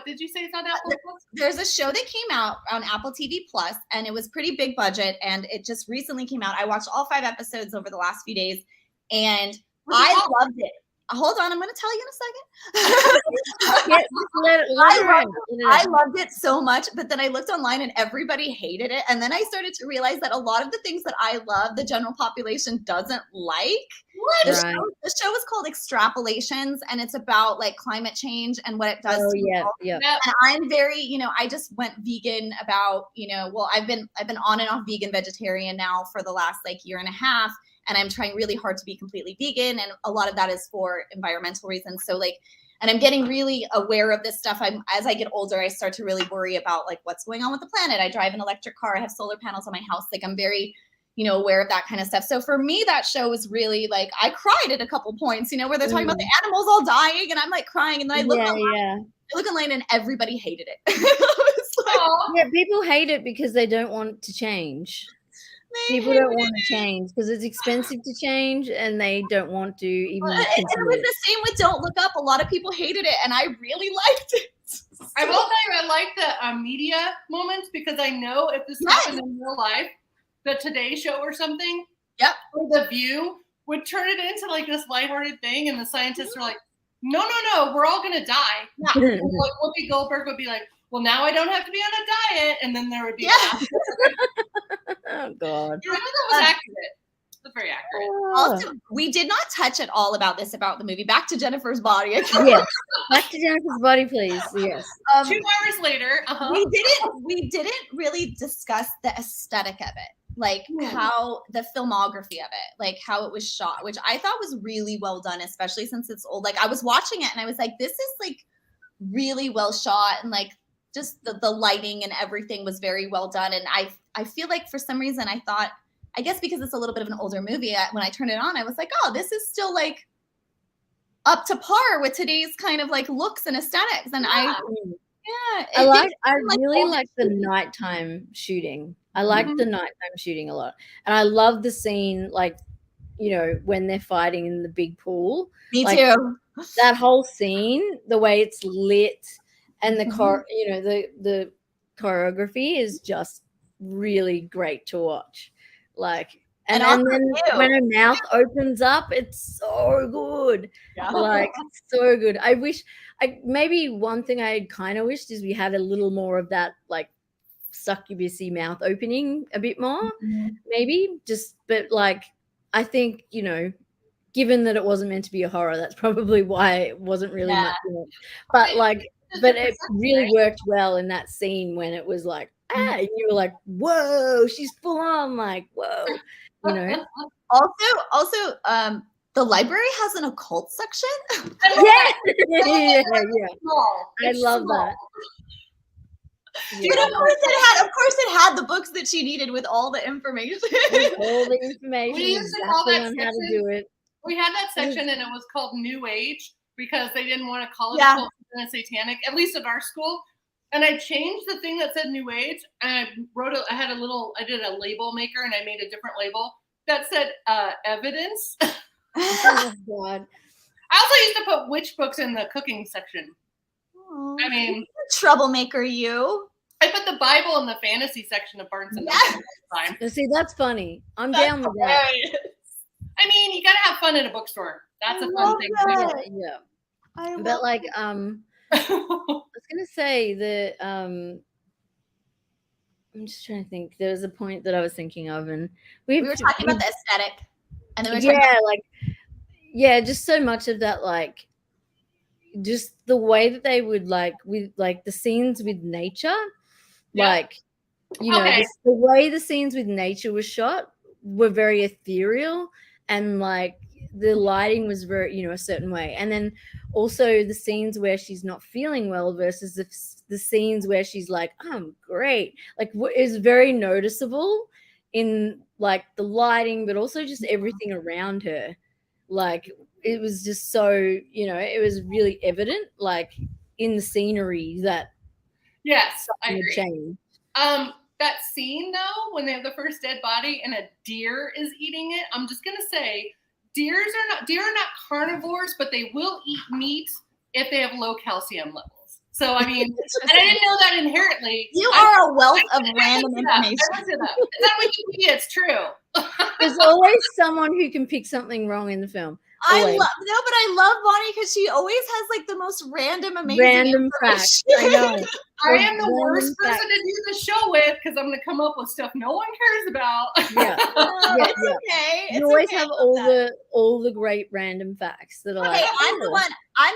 did you say it's on Apple Plus? There's a show that came out on Apple TV Plus, and it was pretty big budget, and it just recently came out. I watched all 5 episodes over the last few days, and I loved it. Hold on, I'm going to tell you in a second. I loved it so much, but then I looked online and everybody hated it. And then I started to realize that a lot of the things that I love, the general population doesn't like. The show is called Extrapolations, and it's about like climate change and what it does to people. And I'm very, I just went vegan about, I've been on and off vegan vegetarian now for the last like year and a half. And I'm trying really hard to be completely vegan. And a lot of that is for environmental reasons. So and I'm getting really aware of this stuff. As I get older, I start to really worry about like what's going on with the planet. I drive an electric car. I have solar panels on my house. Like I'm very, aware of that kind of stuff. So for me, that show was really like, I cried at a couple points, where they're talking about the animals all dying and I'm like crying. And then I look online and everybody hated it. People hate it because they don't want to change. People don't want to change because it's expensive to change and they don't want to even continue. It was the same with Don't Look Up. A lot of people hated it and I really liked it. I will tell you, I like the media moments because I know if this happened in real life, the Today Show or something, or The View would turn it into like this lighthearted thing and the scientists are like, no, we're all going to die. Like Whoopi Goldberg would be like, well, now I don't have to be on a diet. And then there would be oh, God. I know that was accurate. That's very accurate. Also, we did not touch at all about the movie. Back to Jennifer's body. Yes. Back to Jennifer's body, please. Yes. 2 hours later. We didn't really discuss the aesthetic of it. Like how the filmography of it, like how it was shot, which I thought was really well done, especially since it's old. Like I was watching it and I was like, this is like really well shot and like just the lighting and everything was very well done. And I feel like for some reason I thought, I guess because it's a little bit of an older movie, when I turned it on, I was like, oh, this is still like up to par with today's kind of like looks and aesthetics. And I really like the nighttime shooting. I like the nighttime shooting a lot. And I love the scene, like, when they're fighting in the big pool. Me too. That whole scene, the way it's lit and the choreography is just really great to watch. Like, and then when her mouth opens up, it's so good. Yeah. Like, so good. Maybe one thing I kind of wished is we had a little more of that, like, succubusy mouth opening a bit more, maybe. But like, I think, given that it wasn't meant to be a horror, that's probably why it wasn't really much in it. But it really worked well in that scene when it was like, and you were like, whoa, she's full on, like, whoa, Also, the library has an occult section. I love that. Yeah. Of course it had the books that she needed with all the information. We used to call that on how to do it. We had that section and it was called New Age because they didn't want to call it occult and satanic, at least at our school. And I changed the thing that said New Age and I did a label maker and I made a different label that said evidence. Oh, God. I also used to put witch books in the cooking section. Oh, I mean, troublemaker, you. I put the Bible in the fantasy section of Burton. See, that's funny. I'm down with that. I mean, you gotta have fun in a bookstore. That's a fun thing to do. Yeah. But like, I was gonna say that I'm just trying to think. There was a point that I was thinking of, and we were talking about the aesthetic, and then we were just so much of that, like, just the way that they would with the scenes with nature, the way the scenes with nature was shot were very ethereal, and like the lighting was very, a certain way. And then also the scenes where she's not feeling well versus the scenes where she's like, I'm great, like is very noticeable in like the lighting, but also just everything around her. Like it was just so, it was really evident, like in the scenery that yes, I something had agree. changed. That scene though, when they have the first dead body and a deer is eating it, I'm just gonna say, deer are not carnivores, but they will eat meat if they have low calcium levels. So I mean, and I didn't know that inherently. You are a wealth of random information. I looked it up. It's on Wikipedia. It's true. There's always someone who can pick something wrong in the film. I love Bonnie because she always has like the most random, amazing random facts. I know. I am the worst person to do the show with because I'm going to come up with stuff no one cares about. Yeah, it's okay. You always have all the great random facts that are like. I'm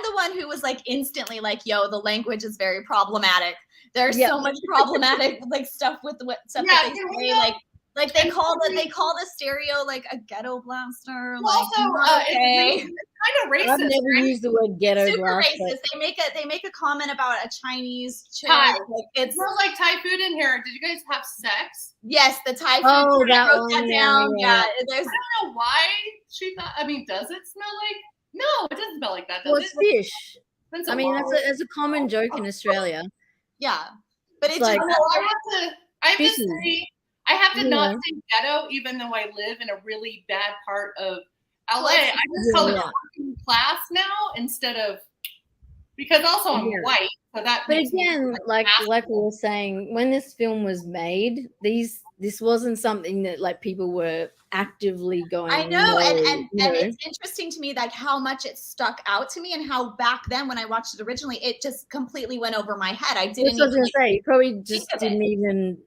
the one who was like instantly like, "Yo, the language is very problematic. There's so much problematic like stuff with what stuff that they say like they call the stereo like a ghetto blaster. Well, like, it's kind of racist. I've never used the word ghetto super blaster. Racist. They make a comment about a Chinese chick. Thai. Like, it smells like Thai food in here. Did you guys have sex? Yes, the Thai food. Oh, I wrote that down. Yeah, I don't know why she thought. I mean, does it smell like? No, it doesn't smell like that. Does it's fish. I mean, that's a common joke in Australia. Yeah, but it's like I have to not say ghetto, even though I live in a really bad part of LA. I just call it working class now instead of because also I'm white, so that. But again, like we were saying, when this film was made, this wasn't something that like people were actively going. I know, and it's interesting to me like how much it stuck out to me, and how back then when I watched it originally, it just completely went over my head. I didn't. That's what I was gonna say. You probably just didn't even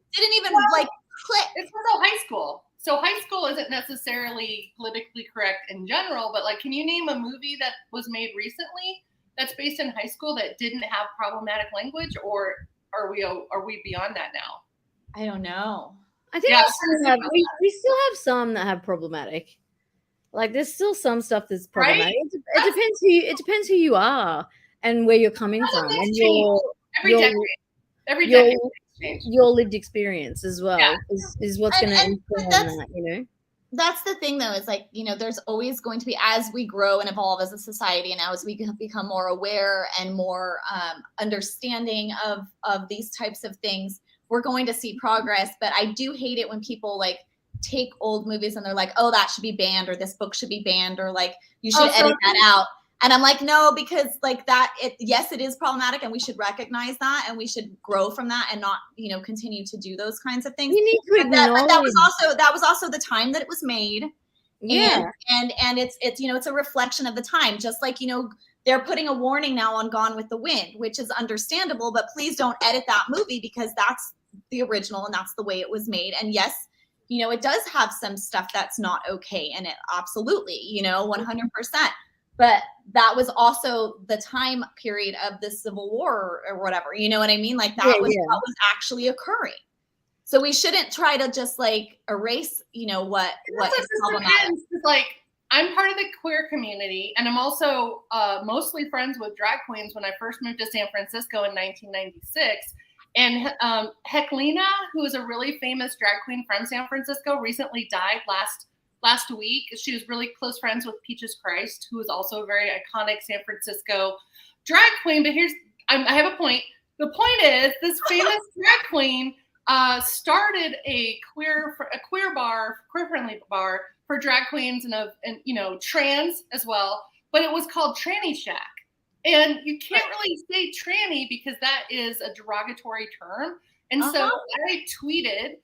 like click. It's also high school. So high school isn't necessarily politically correct in general, but like, can you name a movie that was made recently that's based in high school that didn't have problematic language, or are we beyond that now? I don't know. I think we still have some that have problematic. Like there's still some stuff that's problematic. Right? It depends who you are and where you're coming from, and every decade. Your lived experience as well is what's going to inform that, That's the thing though, is like, there's always going to be, as we grow and evolve as a society, and as we become more aware and more understanding of these types of things, we're going to see progress. But I do hate it when people like take old movies and they're like, oh, that should be banned, or this book should be banned, or like you should edit that out. And I'm like, no, because like yes, it is problematic, and we should recognize that, and we should grow from that, and not, continue to do those kinds of things. You need to acknowledge that was also the time that it was made. Yeah. And it's it's a reflection of the time. Just like, they're putting a warning now on Gone with the Wind, which is understandable, but please don't edit that movie because that's the original and that's the way it was made. And yes, it does have some stuff that's not okay in it. Absolutely, 100%. But that was also the time period of the Civil War or whatever, you know what I mean? Like that what was actually occurring. So we shouldn't try to just like erase, what is problematic. Like I'm part of the queer community, and I'm also mostly friends with drag queens. When I first moved to San Francisco in 1996, and Heclina, who is a really famous drag queen from San Francisco, recently died last week. She was really close friends with Peaches Christ, who is also a very iconic San Francisco drag queen. But I have a point. The point is, this famous drag queen started a queer-friendly bar for drag queens and trans as well. But it was called Tranny Shack, and you can't really say tranny because that is a derogatory term. And so I tweeted.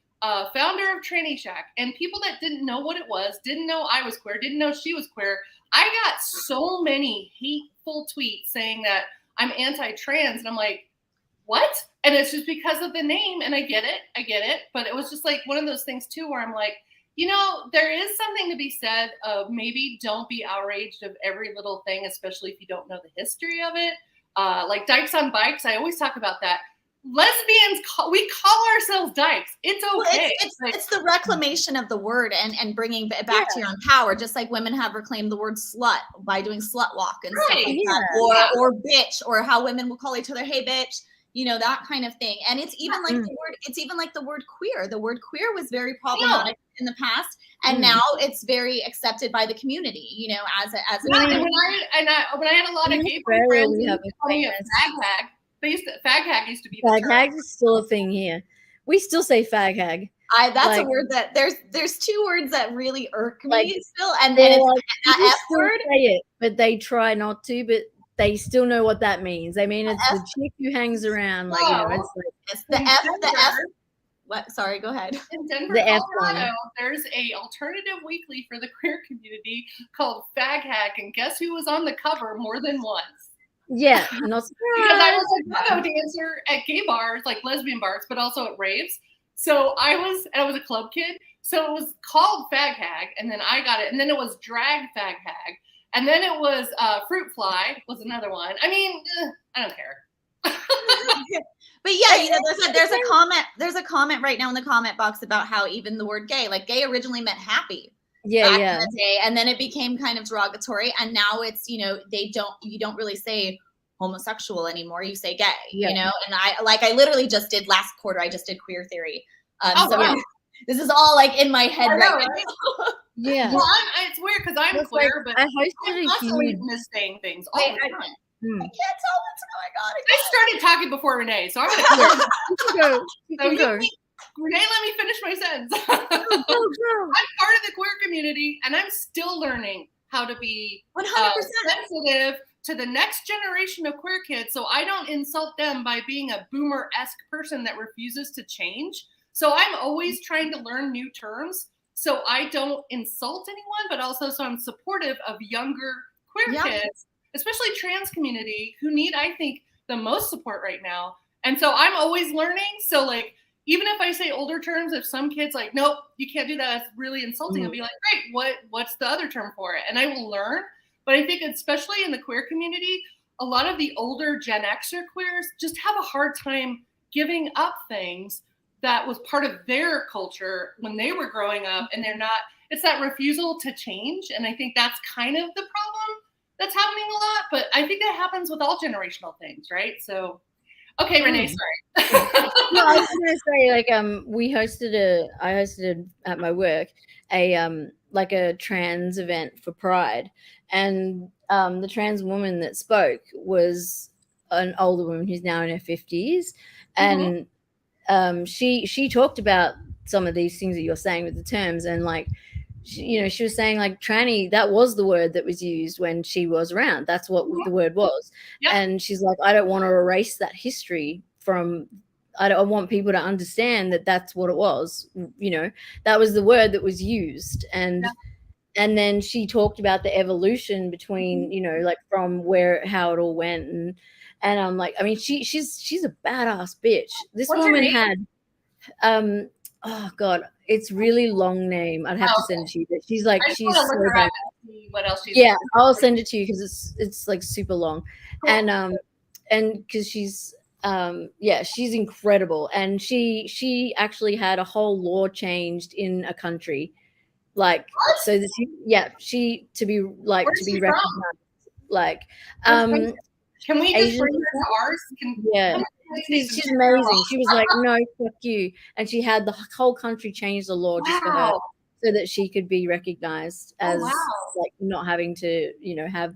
Founder of Tranny Shack, and people that didn't know what it was, didn't know I was queer, didn't know she was queer. I got so many hateful tweets saying that I'm anti-trans, and I'm like, what? And it's just because of the name, and I get it, but it was just like one of those things too where I'm like, there is something to be said of maybe don't be outraged of every little thing, especially if you don't know the history of it. Like Dykes on Bikes, I always talk about that. Lesbians, we call ourselves dykes. It's okay. Well, it's the reclamation of the word and bringing it back to your own power, just like women have reclaimed the word slut by doing slut walk and stuff like that, or bitch, or how women will call each other, hey bitch, that kind of thing. And it's even like the word, the word queer. The word queer was very problematic in the past, and now it's very accepted by the community, you know, as a and when I had a lot of gay friends, we have call me a fag hag. Fag hag used to be fag hag is still a thing here. We still say fag hag. That's a word that there's two words that really irk me Like, still, and it's like, that F word. Say it, but they try not to, but they still know what that means. I mean, it's the chick who hangs around, like, you know, it's like it's the F. The F. What? Sorry, go ahead. In Denver, Colorado, there's a alternative weekly for the queer community called Fag Hag, and guess who was on the cover more than once? Yeah, not surprised. Because I was a go-go dancer at gay bars, like lesbian bars, but also at raves. So I was a club kid. So it was called Fag Hag, and then I got it, and then it was Drag Fag Hag, and then it was Fruit Fly was another one. I mean, I don't care. But yeah, you know, there's a comment right now in the comment box about how even the word gay, like gay originally meant happy. Yeah, back in the day, and then it became kind of derogatory, and now it's, you know, you don't really say homosexual anymore, you say gay, you know. And I literally just did last quarter, I just did queer theory. This is all like in my head right now. Yeah. Well, it's weird because I'm queer, but I hosted constantly missing things all the time. I can't tell what's going on. I started talking before Renee, so I'm gonna go. Renee, let me finish my sentence. I'm part of the queer community, and I'm still learning how to be 100% sensitive to the next generation of queer kids, so I don't insult them by being a boomer-esque person that refuses to change. So I'm always trying to learn new terms, so I don't insult anyone, but also so I'm supportive of younger queer kids, especially trans community, who need, I think, the most support right now. And so I'm always learning. So like, even if I say older terms, if some kids like, nope, you can't do that, that's really insulting, I'll be like, great, what's the other term for it? And I will learn. But I think especially in the queer community, a lot of the older Gen Xer queers just have a hard time giving up things that was part of their culture when they were growing up, and it's that refusal to change. And I think that's kind of the problem that's happening a lot, but I think that happens with all generational things, right? So, okay, Renee, sorry. No, I was gonna say, like, I hosted at my work a trans event for Pride, and the trans woman that spoke was an older woman who's now in her 50s, and she talked about some of these things that you're saying with the terms, and like, she was saying like tranny, that was the word that was used when she was around. That's what the word was. Yep. And she's like, I don't want to erase that history from, I want people to understand that that's what it was. You know, that was the word that was used. And then she talked about the evolution between, you know, like from how it all went. And I'm like, I mean, she's a badass bitch. This woman had, oh God, it's really long name. I'd have to send it to you. But she's so bad. What else? I'll send it to you because it's like super long, cool. And because she's she's incredible, and she actually had a whole law changed in a country, like what? So that she to be recognized, like Can we just bring her to ours? She's amazing. She was like, no, fuck you. And she had the whole country change the law just for her so that she could be recognized as like not having to, you know, have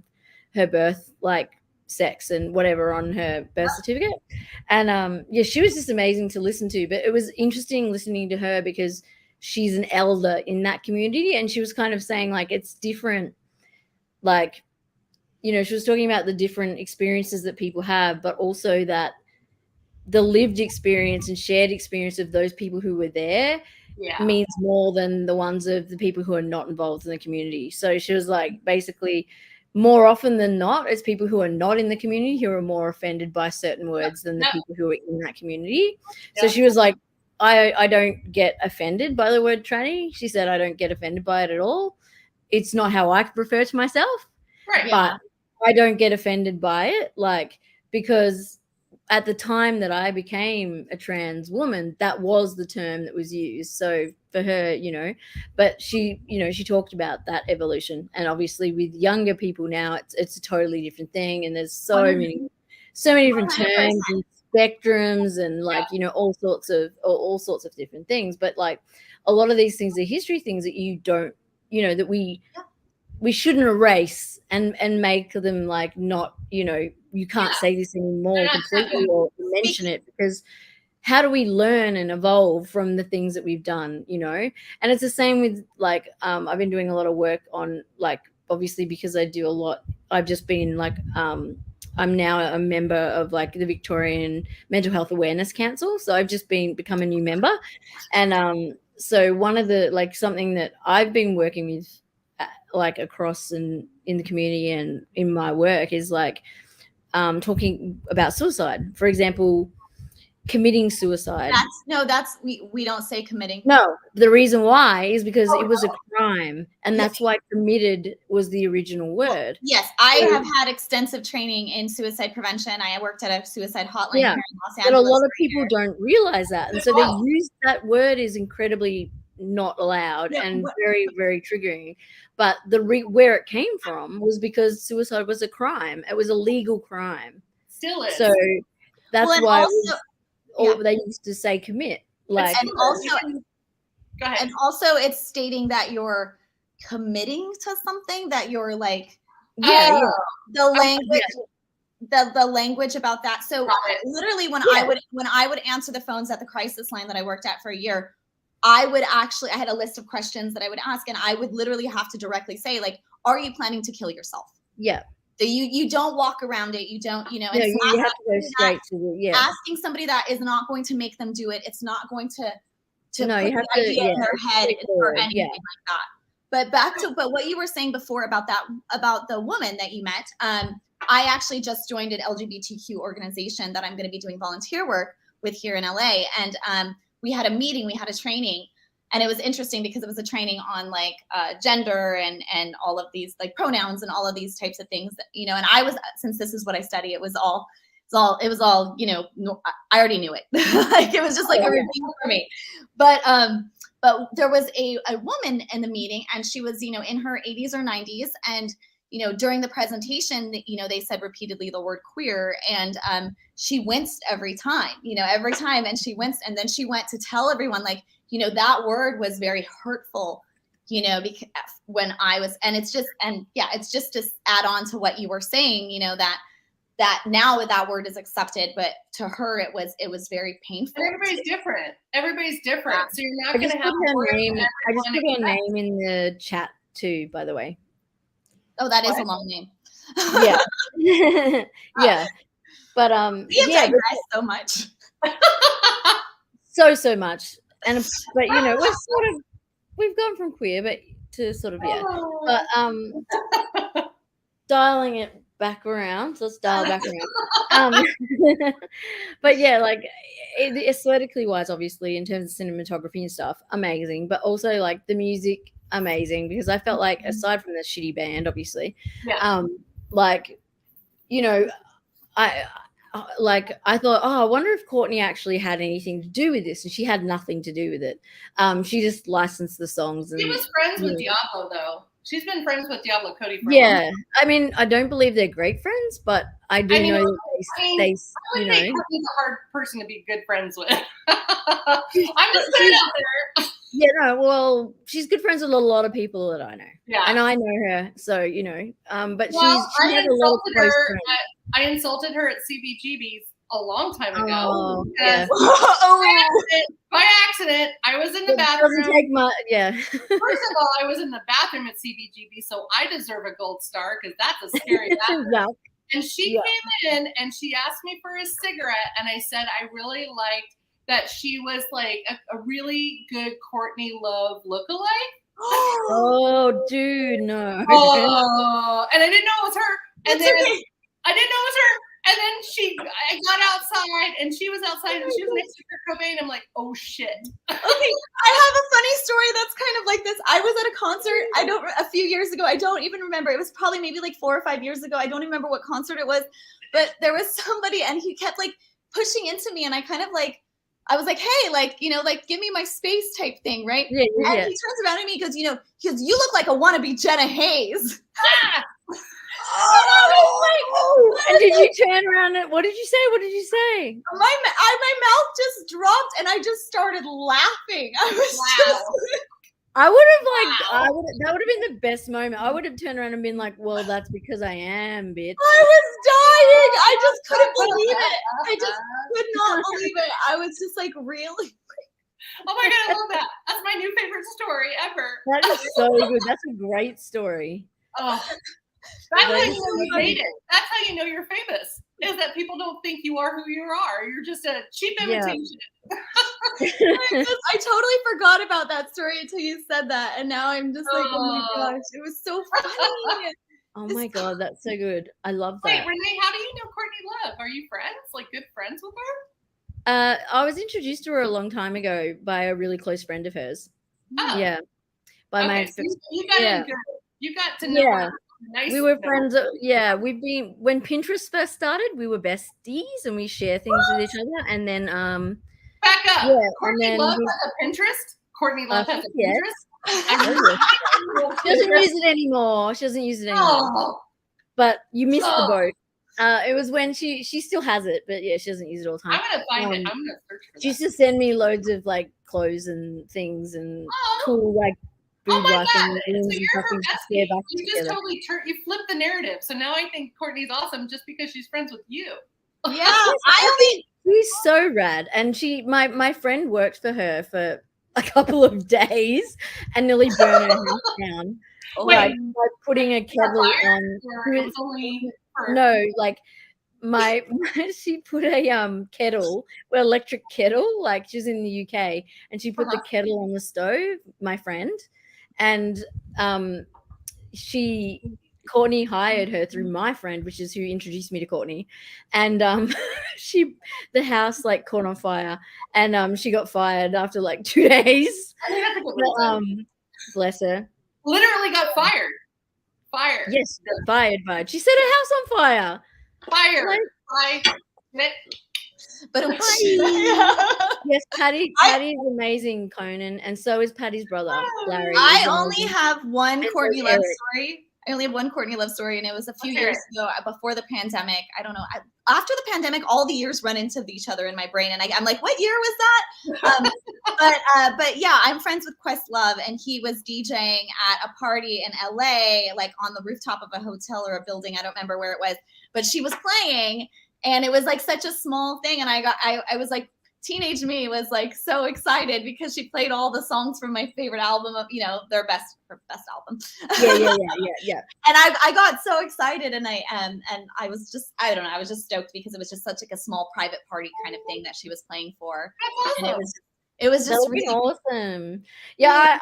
her birth like sex and whatever on her birth certificate. And she was just amazing to listen to. But it was interesting listening to her because she's an elder in that community, and she was kind of saying like it's different, like, you know, she was talking about the different experiences that people have, but also that the lived experience and shared experience of those people who were there means more than the ones of the people who are not involved in the community. So she was like, basically, more often than not, it's people who are not in the community who are more offended by certain words than the people who are in that community. So she was like, I don't get offended by the word tranny. She said, I don't get offended by it at all. It's not how I refer to myself. Right. But I don't get offended by it, like, because at the time that I became a trans woman, that was the term that was used. So for her, you know, but she, you know, she talked about that evolution, and obviously with younger people now, it's a totally different thing, and there's so many different terms and spectrums and like, you know, all sorts of different things. But like a lot of these things are history things that you don't, you know, that we shouldn't erase and make them like not, you know, you can't say this anymore completely or mention it, because how do we learn and evolve from the things that we've done, you know? And it's the same with like, I've been doing a lot of work on like, obviously because I do a lot, I've just been like, I'm now a member of like the Victorian Mental Health Awareness Council. So I've just become a new member. And so one of the, like something that I've been working with like across and in the community and in my work is like talking about suicide. For example, committing suicide. We don't say committing. No, the reason why is because it was a crime, and that's why committed was the original word. Yes, I have had extensive training in suicide prevention. I worked at a suicide hotline here in Los Angeles. But a lot of people don't realize that, and so they use that word is incredibly not allowed and very, very triggering. But where it came from was because suicide was a crime. It was a legal crime. Still is. So that's why they used to say commit. Like, and also it's stating that you're committing to something, that you're like the language. The language about that. So literally when I would answer the phones at the crisis line that I worked at for a year, I had a list of questions that I would ask, and I would literally have to directly say, like, are you planning to kill yourself? Yeah. So you don't walk around it. You don't, you know, you have to go straight to the, asking somebody that is not going to make them do it. It's not going to put you have the idea in their head or anything like that. But what you were saying before about the woman that you met, I actually just joined an LGBTQ organization that I'm going to be doing volunteer work with here in LA. And we had a meeting, we had a training, and it was interesting because it was a training on like gender and all of these like pronouns and all of these types of things, you know. And I was, since this is what I study, it was all, you know, I already knew it. Like it was just like a review for me. But there was a woman in the meeting, and she was, you know, in her 80s or 90s, and you know, during the presentation, you know, they said repeatedly the word queer, and she winced every time, and she winced, and then she went to tell everyone, like, you know, that word was very hurtful, you know, because when I was, and it's just to add on to what you were saying, you know, that now that word is accepted, but to her it was very painful. And everybody's different. So you're not going to have her name. I just put her name in the chat too, by the way. Oh, that is a long name. Yeah. Yeah. But we digress so much. so much. But you know, we've gone from queer but to sort of but dialing it back around. So let's dial back around. But yeah, like aesthetically wise, obviously in terms of cinematography and stuff, amazing. But also like the music, amazing, because I felt like aside from the shitty band, obviously, like, you know, I thought, I wonder if Courtney actually had anything to do with this, and she had nothing to do with it. She just licensed the songs. And she was friends with Diablo, though. She's been friends with Diablo Cody for a long time. I mean, I don't believe they're great friends, but I know they I would say Courtney's a hard person to be good friends with. I'm just putting it out there. Yeah, no, well, she's good friends with a lot of people that I know. Yeah. And I know her, so, you know, but she had a lot of close friends. I insulted her at CBGB's a long time ago. By accident, I was in the bathroom. First of all, I was in the bathroom at CBGB, so I deserve a gold star because that's a scary bathroom. And she came in and she asked me for a cigarette, and I said I really liked that she was like a really good Courtney Love lookalike. Oh, dude, no. Oh, and I didn't know it was her. And then I didn't know it was her. And then I got outside, and she was outside, and she was next to Kurt Cobain. I'm like, oh shit. Okay, I have a funny story that's kind of like this. I was at a concert a few years ago. I don't even remember. It was probably maybe like 4 or 5 years ago. I don't even remember what concert it was, but there was somebody, and he kept like pushing into me, and I kind of like, I was like, hey, like, you know, like, give me my space type thing, right? Yeah. And he turns around at me and goes, you know, you look like a wannabe Jenna Haze. Oh, and did you turn around and what did you say? What did you say? My mouth just dropped and I just started laughing. I was just I would have that would have been the best moment. I would have turned around and been like, well, that's because I am, bitch. I was dying. I just couldn't believe it. I just could not believe it. I was just like, really? Oh my God, I love that. That's my new favorite story ever. That is so good. That's a great story. Oh, that's how you know you made it. That's how you know you're famous. Is that people don't think you are who you are. You're just a cheap imitation. I totally forgot about that story until you said that, and now I'm just like, oh my gosh, it was so funny. Oh my God, that's so good. I love that. Wait, Renee, how do you know Courtney Love? Are you friends? Like good friends with her? I was introduced to her a long time ago by a really close friend of hers. Oh. Yeah. By my so you got in good. You got to know her. Nice. We were friends. We've been when Pinterest first started, we were besties and we share things with each other. And then back up. Yeah, Courtney Love has a Pinterest. Courtney Love has a Pinterest. She doesn't use it anymore. She doesn't use it anymore. Oh. But you missed the boat. It was when she still has it, but yeah, she doesn't use it all the time. I'm gonna find it. I'm gonna search for She used to send me loads of like clothes and things and cool like food life and things and stuff to share back you together. Just totally you flipped the narrative. So now I think Courtney's awesome just because she's friends with you. Yeah, she's so rad. And my friend worked for her for a couple of days and nearly burned her house down. Like putting a kettle on. No, like she put a kettle, electric kettle, like she's in the UK, and she put the kettle on the stove, my friend, and Courtney hired her through my friend, which is who introduced me to Courtney, and the house like caught on fire, and she got fired after like 2 days. Bless her. Literally got fired. Fired. Yes, fired. She set her house on fire. Fire. But yes, Patty's amazing, Conan, and so is Patty's brother, Larry. I only have one Courtney Love story. I only have one Courtney Love story, and it was a few years ago before the pandemic. I don't know. After the pandemic, all the years run into each other in my brain, and I'm like, what year was that? But yeah, I'm friends with Questlove, and he was DJing at a party in LA, like on the rooftop of a hotel or a building. I don't remember where it was, but she was playing, and it was like such a small thing, and I was like, teenage me was like so excited because she played all the songs from my favorite album of, her best album. Yeah. And I got so excited, and I was just, I don't know, I was just stoked because it was just such like a small private party kind of thing that she was playing for. That's awesome. And it was just really awesome. Yeah,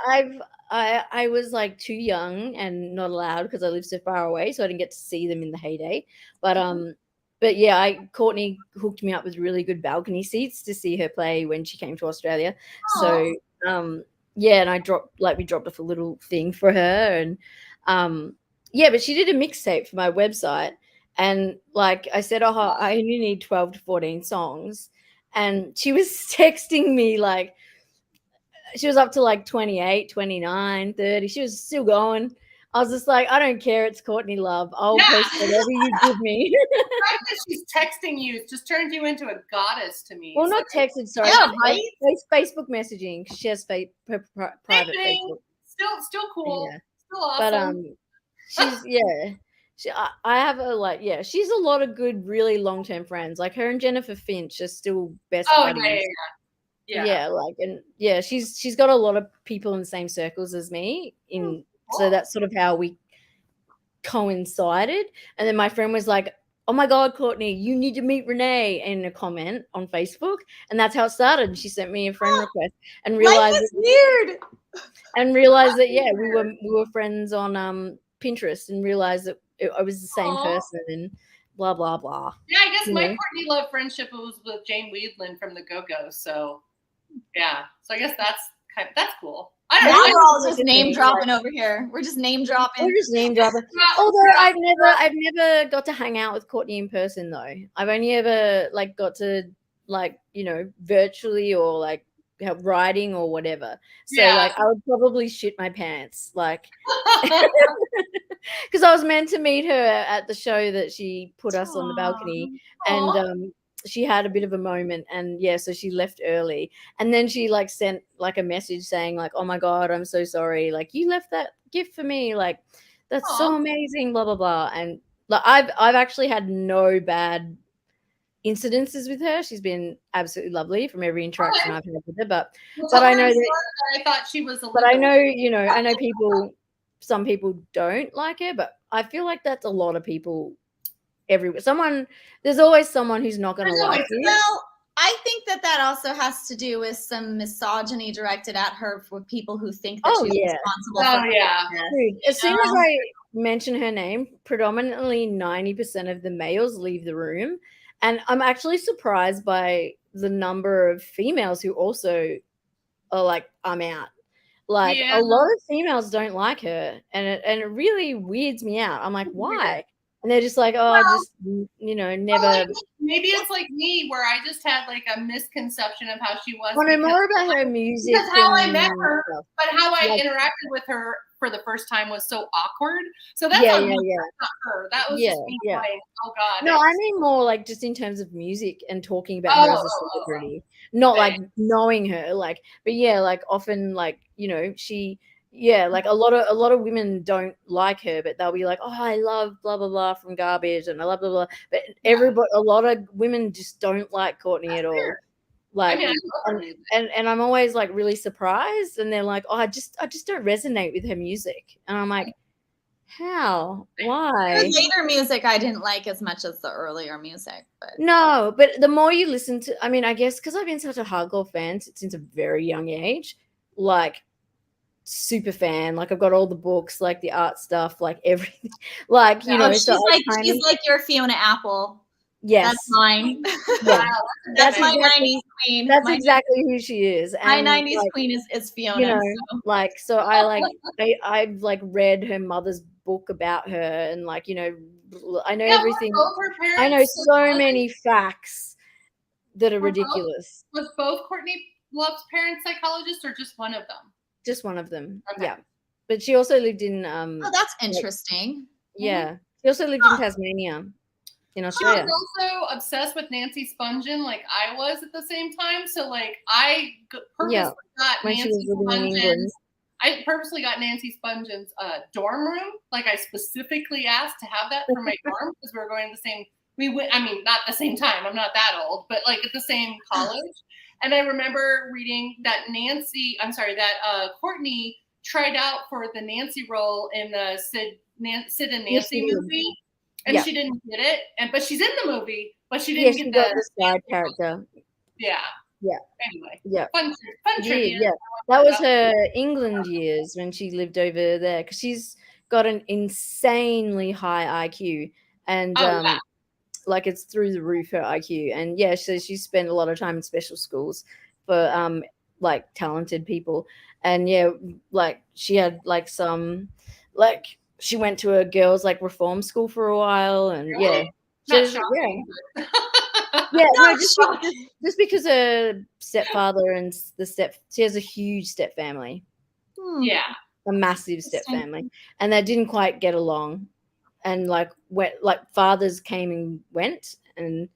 I was like too young and not allowed because I lived so far away, so I didn't get to see them in the heyday. But yeah, Courtney hooked me up with really good balcony seats to see her play when she came to Australia. Aww. So and we dropped off a little thing for her, and but she did a mixtape for my website, and like I said, I only need 12 to 14 songs, and she was texting me like she was up to like 28, 29, 30. She was still going. I was just like, I don't care. It's Courtney Love. I'll post whatever you give me. The fact that she's texting you just turns you into a goddess to me. Well, not texted, sorry. Yeah, right? Facebook messaging. She has private Facebook. Still cool. Yeah. Still awesome. But I have she's a lot of good, really long-term friends. Like her and Jennifer Finch are still best buddies. Yeah. She's got a lot of people in the same circles as me so that's sort of how we coincided. And then my friend was like, oh my God, Courtney, you need to meet Renee in a comment on Facebook. And that's how it started. And she sent me a friend request and realized weird. And realized that we were friends on Pinterest and realized that I was the same person and blah blah blah. Yeah, I guess my Courtney Love friendship was with Jane Weedland from the Go-Go. So yeah. So I guess that's cool. Now we're all just name dropping over here. We're just name dropping. Although I've never got to hang out with Courtney in person though. I've only ever like got to like, virtually or like writing or whatever. So like I would probably shit my pants. Like because I was meant to meet her at the show that she put us on the balcony, Aw. and she had a bit of a moment, and yeah, so she left early, and then she like sent like a message saying like, "Oh my God, I'm so sorry. Like you left that gift for me. Like that's so Aw. amazing." Blah blah blah. And like I've actually had no bad incidences with her. She's been absolutely lovely from every interaction Okay. I've had with her. But Well, but tell I her know I'm that. sorry that I thought she was a But I little. know, I know people, some people don't like her, but I feel like that's a lot of people everywhere. There's always someone who's not going to There's like always- you. Well, I think that also has to do with some misogyny directed at her for people who think that Oh, she's yeah. responsible Oh for yeah. her death. Dude, as soon as I mention her name, predominantly 90% of the males leave the room. And I'm actually surprised by the number of females who also are like, I'm out. Like Yeah. a lot of females don't like her, and it really weirds me out. I'm like, why? And they're just like, oh, I just never. Maybe it's like me, where I just had like a misconception of how she was. I know because- more about her music. Because how I and met her, stuff. but how I Like- interacted with her for the first time was so awkward. So that's Yeah, on yeah, me, yeah. not her. That was Yeah, just me yeah. going, oh God. No, I mean more like just in terms of music and talking about her as a celebrity, not like knowing her. Like, but yeah, like often, like she. Yeah, like a lot of women don't like her, but they'll be like, "Oh, I love blah blah blah from Garbage," and I love blah blah. But a lot of women just don't like Courtney at all. Like, I mean, I love her music. and I'm always like really surprised, and they're like, "Oh, I just don't resonate with her music," and I'm like, "How? Why?" The later music I didn't like as much as the earlier music, but No, but the more you listen to, I mean, I guess because I've been such a hardcore fan since a very young age, like super fan. Like I've got all the books, like the art stuff, like everything. Like she's so she's like your Fiona Apple. Yes, That's mine. Yeah. That's my exactly, 90s queen. That's my, exactly who she is. my And 90s like, queen is Fiona. So. like so I've like read her mother's book about her, and like I know everything. both her parents I know so psychologists? many facts that are Were both- ridiculous. Was both Courtney Love's parents psychologists, or just one of them? Just one of them. Okay. Yeah. But she also lived in Oh, that's interesting. yeah. She also lived in Tasmania in She Australia. was also obsessed with Nancy Spungen, like I was at the same time. So like I purposely got When she Nancy was living in England. I purposely got Nancy Spungen's dorm room. Like I specifically asked to have that for my dorm because we were going to the same. We went. I mean, not the same time. I'm not that old, but like at the same college. And I remember reading that Courtney tried out for the Nancy role in the Sid and Nancy movie, and she didn't get it. But she's in the movie, but she didn't get the side character. Yeah. Yeah. Anyway. Yeah. Fun trivia. Yeah. That was her England years when she lived over there, because she's got an insanely high IQ, and like it's through the roof, her IQ. And yeah, so she spent a lot of time in special schools for like talented people. And yeah, like she had like some, like she went to a girls like reform school for a while, and Really? Not shocking. Yeah, no, just because her stepfather and she has a huge step family. Yeah. A massive step family, and they didn't quite get along, and like fathers came and went, and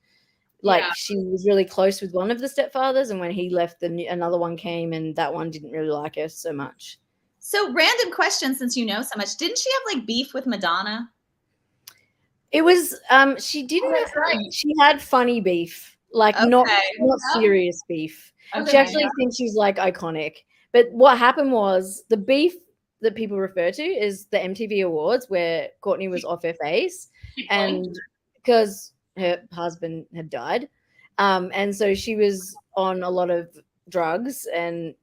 like she was really close with one of the stepfathers, and when he left, another one came, and that one didn't really like her so much. So random question, since you know so much, didn't she have like beef with Madonna? It was she didn't. She had funny beef, like not serious beef. Okay. She actually thinks she's like iconic. But what happened was the beef that people refer to is the MTV Awards, where Courtney was off her face, and because her husband had died, and so she was on a lot of drugs and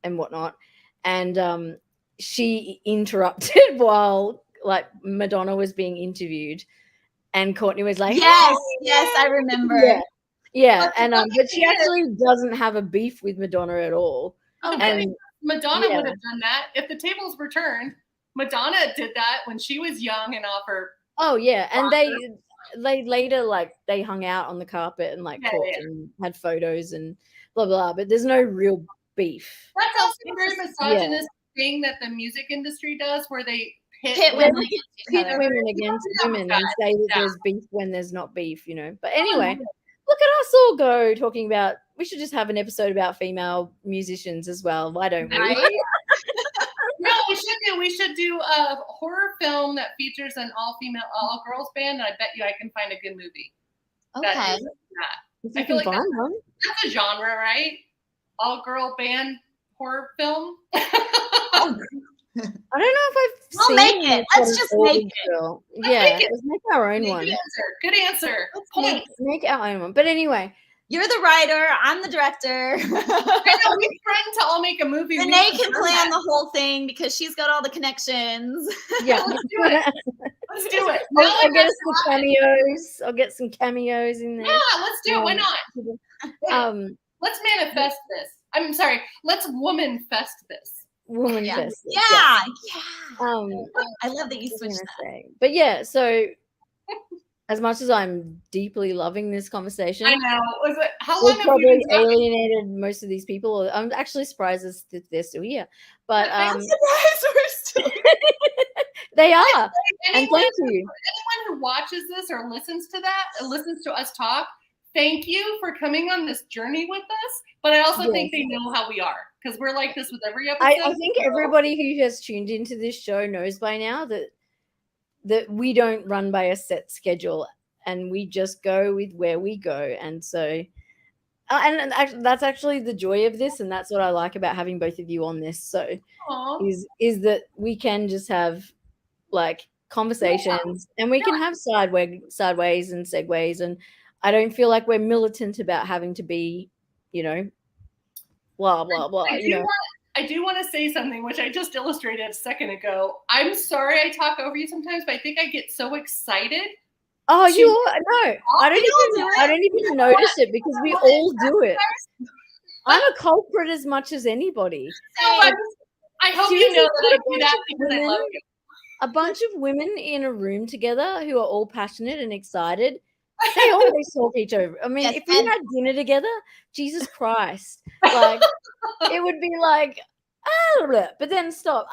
whatnot, and she interrupted while like Madonna was being interviewed, and Courtney was like, yes, I remember. Yeah, and but she actually doesn't have a beef with Madonna at all. Oh, and Madonna would have done that if the tables were turned. Madonna did that when she was young and off her. Oh yeah, and they later like they hung out on the carpet and like talked and had photos and blah blah. But there's no real beef. That's also a very misogynist thing that the music industry does, where they Pit Yeah, women we against each pit other. women against women and say that Yeah. there's beef when there's not beef, But anyway, look at us all go talking about. We should just have an episode about female musicians as well. Why don't we? Right? No, we should do a horror film that features an all girls band, and I bet you I can find a good movie. Okay. That is that. If you I feel can like find one. That's a genre, right? All girl band horror film. I don't know if I've We'll seen make it. one Let's just all make it. girl. Let's Yeah, make it. let's make our own one. Good answer. Make our own one. But anyway, You're the writer. I'm the director. I know we threatened to all make a movie. Renee can plan the whole thing because she's got all the connections. yeah. Let's do it. Let's do it. I'll get some cameos. I'll get some cameos in there. Yeah, let's do it. Why not? Let's manifest this. I'm sorry. Let's woman fest this. Woman Yeah. fest. Yeah. I love that you switched that. But yeah, so as much as I'm deeply loving this conversation, I know. Was it how long we've have we probably been talking? alienated most of these people. I'm actually surprised that they're still here. But I'm surprised we're still they are. And Anyone thank you. who watches this or listens to us talk, thank you for coming on this journey with us. But I also think they know how we are because we're like this with every episode. I think everybody who has tuned into this show knows by now that we don't run by a set schedule and we just go with where we go. And so, and that's actually the joy of this. And that's what I like about having both of you on this. So is that we can just have like conversations and we can have sideways and segues. And I don't feel like we're militant about having to be, blah, blah, blah. I do want to say something, which I just illustrated a second ago. I'm sorry I talk over you sometimes, but I think I get so excited. Oh, I don't even notice it because we all do it. I'm a culprit as much as anybody. So I hope you know that I do that because I love you. A bunch of women in a room together who are all passionate and excited. They always talk each over. I mean, if we had dinner together, Jesus Christ, like it would be like, but then stop.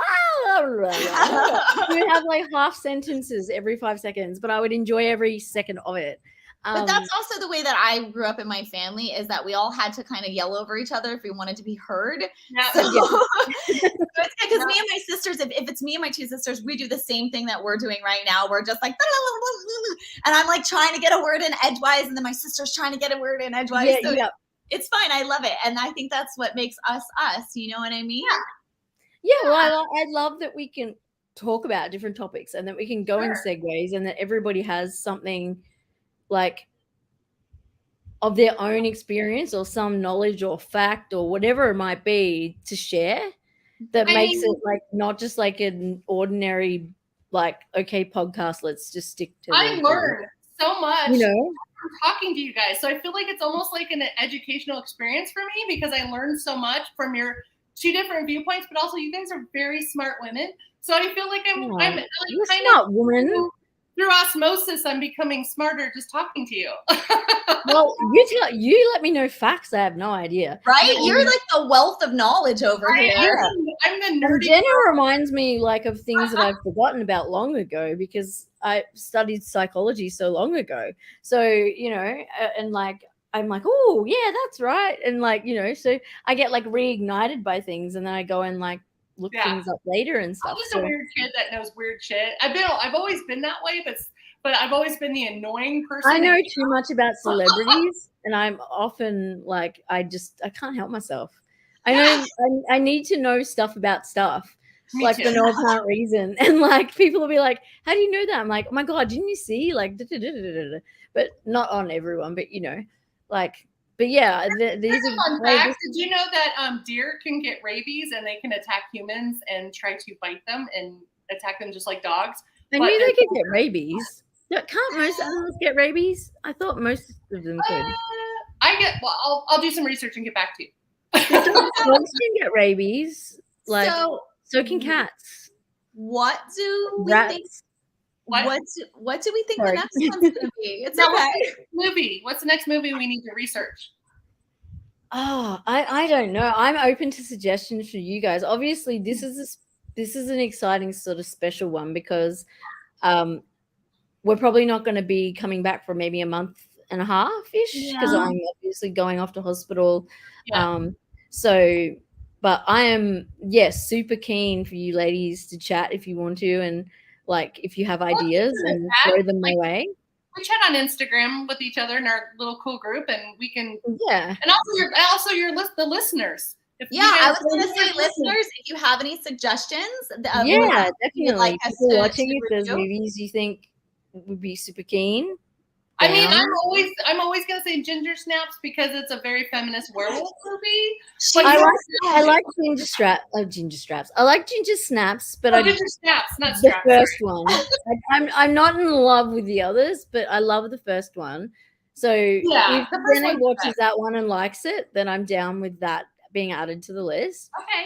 We would have like half sentences every 5 seconds, but I would enjoy every second of it. But that's also the way that I grew up in my family is that we all had to kind of yell over each other if we wanted to be heard. Yeah. So it's because me and my sisters, if it's me and my two sisters, we do the same thing that we're doing right now. We're just like, and I'm like trying to get a word in edgewise, and then my sister's trying to get a word in edgewise. It's fine. I love it. And I think that's what makes us us. You know what I mean? Yeah. Well, I love that we can talk about different topics and that we can go in segues and that everybody has something like of their own experience or some knowledge or fact or whatever it might be to share that makes it like not just like an ordinary like okay podcast, let's just stick to I learned so much from talking to you guys, so I feel like it's almost like an educational experience for me because I learned so much from your two different viewpoints, but also you guys are very smart women, so I feel like I'm like kind smart woman. Through osmosis, I'm becoming smarter just talking to you. Well, you let me know facts. I have no idea. Right? You're like the wealth of knowledge over here. I'm the nerdy. Jenna reminds me like of things that I've forgotten about long ago because I studied psychology so long ago. So, and like, I'm like, oh, yeah, that's right. And like, so I get like reignited by things and then I go and like, look things up later and stuff. I'm just a weird kid that knows weird shit. I've always been that way, but I've always been the annoying person. I know too much about celebrities, and I'm often like, I can't help myself. I know I need to know stuff about stuff, Me like too. for no apparent reason, and like people will be like, "How do you know that?" I'm like, "Oh my god, didn't you see?" Like, but not on everyone, but like. But yeah, these are fun fact. Did you know that deer can get rabies and they can attack humans and try to bite them and attack them just like dogs? I knew they could get rabies. Can't most animals get rabies? I thought most of them could. I'll do some research and get back to you. Dogs can get rabies. Like so can cats. What do we think? What do we think the next one's going to be? It's okay. Movie. What's the next movie we need to research? Oh, I don't know. I'm open to suggestions for you guys. Obviously, this is this is an exciting sort of special one because we're probably not going to be coming back for maybe a month and a half ish because I'm obviously going off to hospital. So, but I am, yes, super keen for you ladies to chat if you want to, and like if you have ideas and throw them my way. We chat on Instagram with each other in our little cool group, and we can. Yeah. And also the listeners. I was going to say, listeners, if you have any suggestions, definitely. Like us people to watching, if there's review. movies you think would be super keen. I mean, I'm always gonna say Ginger Snaps because it's a very feminist werewolf movie. But I like Ginger Straps. I like Ginger Snaps, but Ginger Snaps, not the Straps. first one. I'm not in love with the others, but I love the first one. So if Jenna watches that one and likes it, then I'm down with that being added to the list. Okay.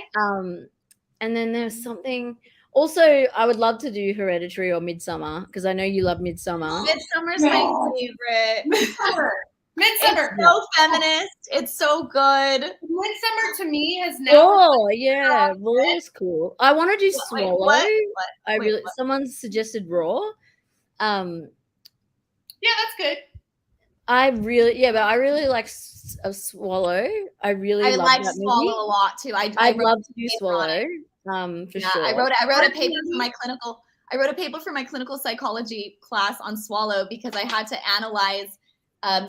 And then there's something. Also, I would love to do Hereditary or Midsommar because I know you love Midsommar. Midsummer's my favorite. Midsummer. It's so feminist. It's so good. Midsummer to me has now. Oh yeah, Raw is cool. I want to do Swallow. What? Someone suggested Raw. Yeah, that's good. but I really like Swallow. I love like that Swallow movie. a lot too. I'd love to do Swallow. For sure. I wrote a paper for my clinical. I wrote a paper for my clinical psychology class on Swallow because I had to analyze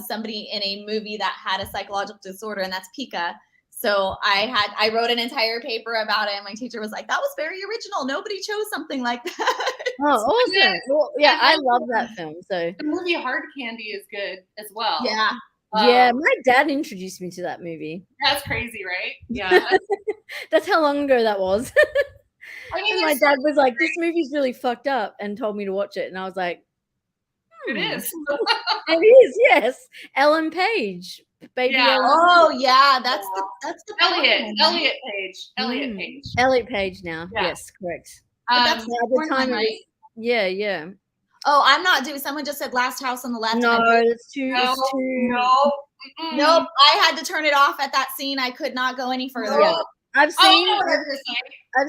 somebody in a movie that had a psychological disorder, and that's Pika. So I wrote an entire paper about it, and my teacher was like, "That was very original. Nobody chose something like that." Oh, awesome! Well, yeah, I love that film. So the movie Hard Candy is good as well. Yeah. Yeah, my dad introduced me to that movie. That's crazy, right? Yeah. That's how long ago that was. I mean, my dad was like, "This movie's really fucked up," and told me to watch it, and I was like, It is. It is, yes. Ellen Page, baby. Yeah. Ellen. Oh yeah, that's the Elliot Page. Elliot Page now. Yeah. Yes, correct. But that's At the time, right? Yeah. Oh, I'm not doing. Someone just said Last House on the Left. No, it's too. No. Nope. I had to turn it off at that scene. I could not go any further. Yeah. I've seen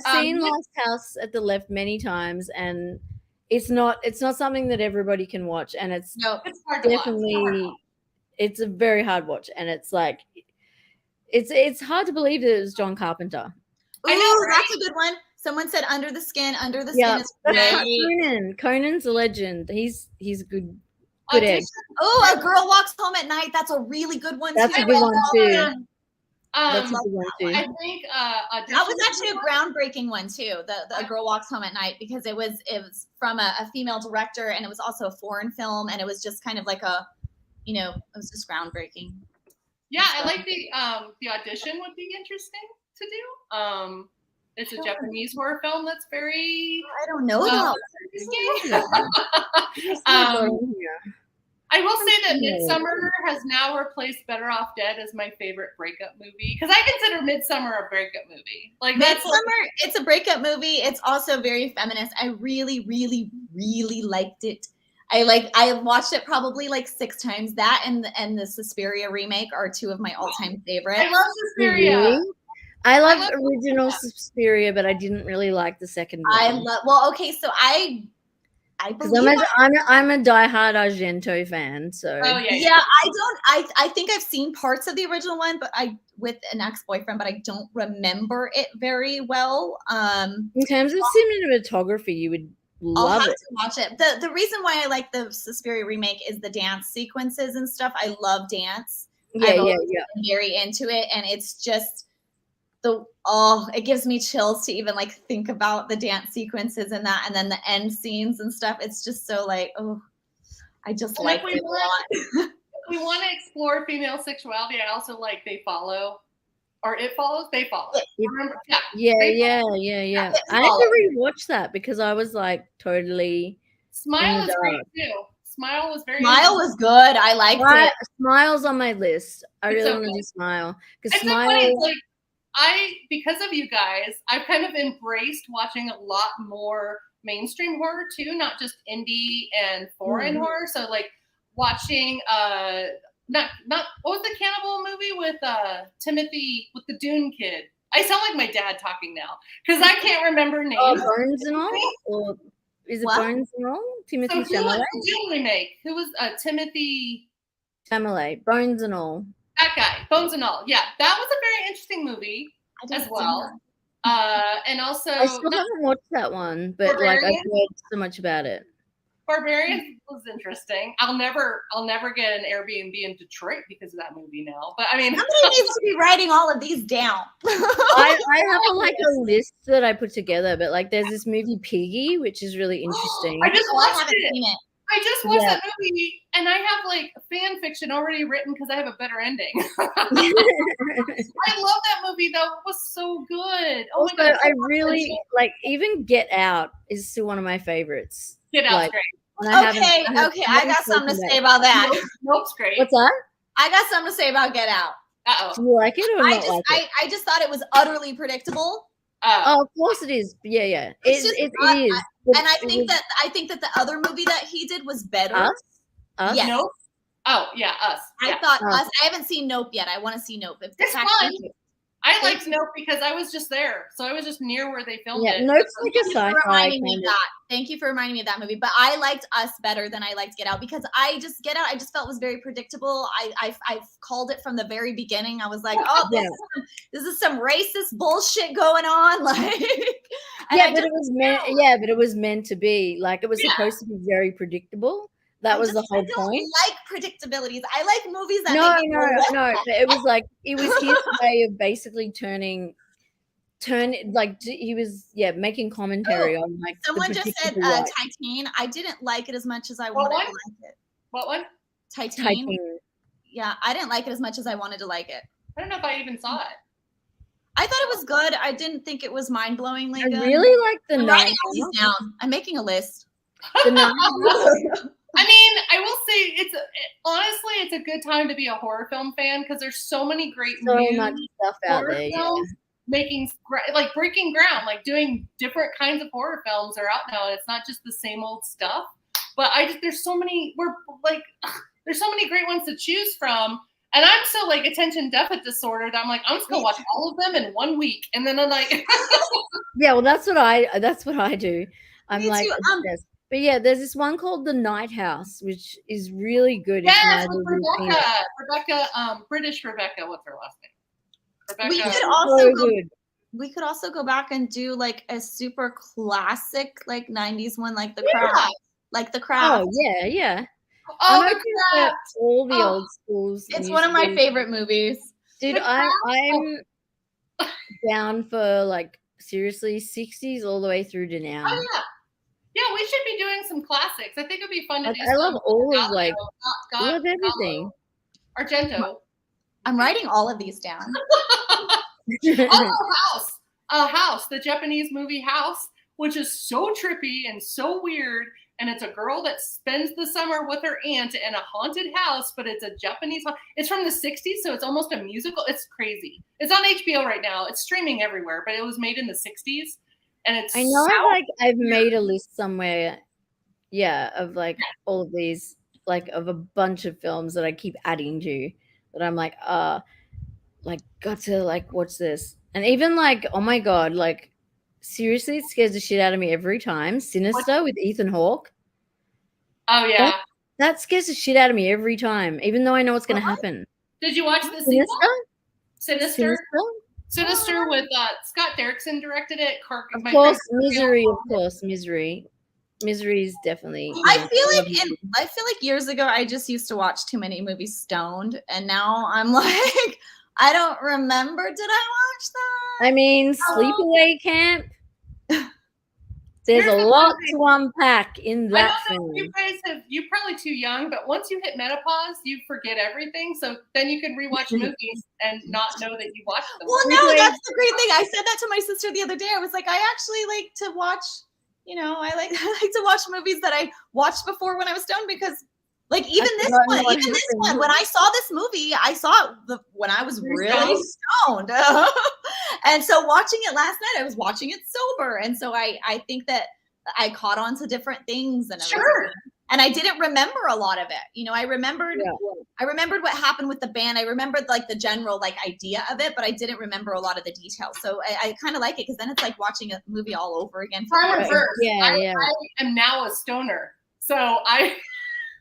saying. Last House at the Left many times, and it's not something that everybody can watch, and it's hard to definitely watch. It's a very hard watch, and it's like it's hard to believe that it was John Carpenter. I know, right? That's a good one. Someone said Under the Skin. Under the Skin is great. Conan's a legend. He's a good egg. Oh, A Girl Walks Home at Night. That's a really good one. That's too. a good one too. That's a good one too. I think that was actually a groundbreaking one too. The A Girl Walks Home at Night, because it was from a female director, and it was also a foreign film, and it was just kind of like it was just groundbreaking. Yeah, I like the audition would be interesting to do. It's a Japanese horror film that's very. I don't know that. I will say that Midsommar has now replaced Better Off Dead as my favorite breakup movie, because I consider Midsommar a breakup movie. Like Midsommar, it's a breakup movie. It's also very feminist. I really, really, really liked it. I watched it probably like 6 times. That and the Suspiria remake are 2 of my all-time favorites. I love Suspiria. Really? I love original Suspiria, but I didn't really like the second one. So I believe I'm a diehard Argento fan. So I think I've seen parts of the original one, but with an ex-boyfriend, but I don't remember it very well. In terms of cinematography, you would love I'll have to watch it. The reason why I like the Suspiria remake is the dance sequences and stuff. I love dance. Yeah. Been very into it, and it's just it gives me chills to even like think about the dance sequences and that, and then the end scenes and stuff. It's just so like, I just like it a lot. If we want to explore female sexuality, I also like They Follow, or It Follows. They Follow. Remember? Yeah. I had to rewatch that because I was like totally. Smile is great too. Smile was good. I liked it. Smile's on my list. I really want to do Smile because Smile. Because of you guys, I've kind of embraced watching a lot more mainstream horror too, not just indie and foreign horror. So like watching what was the cannibal movie with Timothy, with the Dune kid? I sound like my dad talking now because I can't remember names. Oh, Bones and all? Or is it What? Bones and all? Timothy So who was Chalamet? the Doom remake? Who was Timothy? Chalamet. Bones and all. That guy, Bones and All. Yeah, that was a very interesting movie I didn't as see well. And also I still haven't watched that one, but like I've Barbarian? heard so much about it. Barbarian was interesting. I'll never get an Airbnb in Detroit because of that movie now. But I mean, Somebody needs to be writing all of these down. I have like a list that I put together, but like there's this movie Piggy, which is really interesting. I just Oh, I watched haven't it. seen it. I just watched Yeah. that movie, and I have like fan fiction already written because I have a better ending. I love that movie though; it was so good. Oh Also, my god! I really like even Get Out is still one of my favorites. Get Out's like, great. and I Okay, I haven't got something to spoken say about about that. Nope's great. What's that? I got something to say about Get Out. Uh Do you like it or I not just, like it? I just thought it was utterly predictable. Oh, of course it is. Yeah, yeah. It's just It not- is. And I think that the other movie that he did was better. Us? Yes. Nope. Oh yeah, Us. I Yeah. thought Oh. Us. I haven't seen Nope yet. I want to see Nope. It's fun. Thank you. I liked Nope because I was just there, so I was just near where they filmed Yeah, it. Nope's like a Thank you for sci-fi reminding me kind of of. that. Thank you for reminding me of that movie. But I liked Us better than I liked Get Out because Get Out, I just felt was very predictable. I called it from the very beginning. I was like, oh, this is some racist bullshit going on. Like, Yeah, but it was meant. Yeah, but it was meant to be like it was supposed to be very predictable. That was the whole I don't point. like predictabilities. I like movies that No, make me go, no. But it was like it was his way of basically he was making commentary on like. Someone the just said predictable way. Titan. I didn't like it as much as I What wanted one? to like it. What one? Titan. Yeah, I didn't like it as much as I wanted to like it. I don't know if I even saw it. I thought it was good. I didn't think it was mind-blowingly I good. really like the I'm night. writing all these down. I'm making a list. The night. I mean, I will say honestly, it's a good time to be a horror film fan because there's so many great So new much stuff out horror there. films making like breaking ground, like doing different kinds of horror films are out now, and it's not just the same old stuff. But there's so many there's so many great ones to choose from. And I'm so like attention deficit disorder that I'm like, I'm just gonna watch all of them in 1 week. And then I'm like Yeah, well that's what I do. I'm Me like too. obsessed. But yeah, there's this one called The Night House, which is really good. yes, if with neither of you have seen it. British Rebecca, what's her last name? We Rebecca. could So also go, good. we could also go back and do like a super classic like 90s one, like The Yeah. Craft. Like The Craft. Oh yeah, yeah. Oh, I'm The open to Craft. all the Oh, old schools. It's one of my musicals. favorite movies. Dude, The I'm down for like seriously 60s all the way through to now. Oh yeah. Yeah, we should be doing some classics. I think it'd be fun to Like, do I love some all of Gallo, like not I love everything. Argento. I'm writing all of these down. Also, House, the Japanese movie House, which is so trippy and so weird. And it's a girl that spends the summer with her aunt in a haunted house, but it's a Japanese. It's from the 60s, so it's almost a musical. It's crazy. It's on HBO right now. It's streaming everywhere, but it was made in the 60s. And it's I know I've made a list somewhere, of like all of these, like of a bunch of films that I keep adding to that I'm like, got to like watch this. And even like, oh my god, like seriously, it scares the shit out of me every time. Sinister with Ethan Hawke. Oh yeah. That scares the shit out of me every time, even though I know what's gonna happen. Did you watch the sequel? Sinister? Sinister with Scott Derrickson directed it. Of course, Misery. Of course, Misery. Misery is definitely. I feel like years ago I just used to watch too many movies stoned, and now I'm like, I don't remember. Did I watch that? I mean, Sleepaway Camp. There's a lot to unpack in that I don't know film. if you guys you're probably too young, but once you hit menopause, you forget everything. So then you can rewatch movies and not know that you watched them. Well, no, that's the great thing. I said that to my sister the other day. I was like, I actually like to watch, I like to watch movies that I watched before when I was stoned because like even this one, when I saw this movie, I saw it when I was really stoned. And so watching it last night, I was watching it sober. And so I think that I caught on to different things and everything. Sure. and I didn't remember a lot of it. You know, I remembered what happened with the band. I remembered like the general like idea of it, but I didn't remember a lot of the details. So I kind of like it because then it's like watching a movie all over again. I'm reversed. Yeah. I am now a stoner. So I.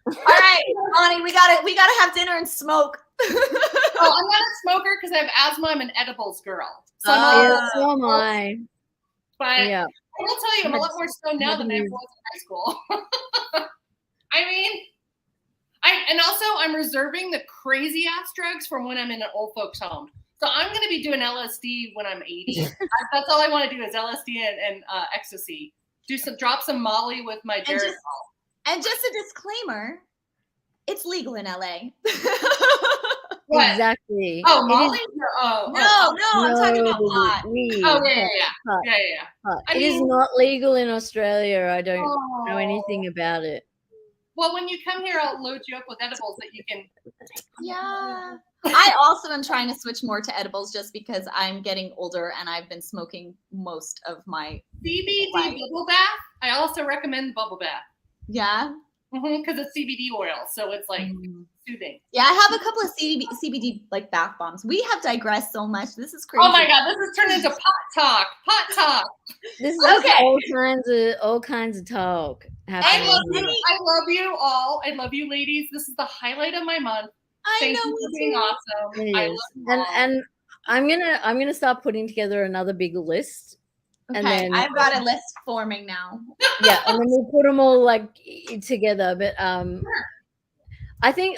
All right, Bonnie, we gotta have dinner and smoke. Oh, I'm not a smoker because I have asthma. I'm an edibles girl. So so am I. But Yeah. I will tell you, I'm a lot more stoned now than I was in high school. I mean, and also I'm reserving the crazy ass drugs for when I'm in an old folks home. So I'm going to be doing LSD when I'm 80. That's all I want to do is LSD and ecstasy. Drop some Molly with my Jared. And just a disclaimer, it's legal in LA. What? Exactly. Oh, Molly? No, I'm talking about pot. Yeah. It is not legal in Australia. I don't know anything about it. Well, when you come here, I'll load you up with edibles that you can. Yeah. I also am trying to switch more to edibles just because I'm getting older and I've been smoking most of my CBD bubble bath. I also recommend the bubble bath. Yeah. Because it's CBD oil, so it's like soothing. Yeah, I have a couple of CBD like bath bombs. We have digressed so much. This is crazy. Oh my god, this has turned into pot talk. This is all kinds of talk happening. I love you all. I love you, ladies. This is the highlight of my month. Thank you for being awesome. It is. And I'm gonna start putting together another big list. Okay, and then I've got a list forming now. Yeah, and then we'll put them all like together. But I think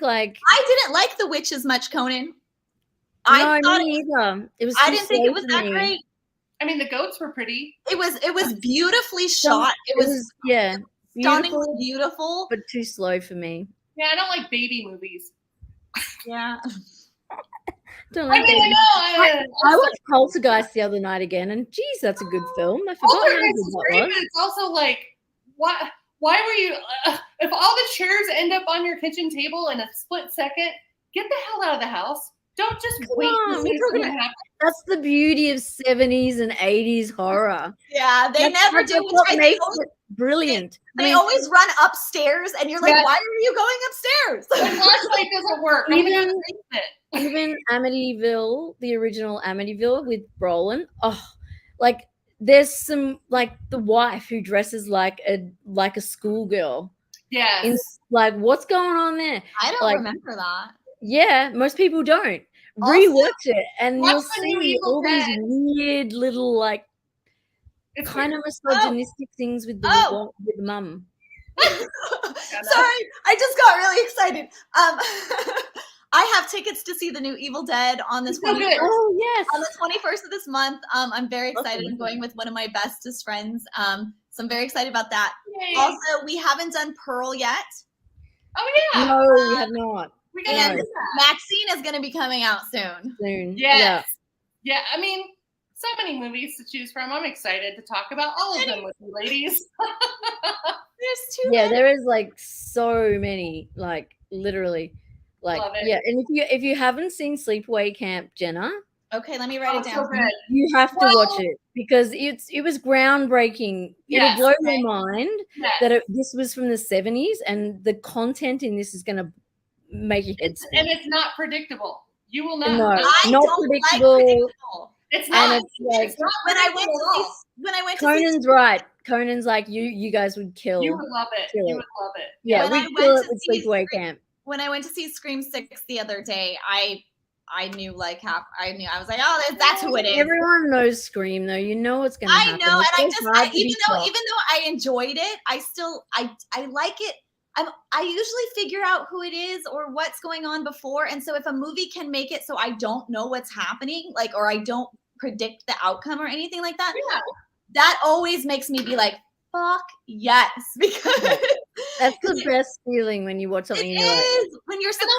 like I didn't like The Witch as much, Conan. No, me neither. It was. I didn't think it was that great. I mean, the goats were pretty. It was beautifully shot. It was stunningly beautiful, but too slow for me. Yeah, I don't like baby movies. Yeah. I watched Poltergeist the other night again, and geez, that's a good film. I forgot how good that was. But it's also like, why were you? If all the chairs end up on your kitchen table in a split second, get the hell out of the house. Don't just wait to see something happen. That's the beauty of 70s and 80s horror. Yeah, they never do. What makes it brilliant. They always run upstairs, and you're like, why are you going upstairs? The flashlight doesn't work. Even Amityville, the original Amityville with Brolin. Oh, like there's some like the wife who dresses like a schoolgirl. Yeah. Like what's going on there? I don't remember that. Yeah, most people don't. Rewatch it, and you'll see all these weird little like kind of misogynistic things with the mum. Sorry, I just got really excited. I have tickets to see the new Evil Dead on the 21st. Oh yes, on the 21st of this month. I'm very excited. I'm going with one of my bestest friends. So I'm very excited about that. Yay. Also, we haven't done Pearl yet. Oh yeah. No, we have not. And Maxine is going to be coming out soon. Yes. Yeah. I mean, so many movies to choose from. I'm excited to talk about all of them with you, ladies. There's too many. There is like so many, like literally, like And if you haven't seen Sleepaway Camp, Jenna, okay, let me write it down. So good. You have to watch it because it was groundbreaking. It'll blow your mind that this was from the 70s, and the content in this is going to make your head spin. And it's not predictable. You will not. No, I not don't predictable. Like predictable. It's not. It's not when I went to Conan's right. Conan's like you guys would kill. You would love it. You would love it. Yeah, we kill it with Sleepaway Camp. When I went to see Scream 6 the other day, I knew like half. I was like, oh, that's who it is. Everyone knows Scream though. You know what's gonna happen. I know, and even though I enjoyed it, I still I like it. I usually figure out who it is or what's going on before, and so if a movie can make it so I don't know what's happening, like, or I don't predict the outcome or anything like that, that always makes me be like, fuck yes, because that's the best feeling when you watch something. It is when you're surprised.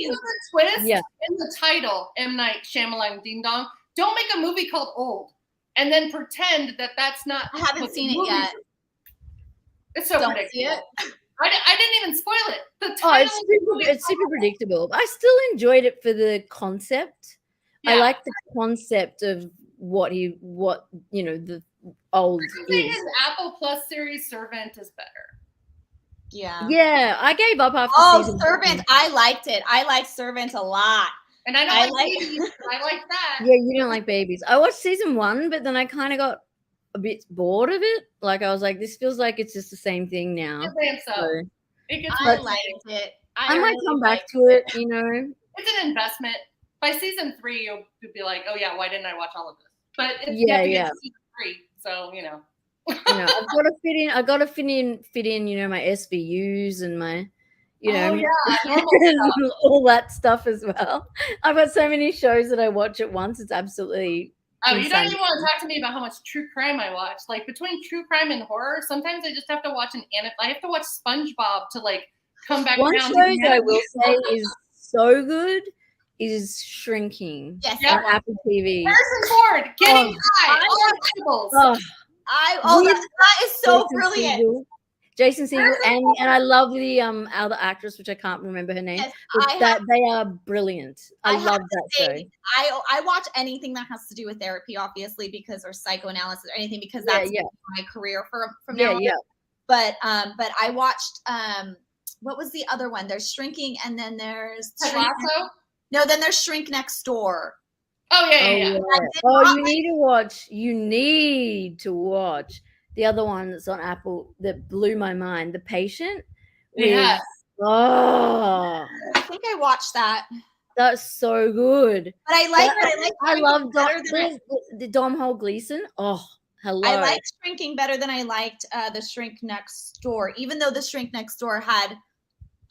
The twist in the title, M. Night Shyamalan Ding Dong. Don't make a movie called Old and then pretend that that's not. I haven't seen it yet. It's so predictable. See it. I didn't even spoil it. The title it's super predictable. I still enjoyed it for the concept. I like the concept of what the old is. His Apple Plus series Servant is better. Yeah. Yeah, I gave up after season Servant. 1. I liked it. I liked Servant a lot. And I don't like babies, but I like that. Yeah, you don't like babies. I watched season 1, but then I kind of got a bit bored of it. Like I was like, this feels like it's just the same thing now. It gets I liked it. I might come back to it, you know. It's an investment. By season 3, you'll be like, oh yeah, why didn't I watch all of this? But it's yeah. season 3, so you know. You know, I've got to fit in. I got to fit in. You know, my SVUs and my, you know, all that stuff as well. I've got so many shows that I watch at once. It's absolutely. Oh, you don't even want to talk to me about how much true crime I watch. Like between true crime and horror, sometimes I just have to watch I have to watch SpongeBob to like come back. One show that I will say is so good is Shrinking. Yes, on Apple TV. Harrison Ford getting high. That is so brilliant. Jason Segel and I love the other actress, which I can't remember her name. Yes, they are brilliant. I love that show. I watch anything that has to do with therapy, obviously, because or psychoanalysis or anything, because that's my career from now on. Yeah. But I watched what was the other one? There's Shrinking, and then there's then there's Shrink Next Door. Oh yeah. Oh, you need to watch the other one that's on Apple that blew my mind. The Patient. Yeah. I think I watched that. That's so good. But I love the Domhnall Gleeson. Oh, hello. I liked Shrinking better than I liked the Shrink Next Door, even though the Shrink Next Door had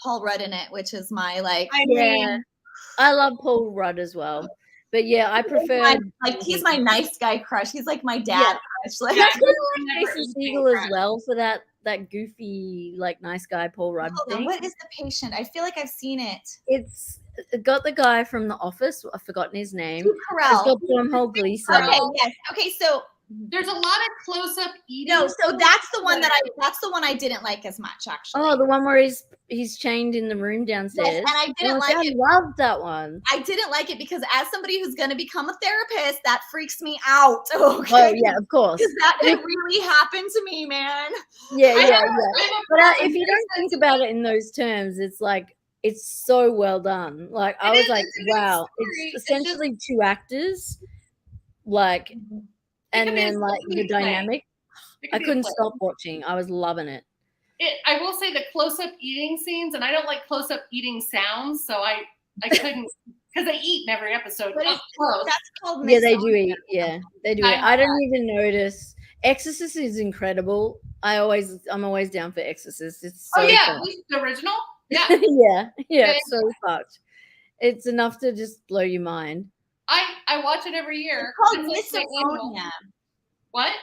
Paul Rudd in it, which is my I love Paul Rudd as well. But yeah, I prefer he's my nice guy crush. He's like my dad crush. Like that's kind of like Jason Segel as well for that goofy like nice guy Paul Rudd thing. What is The Patient? I feel like I've seen it. It's got the guy from The Office. I've forgotten his name. Carell. It's got Domhnall Gleeson. Okay, yes. Okay, so there's a lot of close-up eating. No, so that's the one I didn't like as much, actually. Oh, the one where he's chained in the room downstairs. Yes, and I didn't like it. I loved that one. I didn't like it because as somebody who's going to become a therapist, that freaks me out. Okay. Oh yeah, of course. Because that could really happen to me, man. Yeah. But if you don't think about it in those terms, it's like it's so well done. Like I was like, wow, it's essentially two actors, like. And then, like, the dynamic, I couldn't stop watching. I was loving it. I will say the close-up eating scenes, and I don't like close-up eating sounds, so I couldn't, because they eat in every episode up close. That's called they do eat. Yeah, they do eat. I don't even notice. Exorcist is incredible. I'm always down for Exorcist. It's so fun. The original? Yeah. yeah, it's so fucked. It's enough to just blow your mind. I watch it every year. It's called misophonia. What?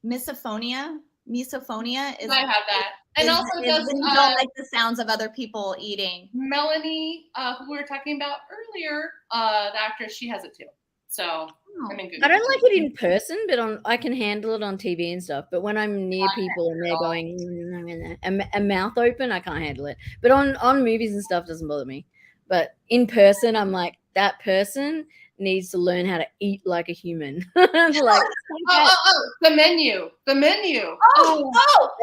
Misophonia. Misophonia is. I have that, and also does when you don't like the sounds of other people eating. Melanie, who we were talking about earlier, the actress, she has it too. So I'm in good. I don't like it in person, but I can handle it on TV and stuff. But when I'm near people and they're going a mouth open, I can't handle it. But on movies and stuff, doesn't bother me. But in person, I'm like, that person needs to learn how to eat like a human. Like, the menu.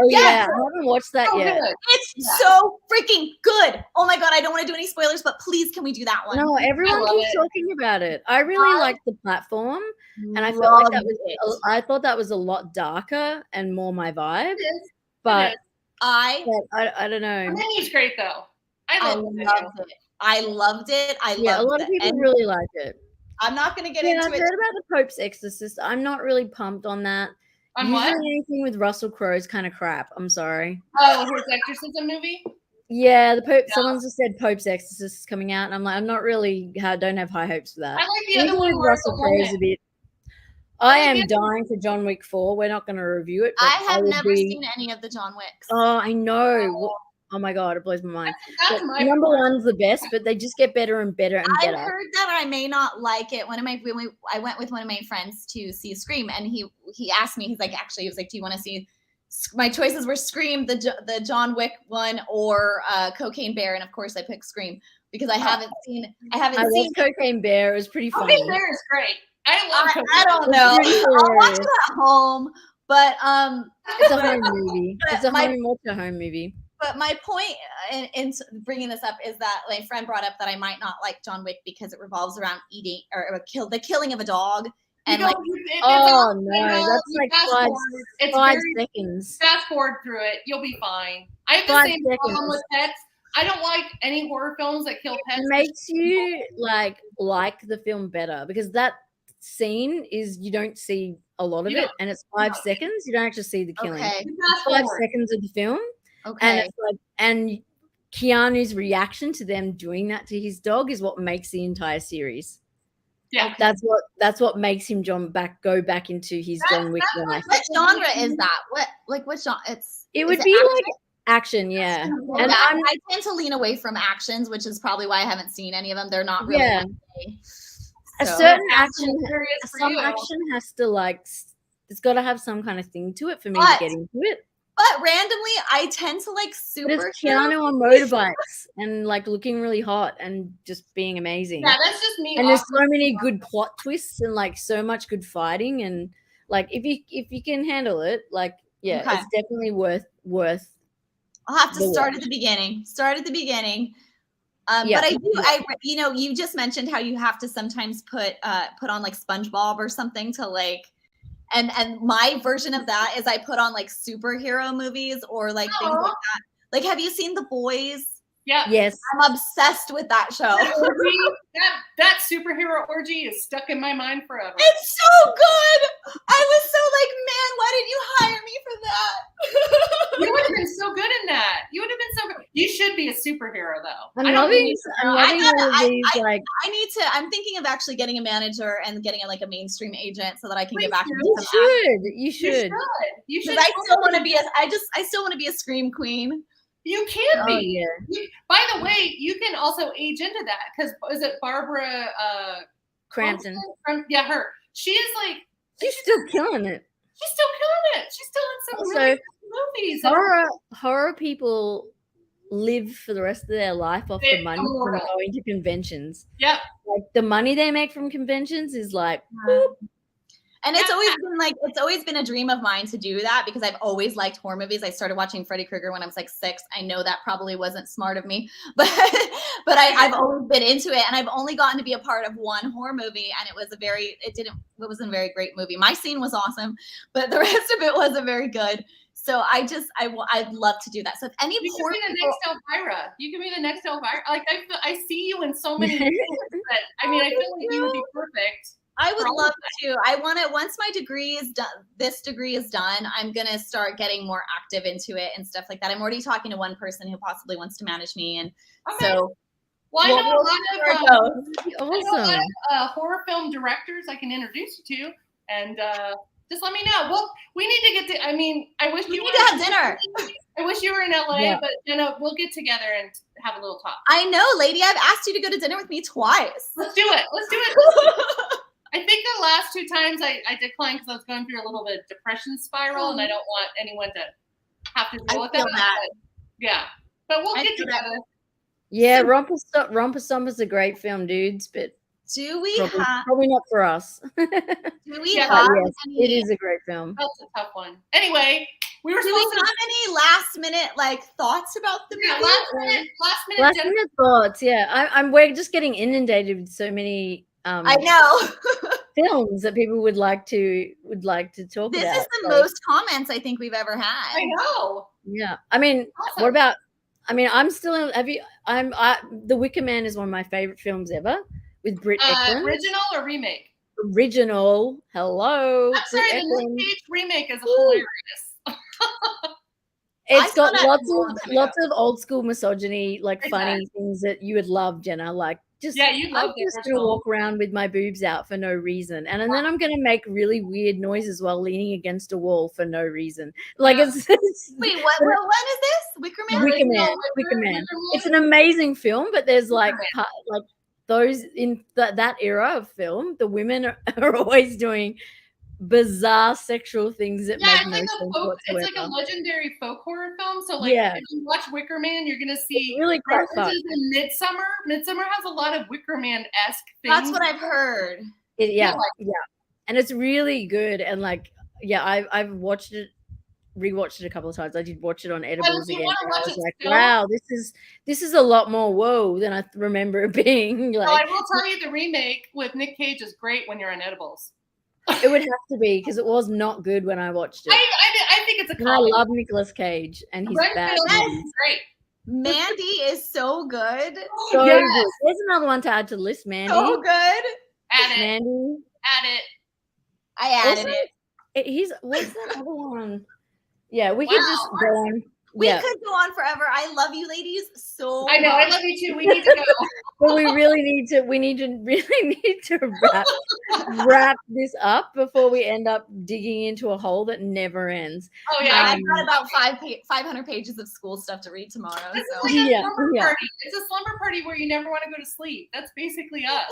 Yeah, I haven't watched that yet. It's so freaking good. Oh my god, I don't want to do any spoilers, but please, can we do that one? No, everyone keeps talking about it. I really like the platform, and I felt like I thought that was a lot darker and more my vibe. But I don't know. The menu's great though. I loved it. I loved it. A lot of people really like it. I'm not going to get into it. I've heard about the Pope's Exorcist. I'm not really pumped on that. On what? Anything with Russell Crowe is kind of crap. I'm sorry. Oh, his exorcism movie? Yeah, the Pope. Yeah. Someone's just said Pope's Exorcist is coming out, and I'm like, I'm not really. Don't have high hopes for that. I like the other one. Russell Crowe's a bit. I am dying for John Wick 4. We're not going to review it. I have never seen any of the John Wicks. Oh, I know. Oh my god, it blows my mind. Number one's the best, but they just get better and better and better. I've heard that I may not like it. I went with one of my friends to see Scream, and he asked me. He was like, do you want to see? My choices were Scream, the John Wick one, or Cocaine Bear, and of course I picked Scream because I haven't seen. I seen Cocaine Bear. It was pretty funny. Cocaine Bear is great. I don't know. I'll watch it at home, but it's a home movie. It's a home movie. But my point in bringing this up is that my friend brought up that I might not like John Wick because it revolves around eating or the killing of a dog. And no, that's like it's 5 seconds. Fast forward through it, you'll be fine. I have the 5 same problem with pets. I don't like any horror films that kill pets. It makes you like the film better because that scene is you don't see a lot of it, and it's 5 seconds. You don't actually see the killing. Okay. It's 5 seconds of the film, Okay. and it's like and Keanu's reaction to them doing that to his dog is what makes the entire series. Yeah, that's what makes him go back into his John Wick life. What genre is that? What genre? It would be like action, yeah. And I tend to lean away from actions, which is probably why I haven't seen any of them. They're not really. Yeah. A certain action, some action has to like. It's got to have some kind of thing to it for me to get into it. But randomly, I tend to like super. But it's Keanu on motorbikes and like looking really hot and just being amazing. Yeah, that's just me. And there's so many good plot twists and like so much good fighting and like if you can handle it, like it's definitely worth. I'll have to start at the beginning. But you just mentioned how you have to sometimes put on like SpongeBob or something to like. And my version of that is I put on like superhero movies or like things like that. Like, have you seen The Boys? Yeah. Yes. I'm obsessed with that show. That superhero orgy is stuck in my mind forever. It's so good. I was so like, man, why didn't you hire me for that? You would have been so good in that. You would have been so good. You should be a superhero though. I'm thinking of actually getting a manager and getting like a mainstream agent so that I can get back into some You should. Because I still want to be a scream queen. You can be. Yeah. By the way, you can also age into that because is it Barbara Crampton? Yeah, her. She is like she's still killing it. She's still in some really good movies. Horror people live for the rest of their life off the money from going to conventions. Yep. Like the money they make from conventions is like And it's always been a dream of mine to do that because I've always liked horror movies. I started watching Freddy Krueger when I was like 6. I know that probably wasn't smart of me, but I've always been into it, and I've only gotten to be a part of one horror movie, and it wasn't a very great movie. My scene was awesome, but the rest of it wasn't very good. So I'd love to do that. So if any you can be the next Elvira. You can be the next Elvira. Like I see you in so many things that I feel like you would be perfect. I would love to. I want to, once my degree is done, this degree is done, I'm going to start getting more active into it and stuff like that. I'm already talking to one person who possibly wants to manage me. And so. Well, I know a lot of horror film directors I can introduce you to. And just let me know. Well, we need to get to, I wish you need to have dinner. I wish you were in LA, but Jenna, we'll get together and have a little talk. I know, lady. I've asked you to go to dinner with me twice. Let's do it. I think the last 2 times I declined because I was going through a little bit of depression spiral, and I don't want anyone to have to deal with that. But we'll get together. Yeah, Romper Stomper's a great film, dudes, but probably not for us. It is a great film. That's a tough one. Anyway, do we have any last minute thoughts about the movie? Last minute thoughts. Yeah, we're just getting inundated with so many. I know films that people would like to talk about. This is the most comments I think we've ever had. I know. Yeah, what about? I'm still. The Wicker Man is one of my favorite films ever with Britt Eklund. Original or remake? Original. Hello. I'm sorry, the Nick Cage remake is hilarious. It's got lots of old school misogyny, funny things that you would love, Jenna. I'm just gonna walk around with my boobs out for no reason, and then I'm gonna make really weird noises while leaning against a wall for no reason. Wait, what is this? Wicker Man. It's an amazing film, but there's those in that era of film, the women are always doing bizarre sexual things that make no sense whatsoever. It's like a legendary folk horror film. So if you watch Wicker Man, you're gonna see really references in Midsummer. Midsummer has a lot of Wicker Man-esque things. That's what I've heard. And it's really good. And I've watched it rewatched it a couple of times. I did watch it on edibles you again. wanna And I watch was it like, still? wow, this is a lot more whoa than I remember it being. So I Like, will tell you, the remake with Nick Cage is great when you're on edibles. it would have to be because it was not good when I watched it. I think it's a And I comedy. love Nicolas Cage and his bad Renfield movies. is great. Mandy is so good. So Yes. good. There's another one to add to the list, Mandy. So good. Add it. Mandy. Add it. I added Also, it. What's that other one? Yeah, we could just go on. We Yeah, could go on forever. I love you, ladies, so I know. I much. love you too. We need to go. but we really need to wrap this up before we end up digging into a hole that never ends. Oh yeah. I've got about 500 pages of school stuff to read tomorrow. This So. is like a Yeah, slumber yeah. party. It's a slumber party where you never want to go to sleep. That's basically us.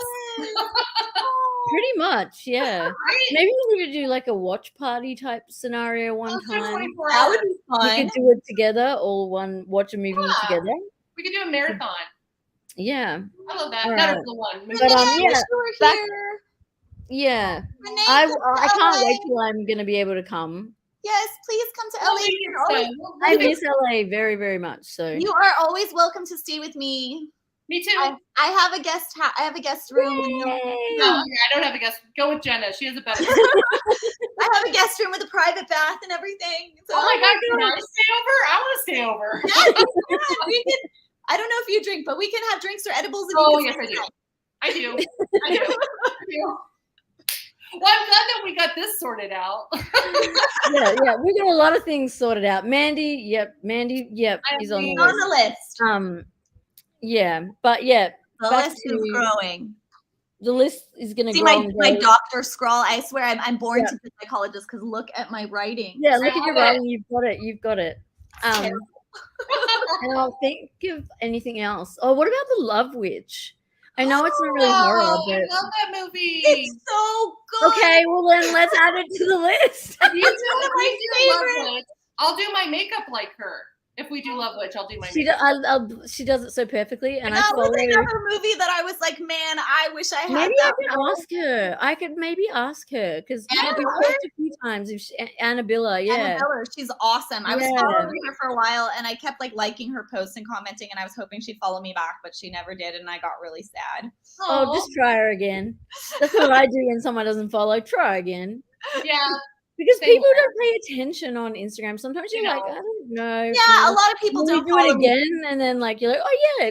Pretty much, yeah. Right? Maybe we need to do like a watch party type scenario one Let's do time. 24 That hours. would be We fun. could do it together, watch a movie Yeah. together. We could do a marathon. Yeah, I love that. All That right. is the one. But, Renee, yeah, wish you were back- here. yeah. Renee, I come to can't LA. wait till I'm gonna be able to come. Yes, please come to We'll LA. make it You're always- so. I miss LA very, very much. So You are always welcome to stay with me. Me too. I have a guest. I have a guest room. No, I don't have a guest. Go with Jenna. She has a better. I have a guest room with a private bath and everything. So Oh my god, can I stay over? I want to stay over. yes, we can. I don't know if you drink, but we can have drinks or edibles. And Oh you yes, can I do. I do. I do. I do. Well, I'm glad that we got this sorted out. yeah, we got a lot of things sorted out. Mandy, yep, he's on the mean, on list. the list. Yeah, but yeah, The back list is to- growing. the list is gonna See grow. my, and my grow. doctor scroll. I swear I'm born Yeah. to be a psychologist because look at my writing. Yeah, look at I your love it. writing. You've got it. And I'll think of anything else. Oh, what about the Love Witch? I know it's not really horror, Oh, I but love that movie. It's so good. okay. Well, then let's add it to the list. You do, one of my you do Love favorites. Witch. I'll do my makeup like her. If we do Love Witch, I'll do my She makeup. she does it so perfectly, and I That was follow. another movie that I was like, man, I wish I had Maybe that. I can ask her. I could maybe ask her because we've Annabella? talked a few times. If Annabella, yeah. Anna Miller, she's awesome. I was Yeah. following her for a while, and I kept like liking her posts and commenting, and I was hoping she'd follow me back, but she never did, and I got really sad. Oh, Aw. just try her again. That's what I do when someone doesn't follow. Try again. Yeah. Because Same people here. don't pay attention on Instagram. Sometimes you're You like, know. I don't know. Yeah, a lot of people Then don't you do it follow me. again, and then like you're like, oh yeah,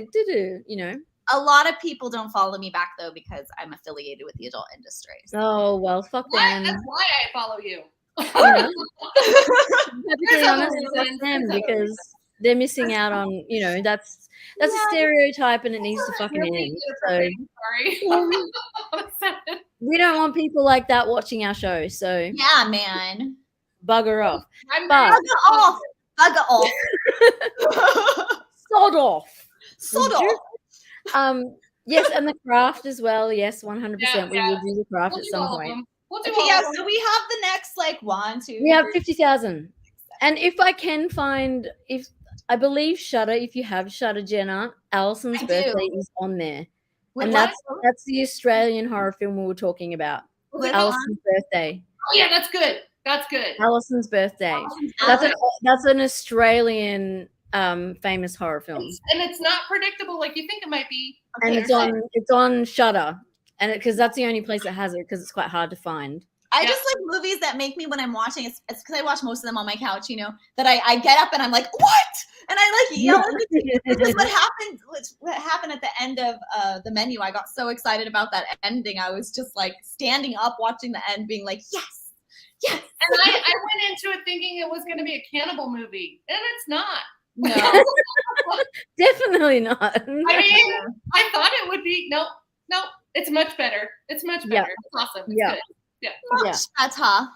you know. A lot of people don't follow me back though because I'm affiliated with the adult industry. So. Oh well, fuck What? them. That's why I follow you. You know? Perfectly There's other honest, fuck reasons. them There's other because they're missing out on, you know, that's a Yeah. stereotype and it needs to fucking Really end. So sorry. we don't want people like that watching our show. So Yeah, man. bugger off. I'm But- very- Bugger off. Bugger off. Sod off. Sod Would you? off. Yes, and the craft as well. Yes, 100%. We Yeah. will do the craft We'll at do some all of point. them. We'll do Okay, all yeah, of them. so we have the next like 1, 2. We have 3. 50,000. And if I can find, if I believe Shudder, if you have Shudder, Jenna, Alison's I do. birthday is on there. With And what? that's the Australian horror film we were talking about. With Alison's birthday. Oh yeah, that's good. That's good. Alison's birthday. Alison's That's an Australian famous horror film. And it's not predictable like you think it might be. And Okay, it's on Shudder. And because that's the only place that has it because it's quite hard to find. I Yeah. just like movies that make me when I'm watching. It's because I watch most of them on my couch, you know. That I get up and I'm like, what? And I like yell. Because what happened at the end of the menu? I got so excited about that ending. I was just like standing up, watching the end, being like, yes, yes. And I went into it thinking it was going to be a cannibal movie, and it's not. No, Definitely not. I mean, I thought it would be. No, it's much better. It's much better. Yeah. It's awesome. It's Yeah. good. Yeah. that's huh.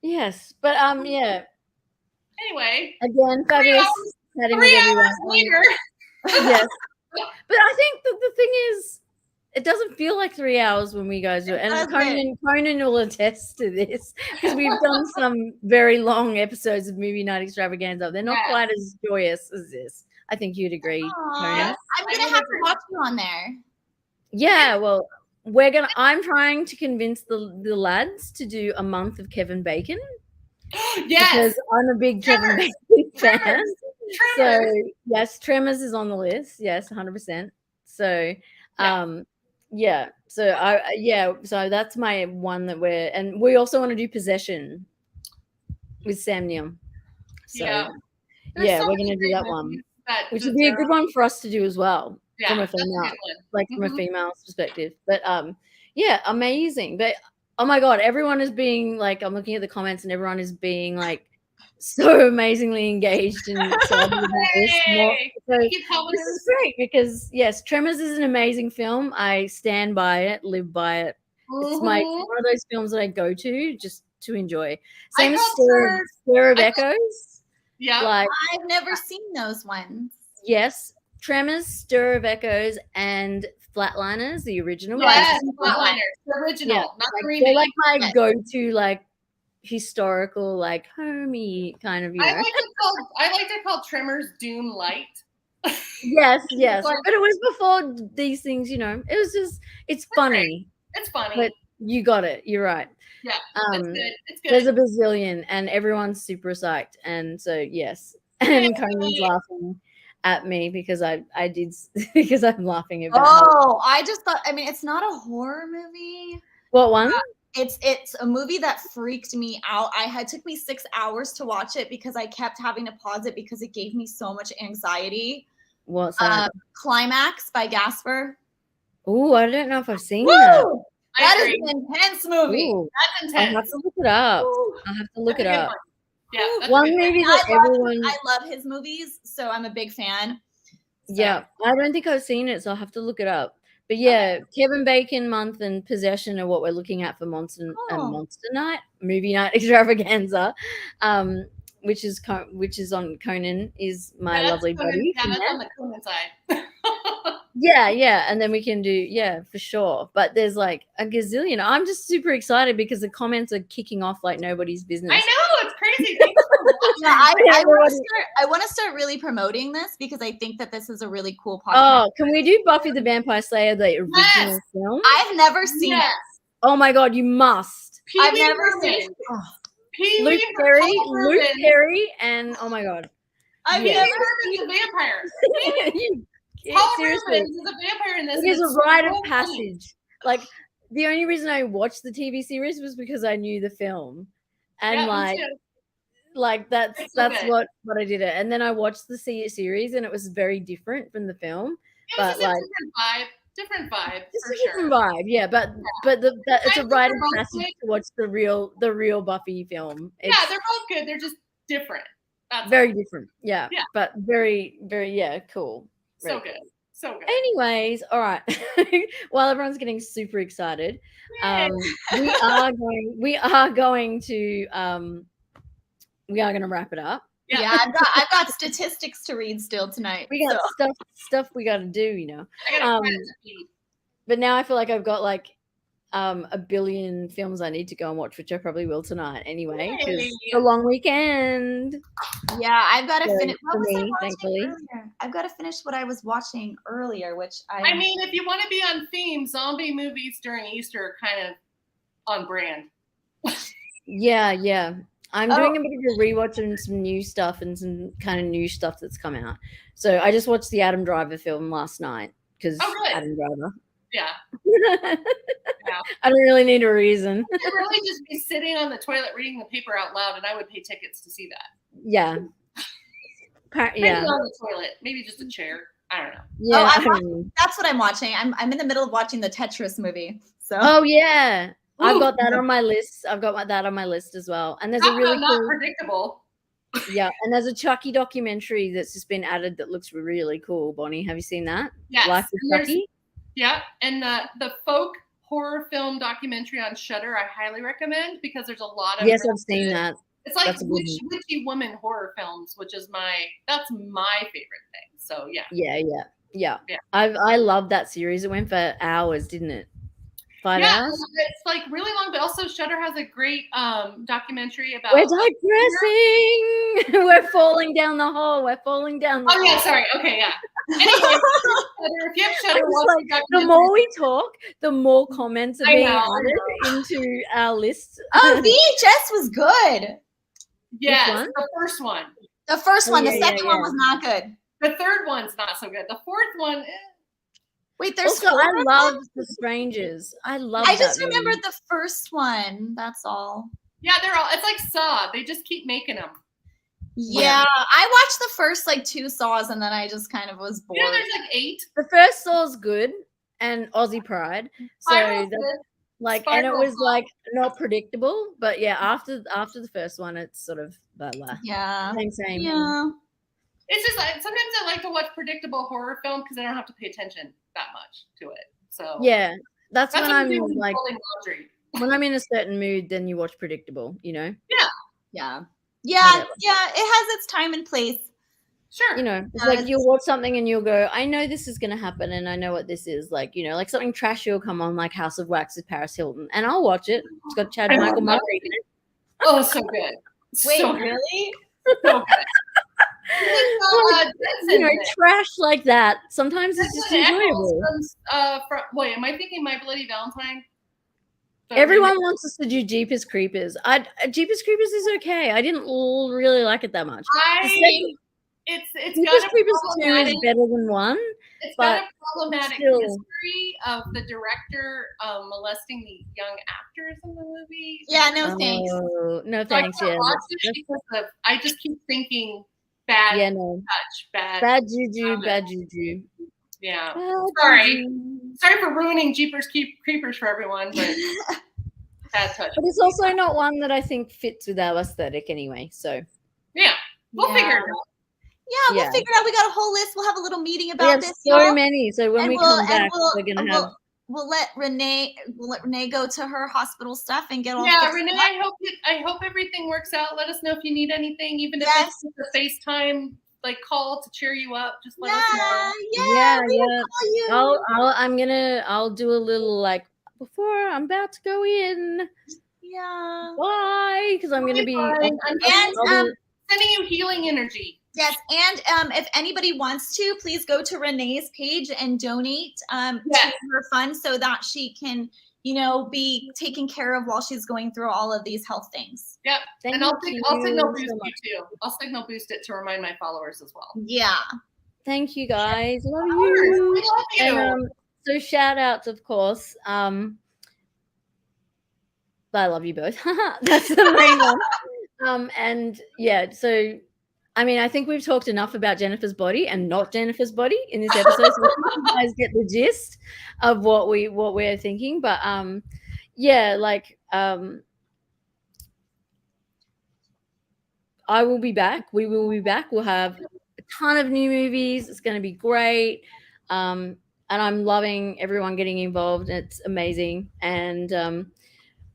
Yes. But yeah. Anyway, Again, fabulous chatting with 3 everyone. hours later. Yes. But I think that the thing is, it doesn't feel like 3 hours when we guys do it. And doesn't. Conan will attest to this because we've done some very long episodes of Movie Night Extravaganza. They're not Yeah. quite as joyous as this. I think you'd agree, Conan. Yes. I'm I gonna would have agree. to watch you on there. Yeah, well, I'm trying to convince the lads to do a month of Kevin Bacon. Yes. Because I'm a big Kevin Tremors. Bacon fan. Tremors. So yes, Tremors is on the list. Yes, 100%. So yeah. So that's my one that and we also want to do Possession with Sam Neill. So yeah, we're gonna do that one, which would be a good one for us to do as well. Yeah, from a that's a female, good one. like from a female's perspective. But yeah, amazing. But oh my god, everyone is being like, I'm looking at the comments and everyone is being like so amazingly engaged and excited about this. So this is great because yes, Tremors is an amazing film. I stand by it, live by it. It's one of those films that I go to just to enjoy. Same as Stir of Echoes. Yeah, like I've never seen those ones. Yes, Tremors, Stir of Echoes, and Flatliners, the original. Yes, Flatliners, the original, not the remake. They're like my go-to, like historical, like homey kind of. I like to call Tremors Doom Light. Yes, but it was before these things. It was just it's funny. It's funny. But you got it. You're right. Yeah, it's good. It's good. There's a bazillion, and everyone's super psyched, and so yes, and Conan's laughing at me because because I'm laughing about. Oh, I just thought. I mean, it's not a horror movie. What one? It's a movie that freaked me out. It took me 6 hours to watch it because I kept having to pause it because it gave me so much anxiety. What's that? Climax by Gasper. Oh, I don't know if I've seen that. That is an intense movie. Ooh, that's intense. I'll have to look it up. I'll have to look it up. Yeah, one movie that I love his movies, so I'm a big fan. So. Yeah, I don't think I've seen it, so I'll have to look it up. But yeah, Kevin Bacon month and Possession are what we're looking at for Monster Night, movie night extravaganza, which is on Conan, is my lovely buddy. Yeah, that's on the Conan side. Yeah, and then we can do for sure. But there's like a gazillion. I'm just super excited because the comments are kicking off like nobody's business. I know, it's crazy. I want to start really promoting this because I think that this is a really cool podcast. Oh, can we do Buffy the Vampire Slayer, the original film? I've never seen it. Oh my god, you must. I've never seen it. Luke Perry, and oh my god. I've never seen a vampire. Paul Seriously, is a vampire in this. It is a rite of passage. Like the only reason I watched the TV series was because I knew the film, and that's what I did it. And then I watched the series, and it was very different from the film. But like different vibe, just for a different vibe, yeah. But it's a rite of passage to watch the real Buffy film. They're both good. They're just different. That's very different, yeah. But very, very, cool. So good. So good. Anyways, all right. While everyone's getting super excited, we are going to wrap it up. Yeah, I've got statistics to read still tonight. We got stuff we got to do, But now I feel like I've got like a billion films I need to go and watch, which I probably will tonight anyway, because it's a long weekend. Yeah, I've got to finish. Thankfully. I've got to finish what I was watching earlier, which I mean, if you want to be on theme, zombie movies during Easter are kind of on brand. Yeah. I'm doing a bit of a rewatch and some new stuff and some kind of new stuff that's come out. So I just watched the Adam Driver film last night because Adam Driver. Yeah. I don't really need a reason. You'd really just be sitting on the toilet reading the paper out loud, and I would pay tickets to see that. Yeah. Maybe on the toilet, maybe just a chair. I don't know. Yeah, that's what I'm watching. I'm in the middle of watching the Tetris movie. So. Oh yeah, I've got that on my list. I've got that on my list as well. And there's a really not predictable. Yeah, and there's a Chucky documentary that's just been added that looks really cool. Bonnie, have you seen that? Yes. Life of Chucky. Yeah, and the folk horror film documentary on Shudder I highly recommend because there's a lot of I've seen that. It's like witchy woman horror films, which is that's my favorite thing. So yeah. I love that series. It went for hours, didn't it? 5 hours. It's like really long, but also Shudder has a great documentary about. We're digressing. We're falling down the hole. Oh yeah, sorry. Okay, yeah. Anyway, if you have Shudder, the more we talk, the more comments are being added into our list. Oh, VHS was good. Yes, one? the first one. The first one. yeah, The second one was not good. The third one's not so good. The fourth one, Wait, there's Also, four I of them? love The Strangers. I love I just that movie. remembered the first one. That's all. yeah, they're all. It's like Saw. They just keep making them. Yeah, I watched the first like 2 Saws and then I just kind of was bored. You know, there's like 8. The first Saw's good, and Aussie Pride. So Spiral's that's good. like, and it Spiral. was like not predictable, but yeah, after the first one, it's sort of blah blah. Yeah. Same. Yeah. It's just like sometimes I like to watch predictable horror film because I don't have to pay attention that much to it. So Yeah, that's when what I'm doing with like, folding laundry. when I'm in a certain mood, then you watch predictable, you know. Yeah. Whatever. Yeah. It has its time and place. Sure. You know, it's like you'll watch something and you'll go, I know this is gonna happen, and I know what this is. Like, you know, like something trashy will come on, like House of Wax with Paris Hilton, and I'll watch it. It's got Chad I Michael love Murray. Oh, so good. Wait, so good. really? So good. You know, trash like that. Sometimes it's just enjoyable. Wait, am I thinking My Bloody Valentine? Everyone wants us to do Jeepers Creepers. Jeepers Creepers is okay. I didn't really like it that much. It's Jeepers got a Creepers 2 is problematic. better than 1. It's but got a problematic still- history of the director molesting the young actors in the movie. Yeah, no thanks. Oh, no So I thanks. can't Yeah, watch it because of, I just keep thinking bad yeah, no. touch, Bad juju, bad juju. Yeah. Bad Sorry. juju. Sorry for ruining Jeepers Creepers for everyone, but bad touch. But it's also not one that I think fits with our aesthetic anyway. So Yeah, we'll figure it out. Yeah, we'll Yeah. figure it out. We got a whole list. We'll have a little meeting we about have this. so y'all. many. So when And we we'll- come back, and we'll- we're gonna and have. We'll let Renee go to her hospital stuff and get all. Yeah, fixed Renee, up. I hope everything works out. Let us know if you need anything, even if Yes. it's just a FaceTime like call to cheer you up. Just let us know. Yeah. We will Yeah. call you. I'll do a little like before I'm about to go in. Yeah. Bye, because I'm gonna be. Fine. And Sending you healing energy. yes, and if anybody wants to, please go to Renee's page and donate to her fund so that she can, be taken care of while she's going through all of these health things. Yep. Thank And I'll you signal boost so you much. too. I'll signal boost it to remind my followers as well. Yeah. Thank you guys. Love Of course. you. We love you. And, so shout outs, of course. I love you both. That's the main one. And yeah, so I mean, I think we've talked enough about Jennifer's body and not Jennifer's body in this episode, so you guys get the gist of what we're thinking. But yeah, like I will be back. We will be back. We'll have a ton of new movies. It's going to be great. And I'm loving everyone getting involved. It's amazing. And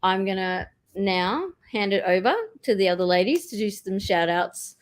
I'm going to now hand it over to the other ladies to do some shout outs.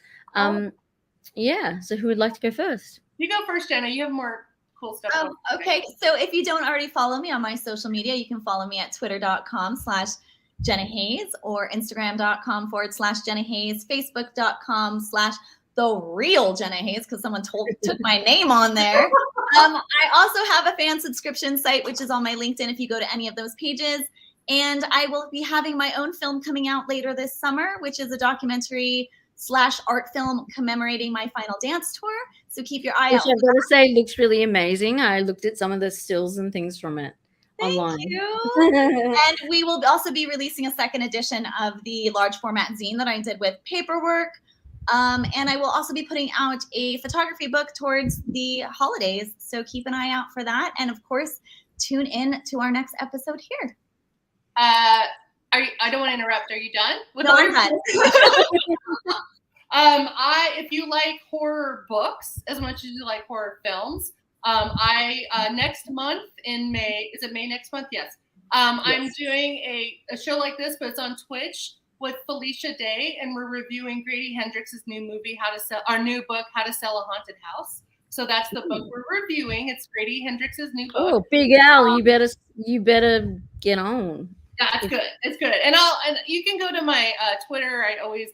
Yeah. So who would like to go first? You go first, Jenna. You have more cool stuff. Oh, okay. So if you don't already follow me on my social media, you can follow me at twitter.com/Jenna Haze or Instagram.com/Jenna Haze, Facebook.com/The Real Jenna Haze, because someone took my name on there. I also have a fan subscription site, which is on my LinkedIn if you go to any of those pages. And I will be having my own film coming out later this summer, which is a documentary/art film commemorating my final dance tour. So keep your eye out. Which I've got to say looks really amazing. I looked at some of the stills and things from it online. Thank you. And we will also be releasing a second edition of the large format zine that I did with paperwork. And I will also be putting out a photography book towards the holidays. So keep an eye out for that. And of course, tune in to our next episode here. I don't want to interrupt. Are you done? No, I'm done. If you like horror books as much as you like horror films, next month in May, is it May next month? Yes. I'm doing a show like this, but it's on Twitch with Felicia Day, and we're reviewing Grady Hendrix's new movie, our new book, How to Sell a Haunted House. So that's the book we're reviewing. It's Grady Hendrix's new book. Oh, Big Al, you better get on. Yeah, it's good. It's good. And you can go to my Twitter. I always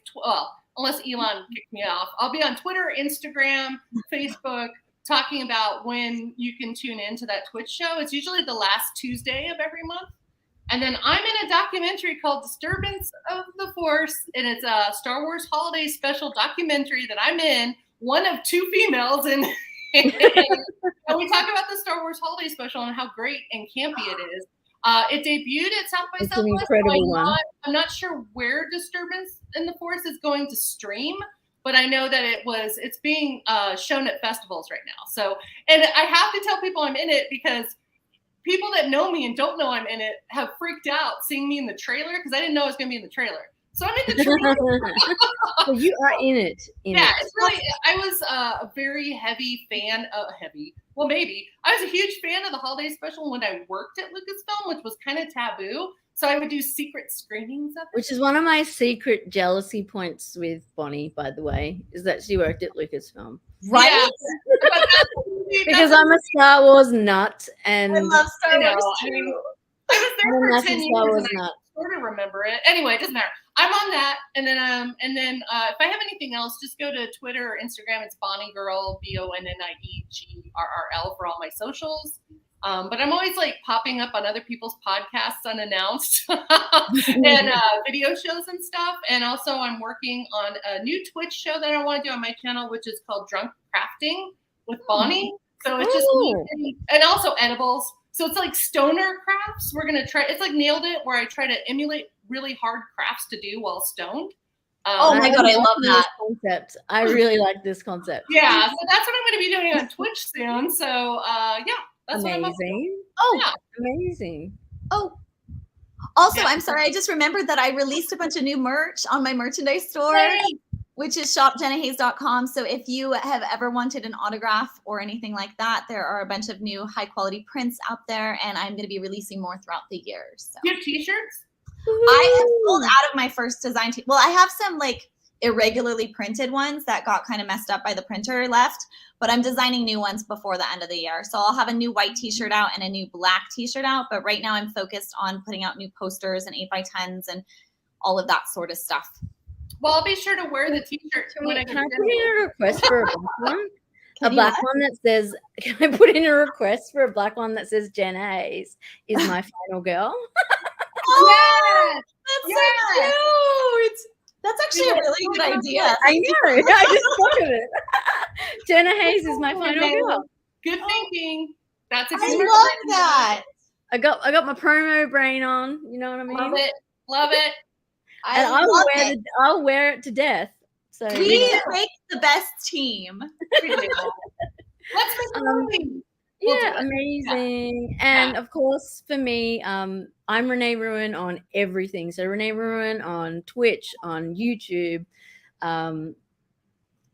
unless Elon kicked me off, I'll be on Twitter, Instagram, Facebook, talking about when you can tune into that Twitch show. It's usually the last Tuesday of every month. And then I'm in a documentary called Disturbance of the Force, and it's a Star Wars holiday special documentary that I'm in, one of two females, and we talk about the Star Wars holiday special and how great and campy it is. It debuted at South by It's an Southwest. incredible one. I'm not sure where Disturbance in the Force is going to stream, but I know that it's being shown at festivals right now. So, and I have to tell people I'm in it because people that know me and don't know I'm in it have freaked out seeing me in the trailer because I didn't know I was going to be in the trailer. So I'm in the trailer. Well, you are in it. It's really. I was a very heavy fan of Well, maybe I was a huge fan of the holiday special when I worked at Lucasfilm, which was kind of taboo. So I would do secret screenings of it. Which is one of my secret jealousy points with Bonnie, by the way, is that she worked at Lucasfilm. Right? Yeah. Because I'm a Star Wars nut, and I love Star Wars I mean, too. I was there I'm a for 10 massive Star years Wars and I nut. sort of remember it. Anyway, it doesn't matter. I'm on that, and then if I have anything else, just go to Twitter or Instagram. It's Bonnie Girl, BONNIEGRRL for all my socials. But I'm always like popping up on other people's podcasts unannounced and video shows and stuff. And also I'm working on a new Twitch show that I want to do on my channel, which is called Drunk Crafting with Bonnie. So it's just me, and also edibles. So it's like stoner crafts. We're going to try. It's like Nailed It, where I try to emulate really hard crafts to do while stoned. Oh my God, I love that concept. I really like this concept. Yeah, so that's what I'm going to be doing on Twitch soon. So that's amazing. what I'm Oh, yeah. Amazing. Oh, also, I'm sorry. I just remembered that I released a bunch of new merch on my merchandise store, which is shopjennahaze.com. So if you have ever wanted an autograph or anything like that, there are a bunch of new high quality prints out there, and I'm going to be releasing more throughout the year. So You have t-shirts? I have sold out of my first design. Well, I have some like irregularly printed ones that got kind of messed up by the printer left, but I'm designing new ones before the end of the year. So I'll have a new white t-shirt out and a new black t-shirt out. But right now I'm focused on putting out new posters and 8x10s and all of that sort of stuff. Well, I'll be sure to wear the t-shirt when I Can get I put in a request for a black one? Can A you black what? one that says, can I put in a request for a black one that says Jenna Haze is my final girl? Oh, that's Yes. so cute. That's actually a really good idea. I know. I just thought of it. Jenna Haze is my final girl. Good thinking. That's a I good love that. I got my promo brain on. You know what I mean? Love it. Love it. And I'll wear it to death. So We make the best team. Let's make a movie. We'll yeah, do it. amazing. And of course, for me, I'm Renee Ruin on everything. So Renee Ruin on Twitch, on YouTube,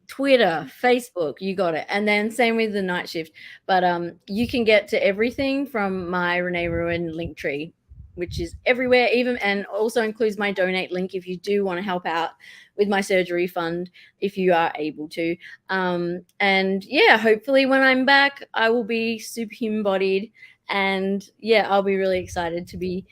Twitter, Facebook, you got it. And then same with the night shift. But you can get to everything from my Renee Ruin link tree, which is everywhere, even, and also includes my donate link if you do want to help out with my surgery fund, if you are able to. And yeah, hopefully when I'm back, I will be super human bodied, and yeah, I'll be really excited to be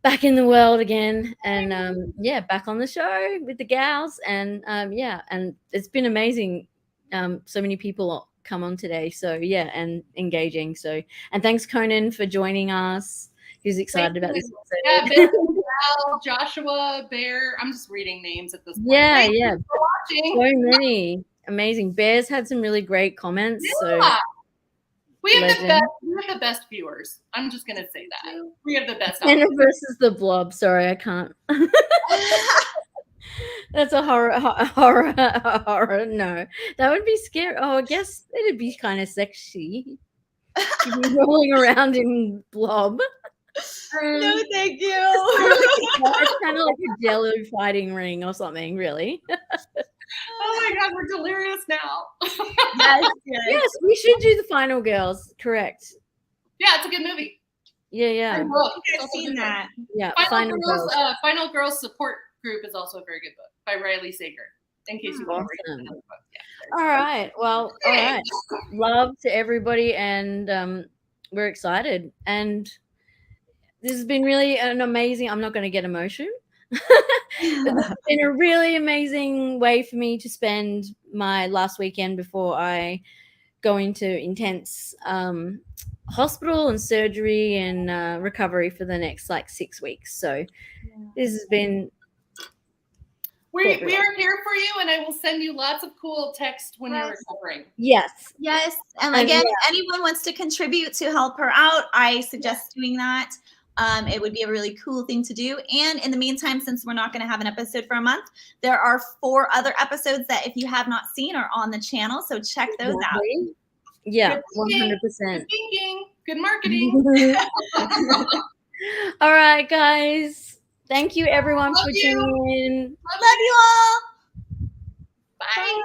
back in the world again, and yeah, back on the show with the gals, and yeah, and it's been amazing. So many people come on today, so yeah, and engaging. So, and thanks Conan for joining us. He's excited about this Yeah, episode. Al, Joshua, Bear. I'm just reading names at this point. Yeah, Thank yeah. you for watching. So many amazing. Bears had some really great comments. So Yeah. We have legend. the best viewers. I'm just gonna say that. We have the best. Jenna versus the Blob. Sorry, I can't. That's a horror. No, that would be scary. Oh, I guess it'd be kind of sexy. You'd be rolling around in blob. No, thank you. It's kind of like a jello fighting ring or something, really. Oh my God, we're delirious now. Yes, we should do the Final Girls. Correct. Yeah, it's a good movie. Yeah. I've seen that. Yeah, Final Girls Support Group is also a very good book by Riley Sager. In case you want to read another book. Yeah. All right. Well, all right. Love to everybody, and we're excited. And this has been really an amazing. I'm not going to get emotional. It's been a really amazing way for me to spend my last weekend before I going to intense hospital and surgery and recovery for the next like 6 weeks. So this has been. We are here for you, and I will send you lots of cool text when you're recovering. Yes. Yes. And again, if anyone wants to contribute to help her out, I suggest doing that. It would be a really cool thing to do. And in the meantime, since we're not going to have an episode for a month, there are 4 other episodes that if you have not seen are on the channel. So check those out. Yeah, Good 100%. Good thinking. Good marketing. All right, guys. Thank you, everyone, Love for you. tuning in. Love you all. Bye.